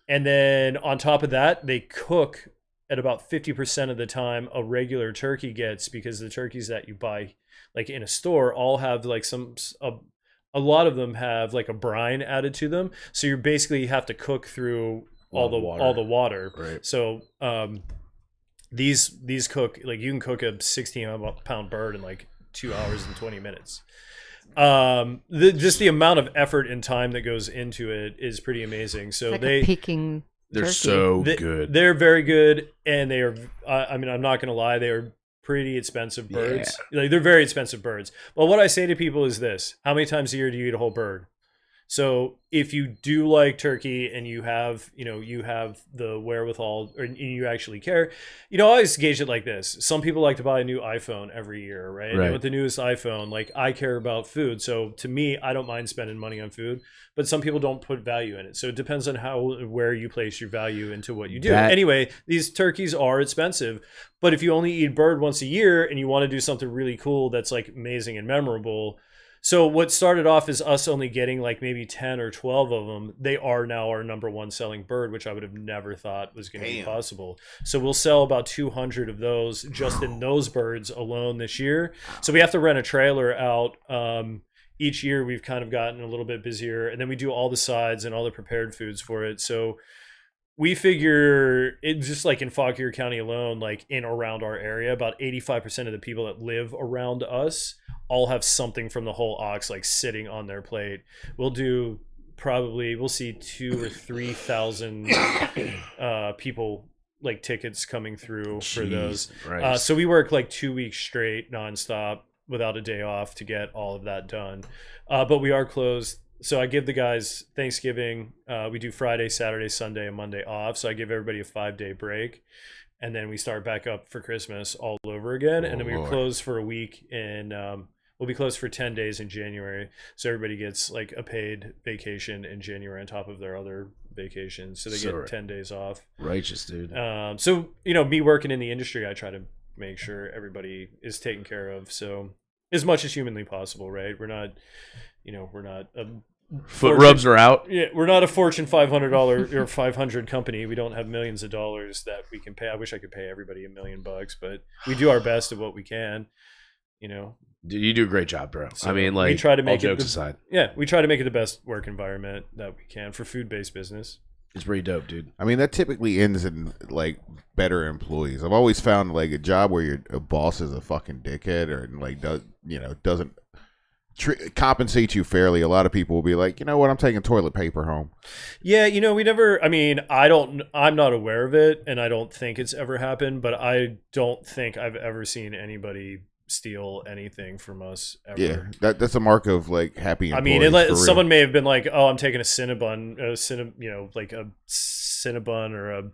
And then on top of that, they cook at about 50% of the time a regular turkey gets, because the turkeys that you buy in a store all have a lot of them have a brine added to them, so you basically have to cook through all the water. Right. So these cook you can cook a 16-pound bird in 2 hours and 20 minutes. Just the amount of effort and time that goes into it is pretty amazing. So a peking they're turkey. so good. They're very good, and they are. I mean, I'm not going to lie; they are pretty expensive birds. They're very expensive birds. But what I say to people is this: how many times a year do you eat a whole bird? So if you do like turkey and you have the wherewithal, or you actually care, I always gauge it like this. Some people like to buy a new iPhone every year, right? And with the newest iPhone, I care about food. So to me, I don't mind spending money on food, but some people don't put value in it. So it depends on where you place your value into what you do. Anyway, these turkeys are expensive, but if you only eat bird once a year and you want to do something really cool that's amazing and memorable. So what started off as us only getting maybe 10 or 12 of them, they are now our number one selling bird, which I would have never thought was going to be possible. So we'll sell about 200 of those just in those birds alone this year. So we have to rent a trailer out. Each year we've kind of gotten a little bit busier, and then we do all the sides and all the prepared foods for it. So we figure it just in Fauquier County alone, in around our area, about 85% of the people that live around us all have something from the whole ox sitting on their plate. We'll see 2,000 or 3,000 people tickets coming through for those. Right. So we work 2 weeks straight nonstop without a day off to get all of that done. But we are closed. So I give the guys Thanksgiving. We do Friday, Saturday, Sunday, and Monday off. So I give everybody a 5-day break. And then we start back up for Christmas all over again. And then we're closed for a week, and we'll be closed for 10 days in January. So everybody gets a paid vacation in January on top of their other vacations. So they get 10 days off. Righteous, dude. So, me working in the industry, I try to make sure everybody is taken care of. So as much as humanly possible, right? We're not Foot rubs are out. Yeah, we're not a Fortune $500 or 500 company. We don't have millions of dollars that we can pay. I wish I could pay everybody $1 million, but we do our best at what we can. You know, You do a great job, bro. So I mean, like, we try to make all jokes aside, we try to make it the best work environment that we can for food-based business. it's pretty dope, dude. I mean, that typically ends in like better employees. I've always found like a job where your boss is a fucking dickhead or like doesn't compensate you fairly. A lot of people will be like, you know what, I'm taking toilet paper home. Yeah, we never. I mean, I'm not aware of it, and I don't think it's ever happened. But I don't think I've ever seen anybody steal anything from us ever. Yeah, that's a mark of like happy employees. I mean, unless someone may have been like, "Oh, I'm taking a Cinnabon, like a Cinnabon or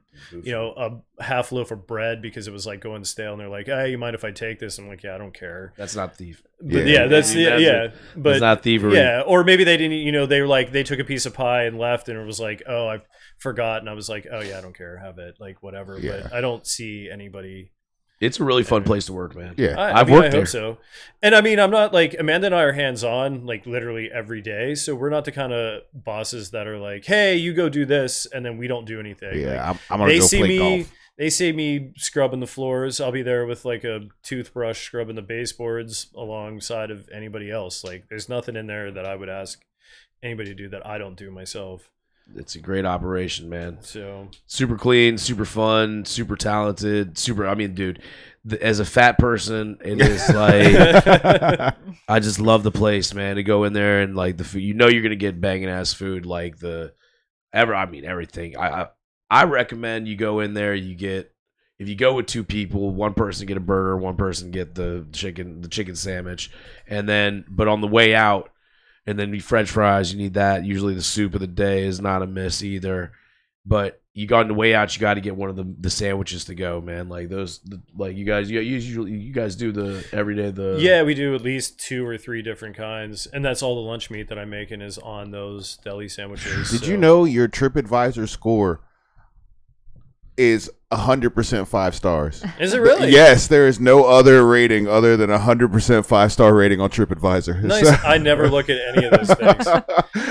a half loaf of bread because it was like going stale," and they're like, "Hey, you mind if I take this?" I'm like, "Yeah, I don't care." That's not thief. But but it's not thievery. Yeah, or maybe they didn't. They were like they took a piece of pie and left, and it was like, "Oh, I forgot," and I was like, "Oh yeah, I don't care, have it, like whatever." Yeah. But I don't see anybody. It's a really fun place to work, man. Yeah, I've worked there. I hope so. And I mean, I'm not like Amanda and I are hands on like literally every day. So we're not the kind of bosses that are like, hey, you go do this. And then we don't do anything. Yeah, Like, I'm going to go play golf. They see me scrubbing the floors. I'll be there with like a toothbrush scrubbing the baseboards alongside of anybody else. Like there's nothing in there that I would ask anybody to do that I don't do myself. It's a great operation, man. So Super clean, super fun, super talented, I mean, dude, as a fat person, it is like I just love the place, man. To go in there and like the food, you're gonna get banging ass food, like everything. I recommend you go in there. If you go with two people, one person get a burger, one person get the chicken sandwich, but on the way out. And then French fries, you need that. Usually the soup of the day is not a miss either. But you got on the way out, you got to get one of the sandwiches to go, man. Like you guys do the everyday Yeah, we do at least 2 or 3 different kinds, and that's all the lunch meat that I'm making is on those deli sandwiches. Did you know your TripAdvisor score is 100% 5 stars? Is it really? Yes, there is no other rating other than 100% 5-star rating on TripAdvisor. Nice. I never look at any of those things.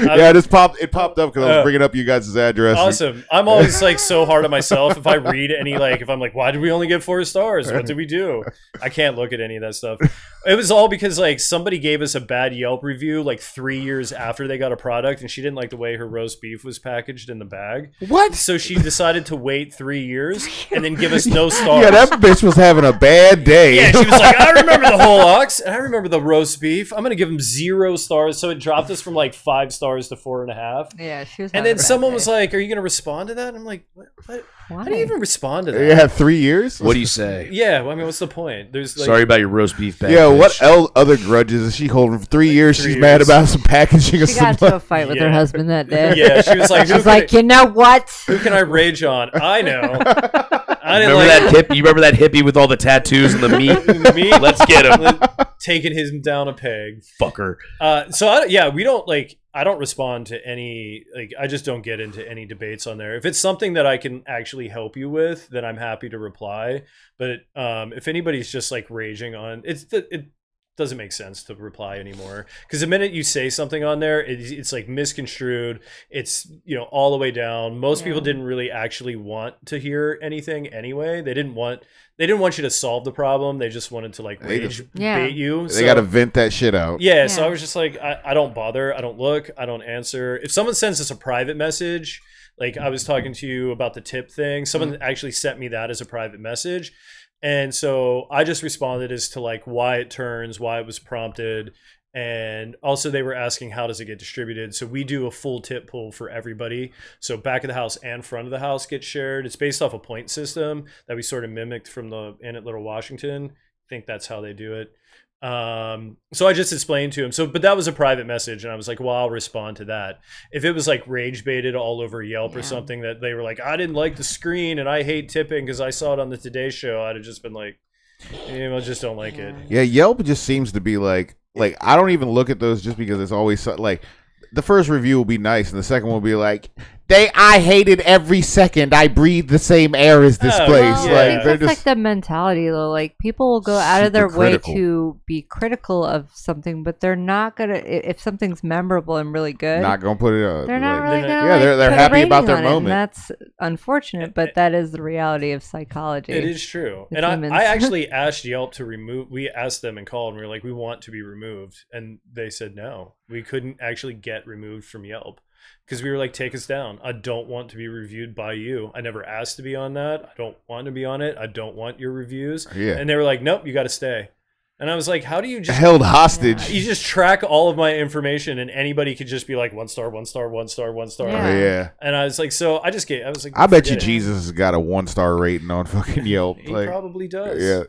Yeah, it popped up because I was bringing up you guys' address. Awesome. I'm always like so hard on myself. If I read if I'm like, why did we only get 4 stars? What did we do? I can't look at any of that stuff. It was all because like somebody gave us a bad Yelp review like 3 years after they got a product, and she didn't like the way her roast beef was packaged in the bag. What? So she decided to wait 3 years and then give us no stars. Yeah, that bitch was having a bad day. Yeah, she was like, I remember the whole ox, and I remember the roast beef. I'm going to give them 0 stars. So it dropped us from like 5 stars to 4.5. Yeah, she was. And then someone was like, are you going to respond to that? And I'm like, what? How do you even respond to that? You had 3 years? What do you say? Yeah, well, I mean, what's the point? There's like, sorry about your roast beef bag. Yeah, what other grudges is she holding for 3 years? She's mad about some packaging of She some. got into a fight with her husband that day. Yeah, she was like, she's like, you know what? Who can I rage on? I know. I didn't You remember that hippie with all the tattoos and the meat? Let's get him. Taking him down a peg. Fucker. I don't respond to any, I just don't get into any debates on there. If it's something that I can actually help you with, then I'm happy to reply. But if anybody's just like raging on, it doesn't make sense to reply anymore. Because the minute you say something on there, it's like misconstrued. It's, all the way down. Most people didn't really actually want to hear anything anyway. They didn't want you to solve the problem. They just wanted to like rage bait you. They got to vent that shit out. Yeah, so I was just like, I don't bother. I don't look. I don't answer. If someone sends us a private message, like I was talking to you about the tip thing, someone actually sent me that as a private message. And so I just responded as to like why it turns, why it was prompted. And also they were asking, how does it get distributed? So we do a full tip pool for everybody. So back of the house and front of the house gets shared. It's based off a point system that we sort of mimicked from the Inn at Little Washington. I think that's how they do it. So I just explained to him. But that was a private message, and I was like, well, I'll respond to that. If it was like rage baited all over Yelp or something that they were like, I didn't like the screen and I hate tipping because I saw it on the Today Show, I'd have just been like, I just don't like it. Yeah, Yelp just seems to be like I don't even look at those just because it's always like the first review will be nice and the second one will be like, I hated every second I breathed the same air as this place. Well, I think they're that's like the mentality though. Like people will go out of their super way critical. to be critical of something, but they're not gonna. If something's memorable and really good, not gonna put it. they're not really gonna. Yeah, they're put a happy about rating their on it, moment. and that's unfortunate, but that is the reality of psychology. It is true. With And humans. I actually asked Yelp to remove. We asked them and called, and we were like, we want to be removed, and they said no. We couldn't actually get removed from Yelp. Because we were like, take us down. I don't want to be reviewed by you. I never asked to be on that. I don't want to be on it. I don't want your reviews. Yeah. And they were like, nope, you got to stay. And I was like, how do you just held hostage. you just track all of my information and anybody could just be like 1 star, 1 star, 1 star, 1 star. Yeah. Yeah. And I was like, so I was like, I bet you forget it. Jesus has got a 1-star rating on fucking Yelp. He probably does. Yeah.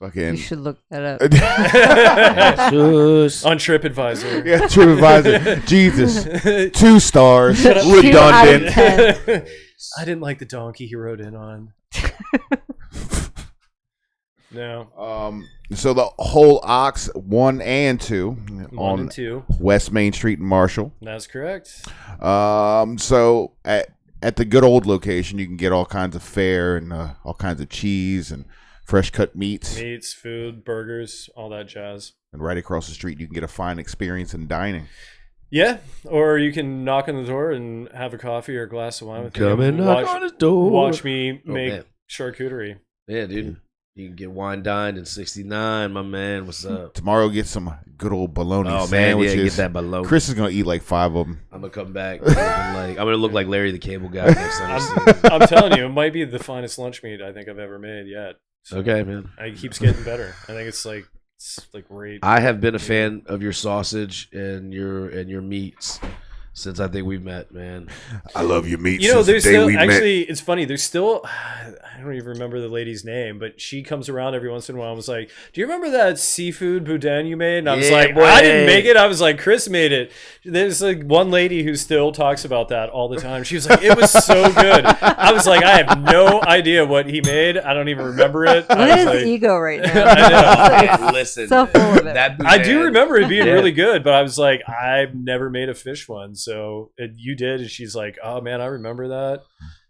You Fucking. should look that up. Sus. On TripAdvisor. Yeah, TripAdvisor. Jesus. 2 stars. 2 out of Redundant. 10. I didn't like the donkey he rode in on. No. So the whole Ox 1 and 2 1 on and 2. West Main Street in Marshall. That's correct. So at the good old location, you can get all kinds of fare and all kinds of cheese and fresh cut meats. Meats, food, burgers, all that jazz. And right across the street, you can get a fine experience in dining. Yeah, or you can knock on the door and have a coffee or a glass of wine with Come me. and knock on the door. Watch me Oh, make man. charcuterie. Yeah, dude. You can get wine dined in 69, my man. What's up? Tomorrow, get some good old bologna Oh, man, sandwiches. yeah, get that bologna. Chris is going to eat like 5 of them. I'm going to come back. I'm going to look like Larry the Cable Guy next time I see him. I'm telling you, it might be the finest lunch meat I think I've ever made yet. So Okay, man. it keeps getting better. I think it's like great. I have been a fan of your sausage and your meats since I think we've met, man. I love your meat. You know, since the there's day still we met. actually. It's funny. There's still. I don't even remember the lady's name, but she comes around every once in a while. I was like, "Do you remember that seafood boudin you made?" And I was Yeah, like, boy. "I didn't make it." I was like, "Chris made it." There's like one lady who still talks about that all the time. She was like, "It was so good." I was like, "I have no idea what he made. I don't even remember it." Look I at was his like, ego right now. I know. Hey, listen, So full of it. that I do boudin- remember it being Yeah. really good, but I was like, I've never made a fish one, so you did, and she's like, "Oh man, I remember that."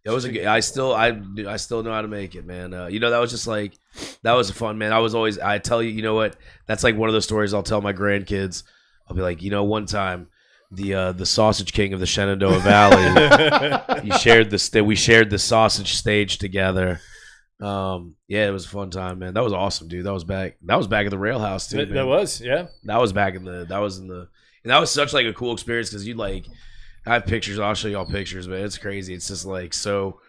It was a good. I still know how to make it, man. That was just like that was fun, man. I tell you, you know what? That's like one of those stories I'll tell my grandkids. I'll be like, one time the sausage king of the Shenandoah Valley, we shared the sausage stage together. Yeah, it was a fun time, man. That was awesome, dude. That was back at the Rail House too. That man. was, yeah. That was and that was such like a cool experience because I have pictures. I'll show y'all pictures, man. It's crazy. It's just like so.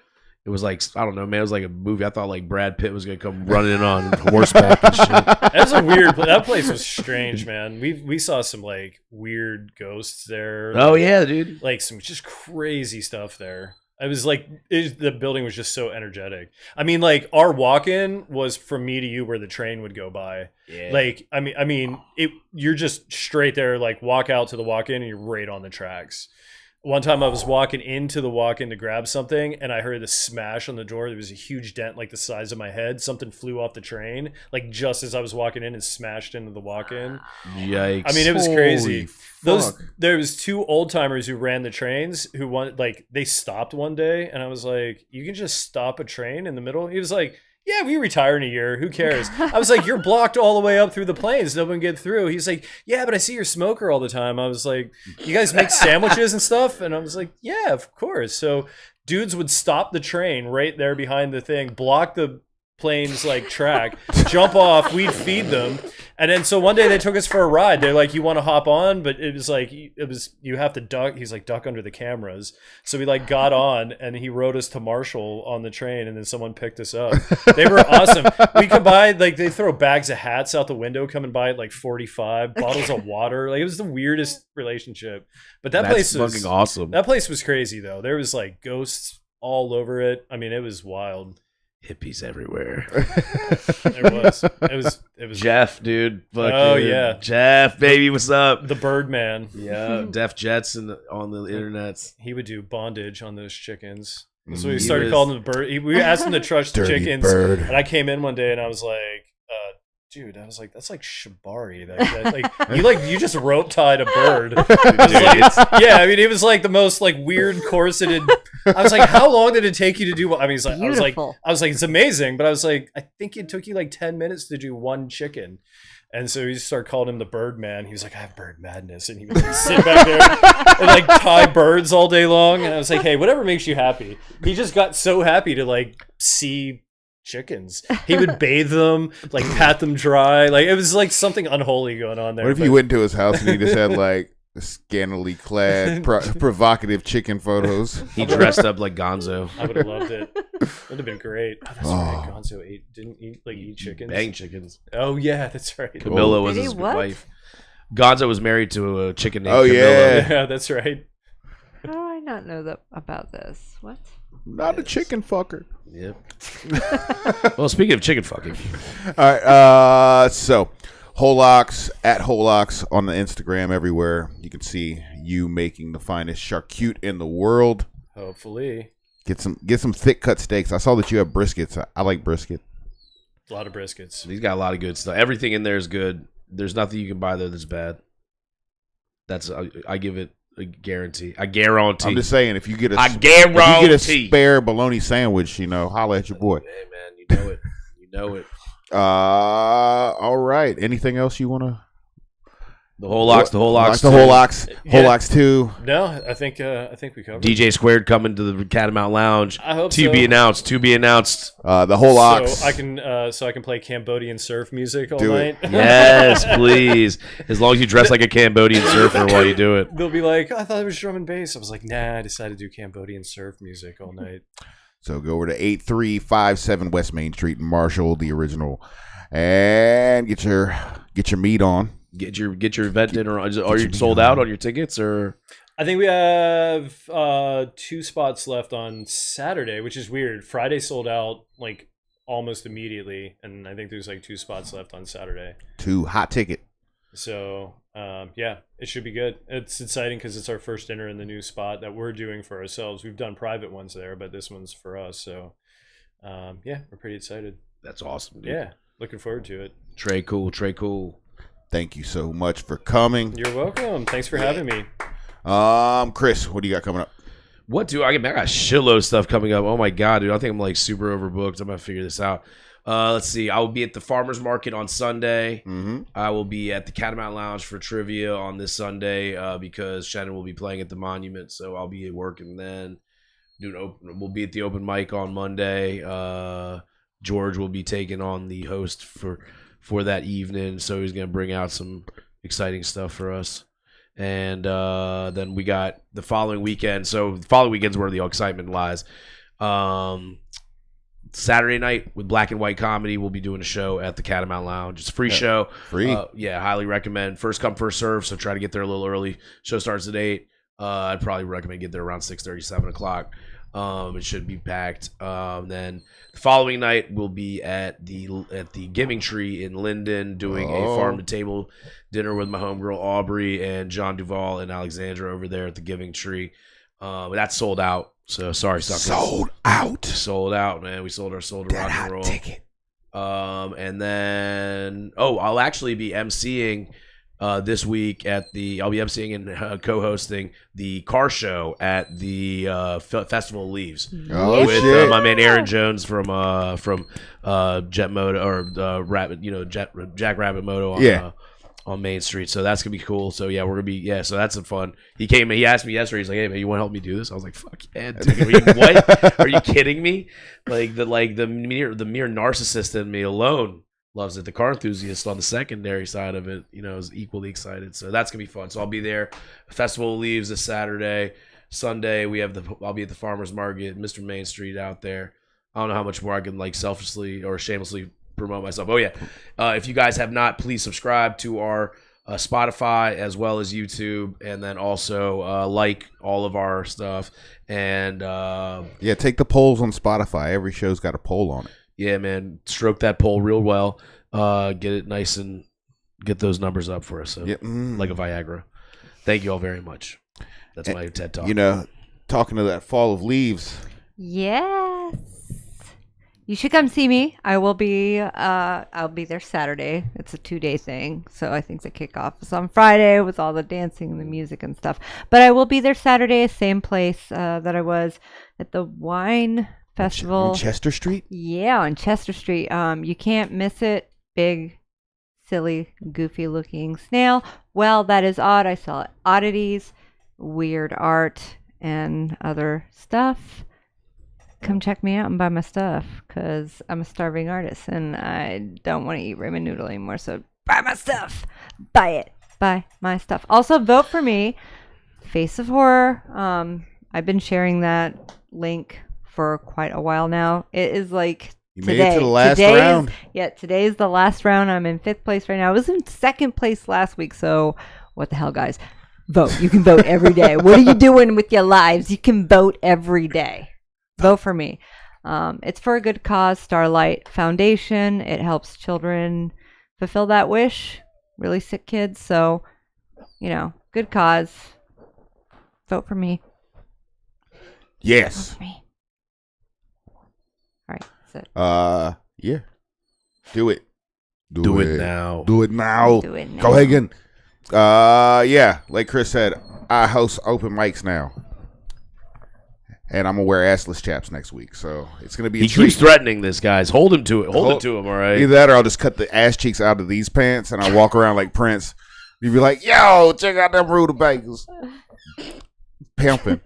It was like I don't know, man. It was like a movie. I thought like Brad Pitt was gonna come running in on horseback and shit. That was a weird. That place was strange, man. We saw some like weird ghosts there. Oh yeah, dude. Like some just crazy stuff there. It was like the building was just so energetic. I mean, like our walk-in was from me to you where the train would go by. Yeah. Like I mean, you're just straight there. Like walk out to the walk-in and you're right on the tracks. One time I was walking into the walk-in to grab something and I heard the smash on the door. There was a huge dent like the size of my head. Something flew off the train, like just as I was walking in and smashed into the walk-in. Yikes. I mean, it was crazy. Holy fuck. There was 2 old timers who ran the trains who they stopped one day and I was like, you can just stop a train in the middle? He was like, yeah, we retire in a year. Who cares? I was like, you're blocked all the way up through the planes. No one can get through. He's like, yeah, but I see your smoker all the time. I was like, you guys make sandwiches and stuff? And I was like, yeah, of course. So dudes would stop the train right there behind the thing, block the plane's like track, jump off, we'd feed them. And then so one day they took us for a ride. They're like, you want to hop on? But it was you have to duck. He's like, duck under the cameras. So we like got on and he rode us to Marshall on the train and then someone picked us up. They were awesome. We could buy like they throw bags of hats out the window coming by at like 45, bottles of water. Like it was the weirdest relationship. But that place was fucking awesome. That place was crazy though. There was like ghosts all over it. I mean, it was wild. Hippies everywhere. It was Jeff, dude. Oh, yeah. Jeff, baby, what's up? the Birdman. Yeah, Def Jets on the internet. He would do bondage on those chickens. So Mm, we he started was- calling them the bird. We asked him to trust Dirty chickens, bird. and I came in one day and I was like, dude, I was like, that's like shibari. You just rope tied a bird. Yeah, I mean, it was like the most like weird corseted. I was like, how long did it take you to do? I mean, it's like, Beautiful. I was like, it's amazing, but I was like, I think it took you like 10 minutes to do one chicken. And so we just started calling him the bird man. He was like, I have bird madness. And he would like, sit back there and like tie birds all day long. And I was like, hey, whatever makes you happy. He just got so happy to like see chickens. He would bathe them, like pat them dry. Like it was like something unholy going on there. What if you went into his house and he just had like scantily clad, provocative chicken photos? He dressed up like Gonzo. I would have loved it. It would have been great. Oh, that's right. Gonzo didn't eat chickens. Bang chickens. Oh yeah, that's right. Camilla was Did he his what? wife. Gonzo was married to a chicken named Oh, Camilla. yeah. Yeah, that's right. How do I not know about this? What? Not a chicken fucker. Yep. Well, speaking of chicken fucking. All right. So, Holox at Holox on the Instagram everywhere. You can see you making the finest charcuterie in the world. Hopefully. Get some thick cut steaks. I saw that you have briskets. I like brisket. A lot of briskets. He's got a lot of good stuff. Everything in there is good. There's nothing you can buy there that's bad. I give it a guarantee. I guarantee. I'm just saying, if you get a spare bologna sandwich, holla at your boy. Hey man, you know it. You know it. All right. Anything else you want to? The Holox. Holox 2. No, I think we covered. DJ Squared coming to the Catamount Lounge. I hope to so. be announced. The Holox. So I can play Cambodian surf music all Do night. it. Yes, please. As long as you dress like a Cambodian surfer while you do it. They'll be like, I thought it was drum and bass. I was like, nah, I decided to do Cambodian surf music all night. So go over to 8357 West Main Street in Marshall, the original, and get your meat on. Get your event dinner on. Are you sold out on your tickets or? I think we have 2 spots left on Saturday, which is weird. Friday sold out like almost immediately, and I think there's like 2 spots left on Saturday. 2 hot ticket. So yeah, it should be good. It's exciting because it's our first dinner in the new spot that we're doing for ourselves. We've done private ones there, but this one's for us. So yeah, we're pretty excited. That's awesome, dude. Yeah, looking forward to it. Trey cool. Thank you so much for coming. You're welcome. Thanks for having me. Chris, what do you got coming up? What do I got? Shitload of stuff coming up. Oh my god, dude! I think I'm like super overbooked. I'm gonna figure this out. Let's see. I will be at the Farmers Market on Sunday. Mm-hmm. I will be at the Catamount Lounge for trivia on this Sunday because Shannon will be playing at the Monument, so I'll be working then. We'll be at the open mic on Monday. George will be taking on the host for that evening, so he's gonna bring out some exciting stuff for us. And then we got the following weekend. So the following weekend's where the excitement lies. Saturday night with Black and White Comedy, we'll be doing a show at the Catamount Lounge. It's a free show. Free. Highly recommend. First come, first serve, so try to get there a little early. Show starts at 8. I'd probably recommend get there around 6:30, 7 o'clock. It should be packed. Then the following night we'll be at the Giving Tree in Linden doing a farm to table dinner with my homegirl Aubrey and John Duvall and Alexandra over there at the Giving Tree. That's sold out. So sorry, suckers. Sold out, man. We sold our soul to rock and roll. Ticket. And then I'll actually be emceeing this week I'll be emceeing and co-hosting the car show at the Festival of Leaves with shit. my man Aaron Jones from Jet Moto or Rabbit, Jack Rabbit Moto on Main Street. So that's gonna be cool. So yeah, we're gonna be so that's some fun. He came and he asked me yesterday. He's like, "Hey man, you want to help me do this?" I was like, "Fuck yeah, dude." What? Are you kidding me? The mere narcissist in me alone loves it. The car enthusiast on the secondary side of it, is equally excited. So that's gonna be fun. So I'll be there. Festival Leaves this Saturday. Sunday I'll be at the Farmers Market, Mr. Main Street out there. I don't know how much more I can selfishly or shamelessly promote myself. If you guys have not, please subscribe to our Spotify as well as YouTube, and then also like all of our stuff. And take the polls on Spotify. Every show's got a poll on it. Yeah, man, stroke that poll real well. Get it nice and get those numbers up for us. So, like a Viagra. Thank you all very much. That's my TED Talk. Talking to that Fall of Leaves. Yes. You should come see me. I'll be there Saturday. It's a 2-day thing. So I think the kickoff is on Friday with all the dancing and the music and stuff. But I will be there Saturday, same place that I was at the wine festival. On Chester Street? Yeah, on Chester Street. You can't miss it. Big, silly, goofy looking snail. Well, that is odd. I sell oddities, weird art, and other stuff. Come check me out and buy my stuff because I'm a starving artist and I don't want to eat ramen noodle anymore. So buy my stuff. Buy it. Buy my stuff. Also vote for me. Face of Horror. I've been sharing that link for quite a while now. It is like You today. made it to the last round. Today is the last round. I'm in 5th place right now. I was in 2nd place last week. So what the hell, guys? Vote. You can vote every day. What are you doing with your lives? You can vote every day. Vote for me. It's for a good cause, Starlight Foundation. It helps children fulfill that wish, really sick kids. So, good cause. Vote for me. Yes. Vote for me. All right. That's it. Yeah. Do it. Do it now. Do it now. Do it now. Go Hagen. Yeah, like Chris said, I host open mics now. And I'm going to wear assless chaps next week. So it's going to be a He treat. keeps threatening this, guys. Hold him to it. Hold it to him, all right? Either that or I'll just cut the ass cheeks out of these pants and I'll walk around like Prince. You'd be like, yo, check out them rutabagas. Pimping.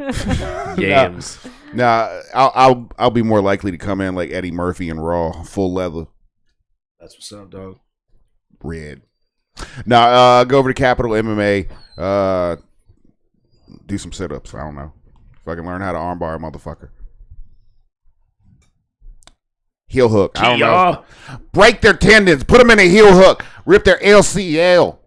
Yams. Nah, I'll be more likely to come in like Eddie Murphy and Raw, full leather. That's what's up, dog. Red. Now, go over to Capital MMA. Do some sit-ups. I don't know. If I can learn how to armbar a motherfucker. Heel hook. I don't know. Break their tendons. Put them in a heel hook. Rip their LCL. All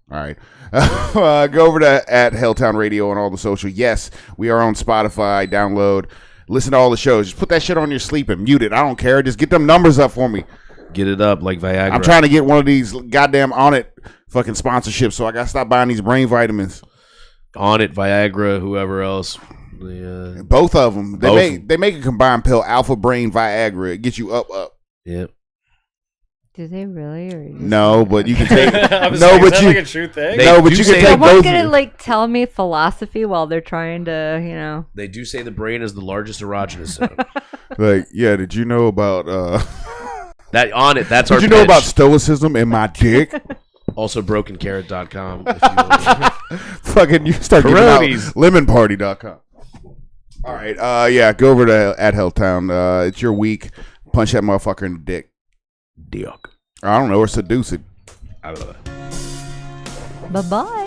right. Go over to at Helltown Radio on all the social. Yes, we are on Spotify. Download. Listen to all the shows. Just put that shit on your sleep and mute it. I don't care. Just get them numbers up for me. Get it up like Viagra. I'm trying to get one of these goddamn On It fucking sponsorships, so I got to stop buying these brain vitamins. On It, Viagra, whoever else. Both of them. They make a combined pill, Alpha Brain Viagra. It gets you up. Yep. Do they really? Or No, but you can take. Is no, but that you. like a true thing? No, but you can take Someone's both. gonna tell me philosophy while they're trying to, They do say the brain is the largest erogenous zone. Like, yeah. Did you know about? That On It. That's our. Did you know pitch. about stoicism in my dick? Also, brokencarrot.com. If you Fucking, you start giving out Coronis. lemonparty.com. All right. Yeah. Go over to at Helltown. It's your week. Punch that motherfucker in the dick. Dick. I don't know, or seduce it. I don't know. Bye bye.